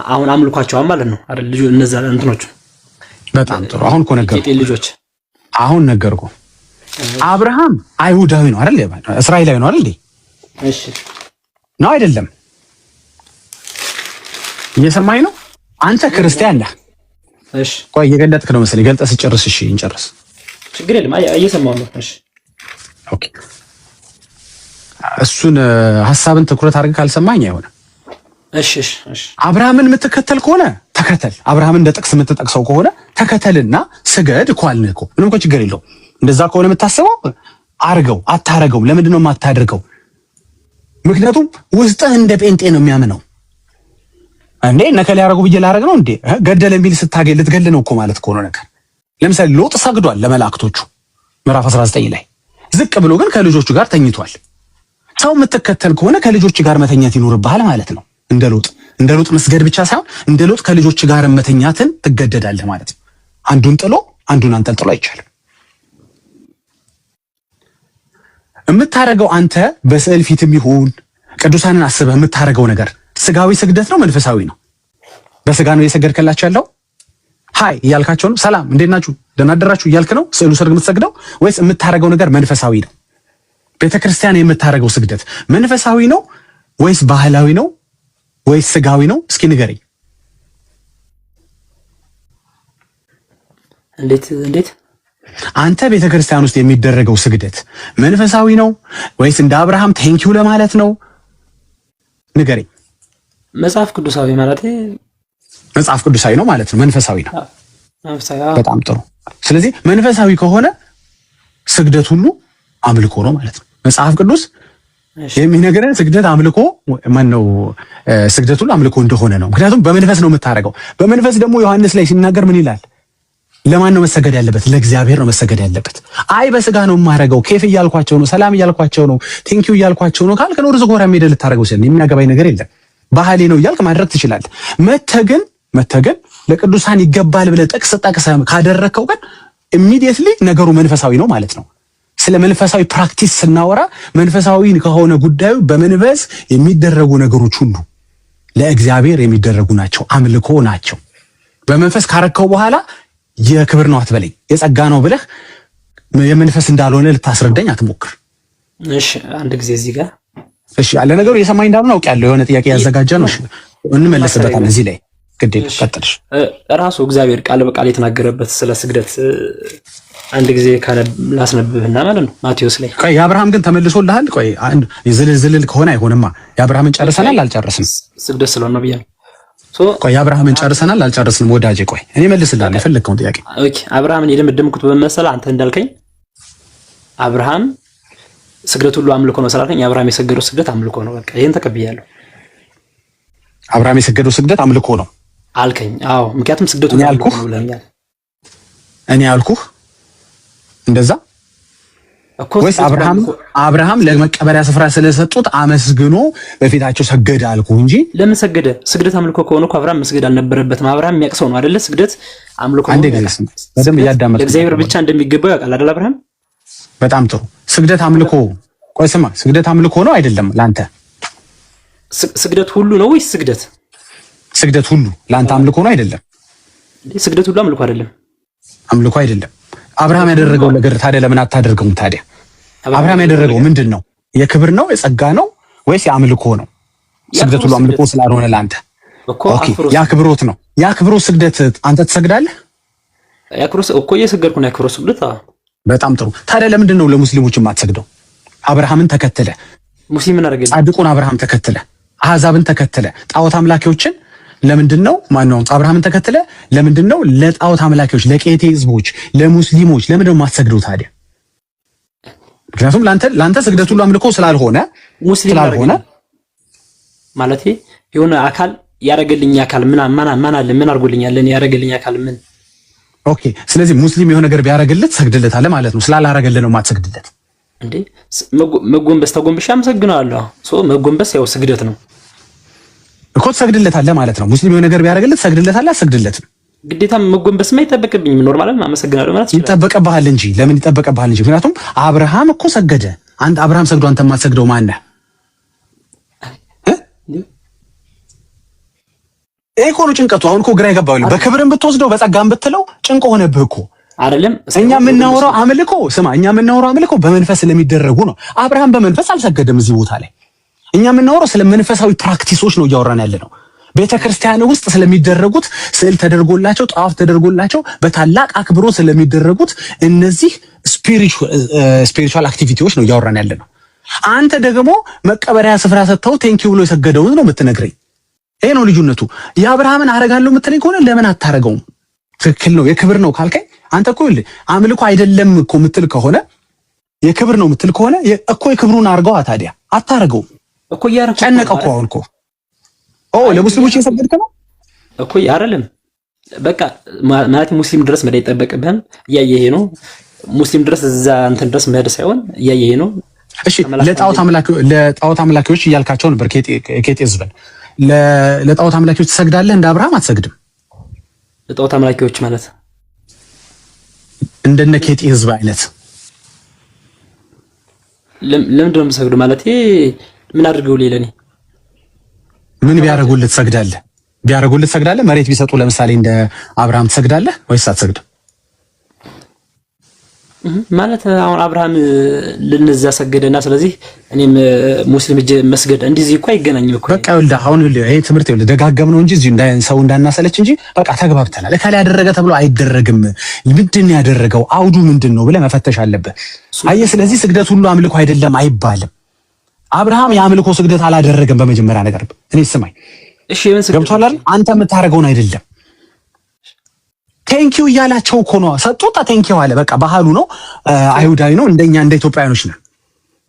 አሁን አምልኳቸዋል ማለት ነው አይደል? ልጅ እነዛ እንትኖች በጣም ጥሩ። አሁን እኮ ነገርኩህ ልጆች አሁን ነገርኩህ። አብርሃም አይሁዳዊ ነው አይደል? እስራኤላዊ ነው አይደል? እሺ ነው አይደለም? እየሰማኝ ነው? አንተ ክርስቲያን ነህ። እሺ ቆይ እየገለጥክ ነው መሰለኝ። ገልጠህ ስጨርስ እሺ እንጨርስ። ችግር የለም እየሰማሁ ነው። እሺ ኦኬ። እሱን ሐሳብን ትኩረት አድርገህ ካልሰማኝ አይሆንም። እሺ አብርሃምን የምትከተል ከሆነ ተከተል። አብርሃምን እንደ ጥቅስ የምትጠቅሰው ከሆነ ተከተልና ስገድ እኮ አልንህ እኮ። ምንም እኮ ችግር የለውም። እንደዛ ከሆነ የምታስበው አርገው። አታረገውም። ለምንድን ነው የማታደርገው? ምክንያቱም ውስጥህ እንደ ጴንጤ ነው የሚያምነው። እንዴ ነከለ ያረጉ ብዬ ላረግ ነው እንዴ? ገደለ የሚል ስታገል ልትገል ነው እኮ ማለት ከሆነ ነገር። ለምሳሌ ሎጥ ሰግዷል ለመላእክቶቹ ምዕራፍ 19 ላይ። ዝቅ ብሎ ግን ከልጆቹ ጋር ተኝቷል። ሰው የምትከተል ከሆነ ከልጆች ጋር መተኛት ይኖርብሃል ማለት ነው። እንደ ሎጥ መስገድ ብቻ ሳይሆን እንደ ሎጥ ከልጆች ጋር መተኛትን ትገደዳለህ ማለት ነው። አንዱን ጥሎ አንዱን አንጠልጥሎ አይቻልም። የምታረገው አንተ በስዕል ፊትም ይሁን ቅዱሳንን አስበህ የምታረገው ነገር ስጋዊ ስግደት ነው መንፈሳዊ ነው? በስጋ ነው እየሰገድክላቸው ያለው? ሃይ እያልካቸው ነው? ሰላም እንዴት ናችሁ ደህና አደራችሁ እያልክ ነው ስዕሉ ሰርግ የምትሰግደው? ወይስ የምታረገው ነገር መንፈሳዊ ነው? ቤተክርስቲያን የምታረገው ስግደት መንፈሳዊ ነው ወይስ ባህላዊ ነው ወይስ ስጋዊ ነው? እስኪ ንገረኝ። እንዴት አንተ ቤተክርስቲያን ውስጥ የሚደረገው ስግደት መንፈሳዊ ነው ወይስ እንደ አብርሃም ቴንኪው ለማለት ነው? ንገረኝ። መጽሐፍ ቅዱሳዊ ማለት መጽሐፍ ቅዱሳዊ ነው ማለት ነው። መንፈሳዊ ነው። በጣም ጥሩ። ስለዚህ መንፈሳዊ ከሆነ ስግደት ሁሉ አምልኮ ነው ማለት ነው። መጽሐፍ ቅዱስ የሚነገረን ስግደት አምልኮ ማነው? ስግደት ሁሉ አምልኮ እንደሆነ ነው። ምክንያቱም በመንፈስ ነው የምታረገው። በመንፈስ ደግሞ ዮሐንስ ላይ ሲናገር ምን ይላል? ለማን ነው መሰገድ ያለበት? ለእግዚአብሔር ነው መሰገድ ያለበት። አይ በስጋ ነው የማረገው፣ ኬፍ እያልኳቸው ነው፣ ሰላም እያልኳቸው ነው፣ ቴንኪው እያልኳቸው ነው ካልክ ነው ርዝቅ ወራ ሜዳ ልታረገው ሲል የሚያገባኝ ነገር የለም። ባህሌ ነው እያልክ ማድረግ ትችላለህ። መተገን ለቅዱሳን ይገባል ብለህ ጠቅሰህ ካደረከው ግን ኢሚዲየትሊ ነገሩ መንፈሳዊ ነው ማለት ነው። ስለ መንፈሳዊ ፕራክቲስ ስናወራ መንፈሳዊ ከሆነ ጉዳዩ በመንፈስ የሚደረጉ ነገሮች ሁሉ ለእግዚአብሔር የሚደረጉ ናቸው፣ አምልኮ ናቸው። በመንፈስ ካረከው በኋላ የክብር ነው አትበለኝ፣ የጸጋ ነው ብለህ የመንፈስ እንዳልሆነ ልታስረዳኝ አትሞክር። እሺ አንድ ጊዜ እዚህ ጋር እሺ አለ ነገሩ የሰማኝ እንዳልሆነ አውቃለሁ። የሆነ ጥያቄ ያዘጋጀ ነው። እሺ እንመለስበታለን እዚህ ላይ ግዴ ቀጥልሽ። ራሱ እግዚአብሔር ቃል በቃል የተናገረበት ስለ ስግደት አንድ ጊዜ ላስነብብና ማለት ነው ማቴዎስ ላይ። ቆይ የአብርሃም ግን ተመልሶልሃል? ቆይ አንድ ዝልዝል ከሆነ አይሆንማ። የአብርሃምን ጨርሰናል አልጨረስንም? ስግደት ስለሆነ ብያለሁ። ቆይ የአብርሃምን ጨርሰናል አልጨረስንም? ወዳጄ ቆይ እኔ መልስልሃለሁ የፈለግከውን ጥያቄ። ኦኬ አብርሃምን የደመደምኩት በመሰለ አንተ እንዳልከኝ አብርሃም ስግደት ሁሉ አምልኮ ነው ስላልከኝ አብርሃም የሰገደው ስግደት አምልኮ ነው። በቃ ይሄን ተቀብያለሁ። አብርሃም የሰገደው ስግደት አምልኮ ነው አልከኝ? አዎ ምክንያቱም ስግደቱ ነው አምልኮ ነው ብለኛል። እኔ ያልኩህ እንደዛ ወይስ አብርሃም ለመቀበሪያ ስፍራ ስለሰጡት አመስግኖ በፊታቸው ሰገደ አልኩህ እንጂ ለምን ሰገደ? ስግደት አምልኮ ከሆነ እኮ አብርሃም መስገድ አልነበረበትም። አብርሃም የሚያቅሰው ነው አይደለ? ስግደት አምልኮ ነው። በደንብ እያዳመጥኩ ለእግዚአብሔር ብቻ እንደሚገባው ያውቃል አይደል አብርሃም? በጣም ጥሩ። ስግደት አምልኮ ቆይ ስማ፣ ስግደት አምልኮ ነው አይደለም ላንተ? ስግደት ሁሉ ነው ወይስ ስግደት ሁሉ ላንተ አምልኮ ነው አይደለም? ስግደት ሁሉ አምልኮ አይደለም። አምልኮ አይደለም። አብርሃም ያደረገው ነገር ታዲያ ለምን አታደርገውም ታዲያ? አብርሃም ያደረገው ምንድን ነው? የክብር ነው የጸጋ ነው ወይስ የአምልኮ ነው? ስግደት ሁሉ አምልኮ ስላልሆነ ላንተ ኦኬ፣ የአክብሮት ነው። የአክብሮት ስግደት አንተ ትሰግዳለህ? የአክብሮት እኮ እየሰገድኩ ነው። የአክብሮት ስግደት በጣም ጥሩ። ታዲያ ለምንድን ነው ለሙስሊሞች የማትሰግደው? አብርሃምን ተከተለ፣ ሙስሊምን አደረገ፣ ጻድቁን አብርሃም ተከተለ፣ አህዛብን ተከተለ፣ ጣዖት አምላኪዎችን ለምንድን ነው ማነው አብርሃምን ተከተለ? ለምንድን ነው ለጣዖት አምላኪዎች፣ ለቄቴ ህዝቦች፣ ለሙስሊሞች ለምንድን ነው የማትሰግደው ታዲያ? ምክንያቱም ላንተ ስግደት ሁሉ አምልኮ ስላልሆነ ስላልሆነ ማለት የሆነ አካል ያረገልኝ አካል ምን አለ ምን አርጎልኛል ለኔ ያረገልኝ አካል ምን ኦኬ። ስለዚህ ሙስሊም የሆነ ነገር ቢያረግልት ሰግድለታለህ ማለት ነው። ስላላረገልህ ነው የማትሰግድለት እንዴ? መጎንበስ ተጎንብሻ አመሰግናለሁ። መጎንበስ ያው ስግደት ነው እኮ ትሰግድለታለህ ማለት ነው። ሙስሊም የሆነ ነገር ቢያረግልት ሰግድለታለህ አትሰግድለትም? ግዴታ መጎንበስ አይጠበቅብኝም። ኖርማል አመሰግናለሁ ማለት ይችላል። ይጠበቅብሃል እንጂ ለምን ይጠበቅብሃል እንጂ? ምክንያቱም አብርሃም እኮ ሰገደ። አንተ አብርሃም ሰግዶ አንተ የማትሰግደው ማን ነህ? ይሄ እኮ ነው ጭንቀቱ። አሁን እኮ ግራ ይገባል። በክብርም ብትወስደው በጸጋም ብትለው ጭንቆ ሆነብህ እኮ አይደለም። እኛ የምናወራው አምልኮ ስማ፣ እኛ የምናወራው አምልኮ በመንፈስ ስለሚደረጉ ነው። አብርሃም በመንፈስ አልሰገደም እዚህ ቦታ ላይ። እኛ የምናወራው ስለ መንፈሳዊ ፕራክቲሶች ነው እያወራን ያለ ነው። ቤተክርስቲያን ውስጥ ስለሚደረጉት ስዕል ተደርጎላቸው ጣዖት ተደርጎላቸው በታላቅ አክብሮ ስለሚደረጉት እነዚህ ስፒሪቹዋል አክቲቪቲዎች ነው እያወራን ያለ ነው። አንተ ደግሞ መቀበሪያ ስፍራ ሰጥተው ቴንኪው ብሎ የሰገደውን ነው የምትነግረኝ። ይሄ ነው ልዩነቱ። የአብርሃምን አረጋለሁ የምትለኝ ከሆነ ለምን አታረገውም? ትክክል ነው የክብር ነው ካልከኝ አንተ እኮ አምልኮ አይደለም እኮ የምትል ከሆነ የክብር ነው የምትል ከሆነ እኮ የክብሩን አርገዋ ታዲያ አታረገውም እኮ። ያረከው ጨነቀው እኮ አሁን እኮ ለሙስሊሞች የሰገድክ ነው እኮ አይደለም። በቃ ማለት ሙስሊም ድረስ መሄድ አይጠበቅብህም። እያየህ ነው ሙስሊም ድረስ እዛ እንትን ድረስ መሄድ ሳይሆን እያየህ ነው። እሺ ለጣዖት አምላኪዎች እያልካቸው ነበር። ኬጤ ህዝብን ለጣዖት አምላኪዎች ትሰግዳለህ? እንደ አብርሃም አትሰግድም። ለጣዖት አምላኪዎች ማለት እንደነ ኬጤ ህዝብ አይነት ለምንድን ነው የምሰግደው? ማለት ምን አድርገው ለኔ ምን ቢያረጉልህ ትሰግዳለህ? ቢያረጉልህ ትሰግዳለህ? መሬት ቢሰጡ ለምሳሌ እንደ አብርሃም ትሰግዳለህ ወይስ አትሰግድም? ማለት አሁን አብርሃም ለነዛ ሰገደና ስለዚህ እኔም ሙስሊም እጄ መስገድ እንደዚህ እኮ አይገናኝም እኮ። በቃ ይኸውልህ አሁን ይሄ ትምህርት ይኸውልህ ደጋገም ነው እንጂ እዚህ ሰው እንዳናሰለች እንጂ በቃ ተግባብተናል። እከሌ ያደረገ ተብሎ አይደረግም። ምንድን ነው ያደረገው? አውዱ ምንድን ነው ብለህ መፈተሽ አለብህ። አየህ፣ ስለዚህ ስግደት ሁሉ አምልኮ አይደለም አይባልም። አብርሃም የአምልኮ ስግደት አላደረገም። በመጀመሪያ ነገር እኔ ስማኝ፣ እሺ ገብቶሃል አይደል? አንተ የምታደርገውን አይደለም ቴንኪው እያላቸው እኮ ነው ሰጡት። ቴንኪው አለ በቃ ባህሉ ነው፣ አይሁዳዊ ነው፣ እንደኛ እንደ ኢትዮጵያውያኖች ነን።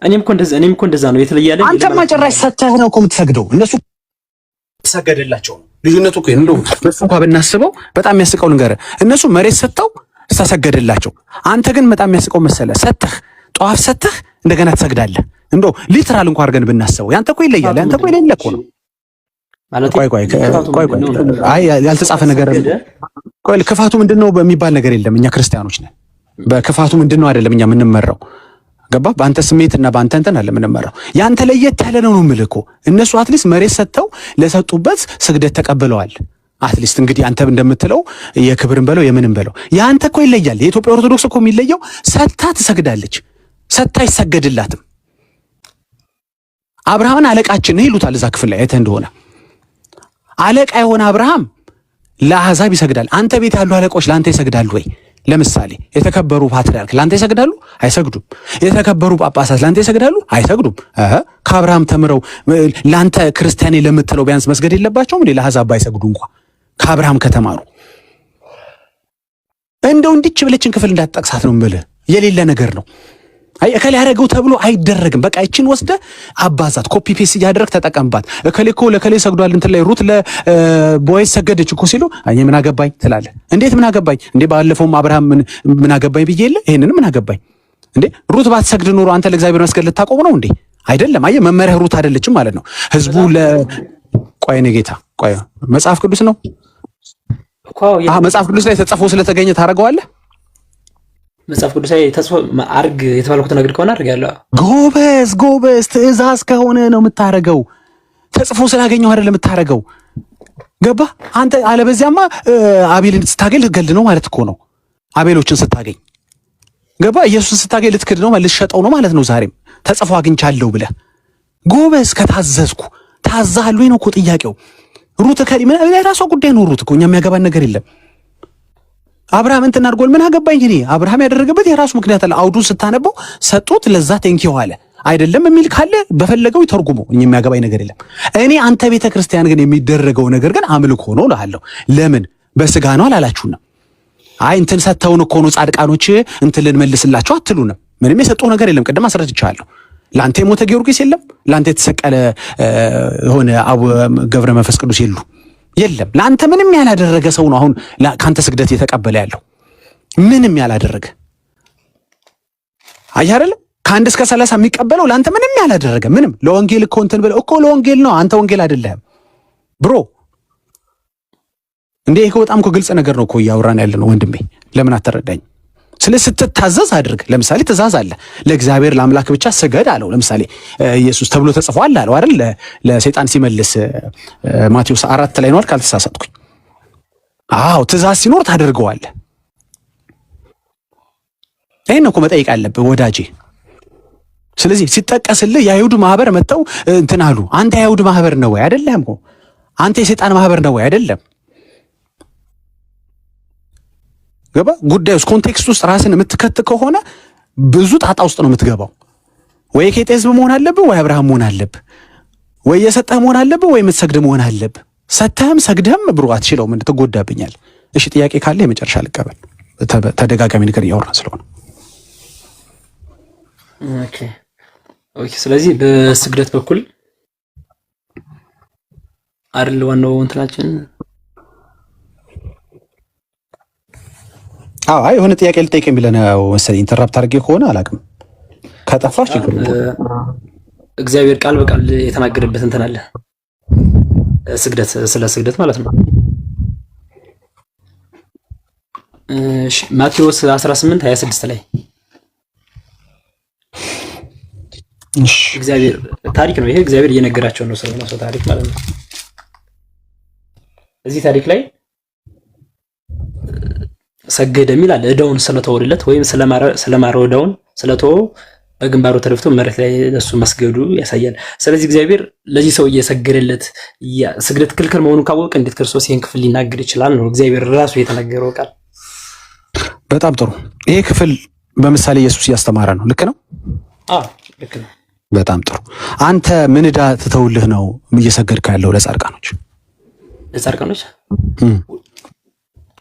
እኔም እኮ እንደዛ ነው የተለያለ። አንተማ ጭራሽ ሰተህ ነው እኮ የምትሰግደው፣ እነሱ ተሰገደላቸው ነው ልዩነቱ እኮ። እንደው እሱ እንኳን ብናስበው በጣም የሚያስቀው ልንገርህ፣ እነሱ መሬት ሰተው ተሰገደላቸው። አንተ ግን በጣም የሚያስቀው መሰለህ፣ ሰተህ ጧፍ ሰተህ እንደገና ትሰግዳለህ። እንደው ሊትራል እንኳን አድርገን ብናስበው ያንተ እኮ ይለያል። ያንተ እኮ ይለያል እኮ ነው ማለት። ቆይ አይ ያልተጻፈ ነገር ቆይ ክፋቱ ምንድነው በሚባል ነገር የለም። እኛ ክርስቲያኖች ነን። በክፋቱ ምንድነው አይደለም እኛ የምንመራው። ገባ? በአንተ ስሜትና በአንተ እንትን አለ ምንመራው ያንተ ለየት ያለ ነው የምልህ እኮ። እነሱ አትሊስት መሬት ሰጥተው ለሰጡበት ስግደት ተቀብለዋል። አትሊስት እንግዲህ አንተ እንደምትለው የክብርን በለው የምንም በለው ያንተ እኮ ይለያል። የኢትዮጵያ ኦርቶዶክስ እኮ የሚለየው ሰጥታ ትሰግዳለች፣ ሰጥታ አይሰገድላትም። አብርሃምን አለቃችን ነው ይሉታል እዛ ክፍል ላይ አይተህ እንደሆነ አለቃ የሆነ አብርሃም ለአሕዛብ ይሰግዳል። አንተ ቤት ያሉ አለቆች ለአንተ ይሰግዳሉ ወይ? ለምሳሌ የተከበሩ ፓትርያርክ ለአንተ ይሰግዳሉ? አይሰግዱም። የተከበሩ ጳጳሳት ለአንተ ይሰግዳሉ? አይሰግዱም። ከአብርሃም ተምረው ለአንተ ክርስቲያኔ ለምትለው ቢያንስ መስገድ የለባቸውም እንዴ? ለአሕዛብ ባይሰግዱ እንኳ ከአብርሃም ከተማሩ እንደው እንዲች ብለችን ክፍል እንዳትጠቅሳት ነው የምልህ። የሌለ ነገር ነው። አይ እከሌ ያደረገው ተብሎ አይደረግም። በቃ ይችን ወስደ አባዛት፣ ኮፒ ፔስት እያደረግ ተጠቀምባት። እከሌ እኮ ለከሌ ሰግዷል እንትን ላይ ሩት ለቦዔዝ ሰገደች እኮ ሲሉ እኔ ምን አገባኝ ትላለህ። እንዴት ምን አገባኝ እንዴ? ባለፈውም አብርሃም ምን አገባኝ ብዬ የለ ይሄንንም ምን አገባኝ እንዴ? ሩት ባትሰግድ ኖሮ አንተ ለእግዚአብሔር መስገድ ልታቆም ነው እንዴ? አይደለም። አየህ መመሪያ ሩት አይደለችም ማለት ነው። ህዝቡ ቆይ ነው ጌታ ቆይ መጽሐፍ ቅዱስ ነው መጽሐፍ ቅዱስ ላይ ተጽፎ ስለተገኘ ታደርገዋለህ። መጽሐፍ ቅዱስ ላይ ተጽፎ አርግ የተባልኩት ነገር ከሆነ አርግ ያለው ጎበዝ ትእዛዝ ከሆነ ነው የምታረገው። ተጽፎ ስላገኘው አይደለም የምታረገው። ገባ አንተ? አለበዚያማ አቤልን ስታገኝ ልትገል ነው ማለት እኮ ነው። አቤሎችን ስታገኝ ገባ? ኢየሱስን ስታገኝ ልትክድ ነው ማለት ልትሸጠው ነው ማለት ነው። ዛሬም ተጽፎ አግኝቻለሁ ብለህ ጎበዝ ከታዘዝኩ ታዛሃል ወይ ነው እኮ ጥያቄው። ሩት ከሪም የራሷ ጉዳይ ነው። ሩት እኮ እኛ የሚያገባን ነገር የለም። አብርሃም እንትን አድርጎል ምን አገባኝ እኔ። አብርሃም ያደረገበት የራሱ ምክንያት አለ። አውዱን ስታነበው ሰጡት ለዛ ቴንኪው አለ አይደለም የሚል ካለ በፈለገው ይተርጉሙ። እኛ የሚያገባኝ ነገር የለም። እኔ አንተ ቤተ ክርስቲያን ግን የሚደረገው ነገር ግን አምልኮ ነው እልሃለሁ። ለምን በስጋ ነው አላላችሁንም? አይ እንትን ሰተውን እኮ ነው ጻድቃኖች እንትን ልንመልስላቸው አትሉንም? ምንም የሰጠው ነገር የለም። ቅድም አስረድቻለሁ። ለአንተ የሞተ ጊዮርጊስ የለም። ለአንተ የተሰቀለ ሆነ አቡ ገብረ መንፈስ ቅዱስ የለም። ለአንተ ምንም ያላደረገ ሰው ነው አሁን ካንተ ስግደት የተቀበለ ያለው። ምንም ያላደረገ አይ አይደለ? ከአንድ እስከ 30 የሚቀበለው ለአንተ ምንም ያላደረገ ምንም። ለወንጌል እኮ እንትን ብለው እኮ ለወንጌል ነው። አንተ ወንጌል አይደለህም ብሮ። እንዴ ይሄ በጣም እኮ ግልጽ ነገር ነው እኮ እያወራን ያለ ነው ወንድሜ። ለምን አትረዳኝ? ስለዚህ ስትታዘዝ አድርግ። ለምሳሌ ትእዛዝ አለ። ለእግዚአብሔር ለአምላክ ብቻ ስገድ አለው። ለምሳሌ ኢየሱስ ተብሎ ተጽፏል አለው አይደል? ለሰይጣን ሲመልስ ማቴዎስ 4 ላይ ነው ካልተሳሳትኩኝ። አዎ ትእዛዝ ሲኖር ታደርገዋለህ። ይሄን እኮ መጠየቅ አለብህ ወዳጄ። ስለዚህ ሲጠቀስልህ የአይሁድ ማህበር መጥተው እንትን አሉ። አንተ የአይሁድ ማህበር ነው ወይ አይደለም? አንተ የሰይጣን ማህበር ነው ወይ አይደለም? ገባ? ጉዳዩ ውስጥ ኮንቴክስት ውስጥ ራስን የምትከት ከሆነ ብዙ ጣጣ ውስጥ ነው የምትገባው። ወይ የኬጤ ህዝብ መሆን አለብህ፣ ወይ አብርሃም መሆን አለብህ፣ ወይ የሰጠህ መሆን አለብህ፣ ወይ የምትሰግድ መሆን አለብህ። ሰጥተህም ሰግደህም ብሩ አትችለውም። ምን ትጎዳብኛል? እሺ ጥያቄ ካለ የመጨረሻ ልቀበል። ተደጋጋሚ ነገር እያወራን ስለሆነ ኦኬ። ስለዚህ በስግደት በኩል አይደል ዋናው እንትናችን። አይ የሆነ ጥያቄ ልጠይቅ ብለህ ነው መሰለኝ። ኢንተራፕት አድርጌ ከሆነ አላውቅም። ከጠፋሽ ችግር እግዚአብሔር ቃል በቃል የተናገረበት እንትን አለ። ስግደት ስለ ስግደት ማለት ነው። እሺ ማቴዎስ 18:26 ላይ እሺ እግዚአብሔር ታሪክ ነው ይሄ። እግዚአብሔር እየነገራቸው ነው ስለሆነ ሰው ታሪክ ማለት ነው። እዚህ ታሪክ ላይ ሰገደ የሚል አለ። እዳውን ስለተወለት ወይም ስለማረው እዳውን ስለተወው በግንባሩ ተደፍቶ መሬት ላይ ለሱ መስገዱ ያሳያል። ስለዚህ እግዚአብሔር ለዚህ ሰው እየሰገደለት ስግደት ክልክል መሆኑን ካወቀ እንዴት ክርስቶስ ይሄን ክፍል ሊናገር ይችላል? ነው እግዚአብሔር ራሱ የተናገረው ቃል። በጣም ጥሩ። ይሄ ክፍል በምሳሌ ኢየሱስ እያስተማረ ነው። ልክ ነው? አዎ ልክ ነው። በጣም ጥሩ። አንተ ምን ዕዳ ትተውልህ ነው እየሰገድክ ያለው? ለጻድቃኖች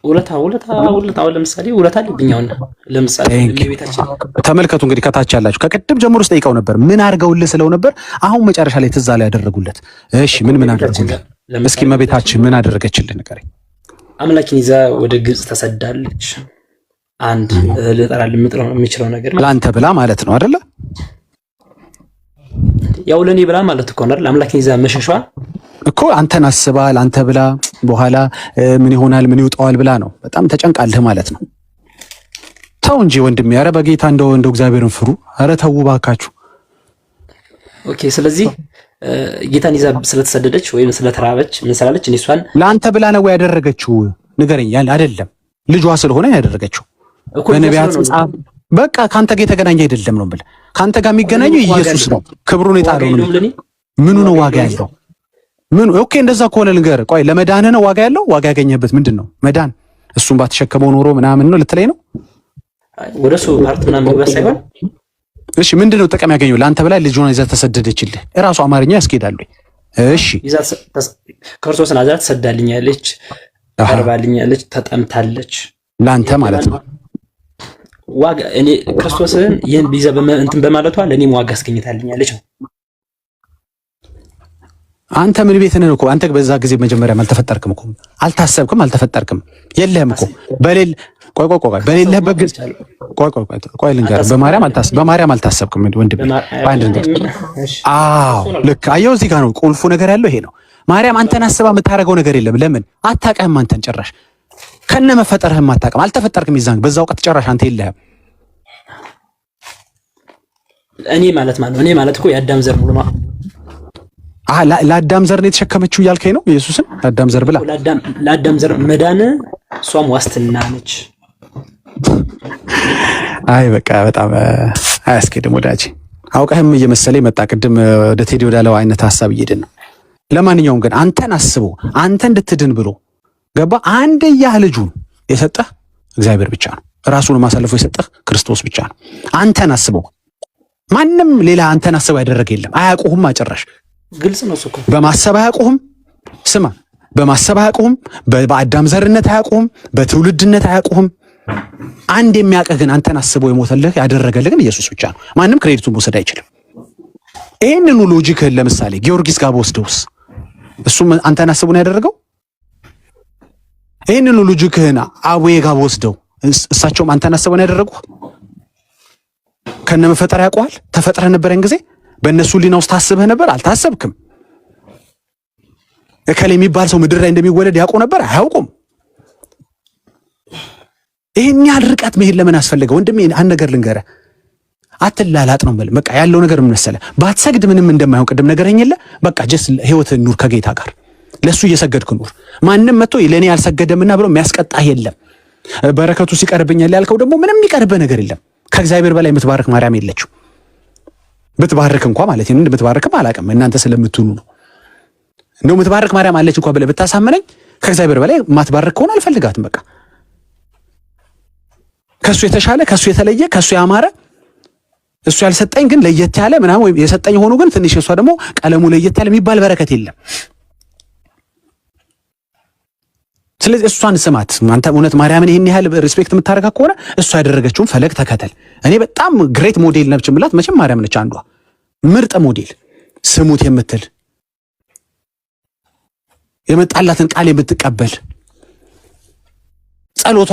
ውለታ ለምሳሌ ውለታ አለብኛውና ለምሳሌ ለቤታችን ተመልከቱ። እንግዲህ ከታች ያላችሁ ከቅድም ጀምሮ ስጠይቀው ነበር ምን አድርገውልህ ስለው ነበር። አሁን መጨረሻ ላይ ትዝ ላይ ያደረጉለት። እሺ ምን አደረጉልህ? እስኪ እመቤታችን ምን አደረገችልህ ንገረኝ። አምላኪን ይዛ ወደ ግብጽ ተሰዳለች። አንድ ልጠራልህ የምችለው ነገር ለአንተ ብላ ማለት ነው አይደለ? ያው ለኔ ብላ ማለት እኮ ነው አይደል? አምላኪን ይዛ መሸሿ እኮ አንተን አስባ ለአንተ ብላ በኋላ ምን ይሆናል ምን ይውጣዋል ብላ ነው። በጣም ተጨንቃልህ ማለት ነው። ተው እንጂ ወንድሜ፣ ኧረ በጌታ እንደው እግዚአብሔርን ፍሩ። ኧረ ተው ባካችሁ። ኦኬ። ስለዚህ ጌታን ይዛ ስለተሰደደች ወይም ስለተራበች ምን ስላለች እኔ እሷን ለአንተ ብላ ነው ያደረገችው? ንገረኝ። አይደለም ልጇ ስለሆነ ያደረገችው በነቢያት መጽሐፍ። በቃ ካንተ ጋር የተገናኘ አይደለም ነው የምልህ። ካንተ ጋር የሚገናኘው ኢየሱስ ነው። ክብሩን የጣለው ምኑ ነው ዋጋ ያለው? ምኑ? ኦኬ እንደዛ ከሆነ ልንገርህ። ቆይ ለመዳንህ ነው ዋጋ ያለው? ዋጋ ያገኘበት ምንድን ነው? መዳን እሱን ባትሸከመው ኖሮ ምናምን ነው ልትለኝ ነው? ወደሱ ፓርት ምናምን መግባት ሳይሆን እሺ ምንድን ነው ጥቅም ያገኘው? ለአንተ በላይ ልጇን ይዛ ተሰደደችልህ። እራሱ አማርኛ ያስኬዳሉ። እሺ ይዛ ክርስቶስን አዛ ተሰዳልኛለች፣ ቀርባልኛለች፣ ተጠምታለች። ለአንተ ማለት ነው ዋጋ እኔ ክርስቶስን ይሄን ቢዛ እንትን በማለቷ ለኔም ዋጋ አስገኝታልኛለች ነው። አንተ ምን ቤት ነህ እኮ? አንተ በዛ ጊዜ መጀመሪያም አልተፈጠርክም እኮ፣ አልታሰብክም፣ አልተፈጠርክም፣ የለህም እኮ በሌል ቆይ በሌለህበት ጊዜ ቆይ ልንገርህ፣ በማርያም አልታሰብክም ወንድሜ። አዎ ልክ አየሁ። እዚህ ጋር ነው ቁልፉ ነገር ያለው ይሄ ነው። ማርያም አንተን አስባ የምታደርገው ነገር የለም። ለምን አታውቅህም? አንተን ጭራሽ ከነ መፈጠርህም አታውቅም። አልተፈጠርክም። ይዛን በዛ ወቅት ጭራሽ አንተ የለህም። እኔ ማለት እኮ የአዳም ዘር ሙሉ ነው። ለአዳም ዘር ነው የተሸከመችው እያልከኝ ነው? ኢየሱስን ለአዳም ዘር ብላ ለአዳም ዘር መዳን እሷም ዋስትና ነች። አይ በቃ በጣም አያስኬድም ወዳጄ። አውቀህም እየመሰለኝ መጣ። ቅድም ወደ ቴዲ ወዳለው አይነት ሐሳብ እየሄድን ነው። ለማንኛውም ግን አንተን አስቦ አንተ እንድትድን ብሎ ገባ አንድያ ልጁን የሰጠህ እግዚአብሔር ብቻ ነው። ራሱን ማሳለፎ የሰጠህ ክርስቶስ ብቻ ነው። አንተን አስቦ ማንም ሌላ አንተን አስቦ ያደረገ የለም። አያውቁህም። አጨራሽ ግልጽ ነው እኮ በማሰብ አያውቁህም። ስማ በማሰብ አያውቁህም። በአዳም ዘርነት አያውቁህም። በትውልድነት አያውቁህም። አንድ የሚያውቅህ ግን አንተን አስቦ የሞተልህ ያደረገልህ ግን ኢየሱስ ብቻ ነው። ማንም ክሬዲቱን መውሰድ አይችልም። ይህንኑ ሎጂክህን ለምሳሌ ጊዮርጊስ ጋር በወስደውስ እሱም አንተን አስቦ ነው ያደረገው። ይህንኑ ሎጂክህን አቡዬ ጋር በወስደው እሳቸውም አንተን አስቦ ነው ያደረጉህ። ከነ መፈጠር ያውቀዋል። ተፈጥረህ ነበረን ጊዜ በእነሱ ሊና ውስጥ ታስበህ ነበር? አልታሰብክም። እከሌ የሚባል ሰው ምድር ላይ እንደሚወለድ ያውቁ ነበር? አያውቁም። ይሄን ያህል ርቀት መሄድ ለምን አስፈለገ? ወንድሜ አንድ ነገር ልንገርህ፣ አትላላጥ ነው የምልህ። በቃ ያለው ነገር ምን መሰለህ፣ ባትሰግድ ምንም እንደማይሆን ቅድም ነገረኝ የለ። በቃ ጀስት ህይወትህን ኑር ከጌታ ጋር፣ ለሱ እየሰገድክ ኑር። ማንም መጥቶ ለኔ ያልሰገደምና ብሎ የሚያስቀጣህ የለም። በረከቱ ሲቀርብኛል ያልከው ደግሞ ምንም የሚቀርብህ ነገር የለም። ከእግዚአብሔር በላይ የምትባርክ ማርያም የለችው። ብትባርክ እንኳ ማለት ነው ብትባርክም አላውቅም፣ እናንተ ስለምትሉ ነው። እንደው የምትባርክ ማርያም አለች እንኳ ብለህ ብታሳመነኝ ከእግዚአብሔር በላይ ማትባርክ ከሆነ አልፈልጋትም። በቃ ከሱ የተሻለ ከሱ የተለየ ከሱ ያማረ እሱ ያልሰጠኝ ግን ለየት ያለ ምናምን ወይ የሰጠኝ ሆኖ ግን ትንሽ እሷ ደግሞ ቀለሙ ለየት ያለ የሚባል በረከት የለም። ስለዚህ እሷን ስማት። አንተ እውነት ማርያምን ይሄን ያህል ሪስፔክት የምታረጋ ከሆነ እሷ ያደረገችውን ፈለግ ተከተል። እኔ በጣም ግሬት ሞዴል ነች የምላት መቼም ማርያም ነች፣ አንዷ ምርጥ ሞዴል። ስሙት የምትል የመጣላትን ቃል የምትቀበል ጸሎቷ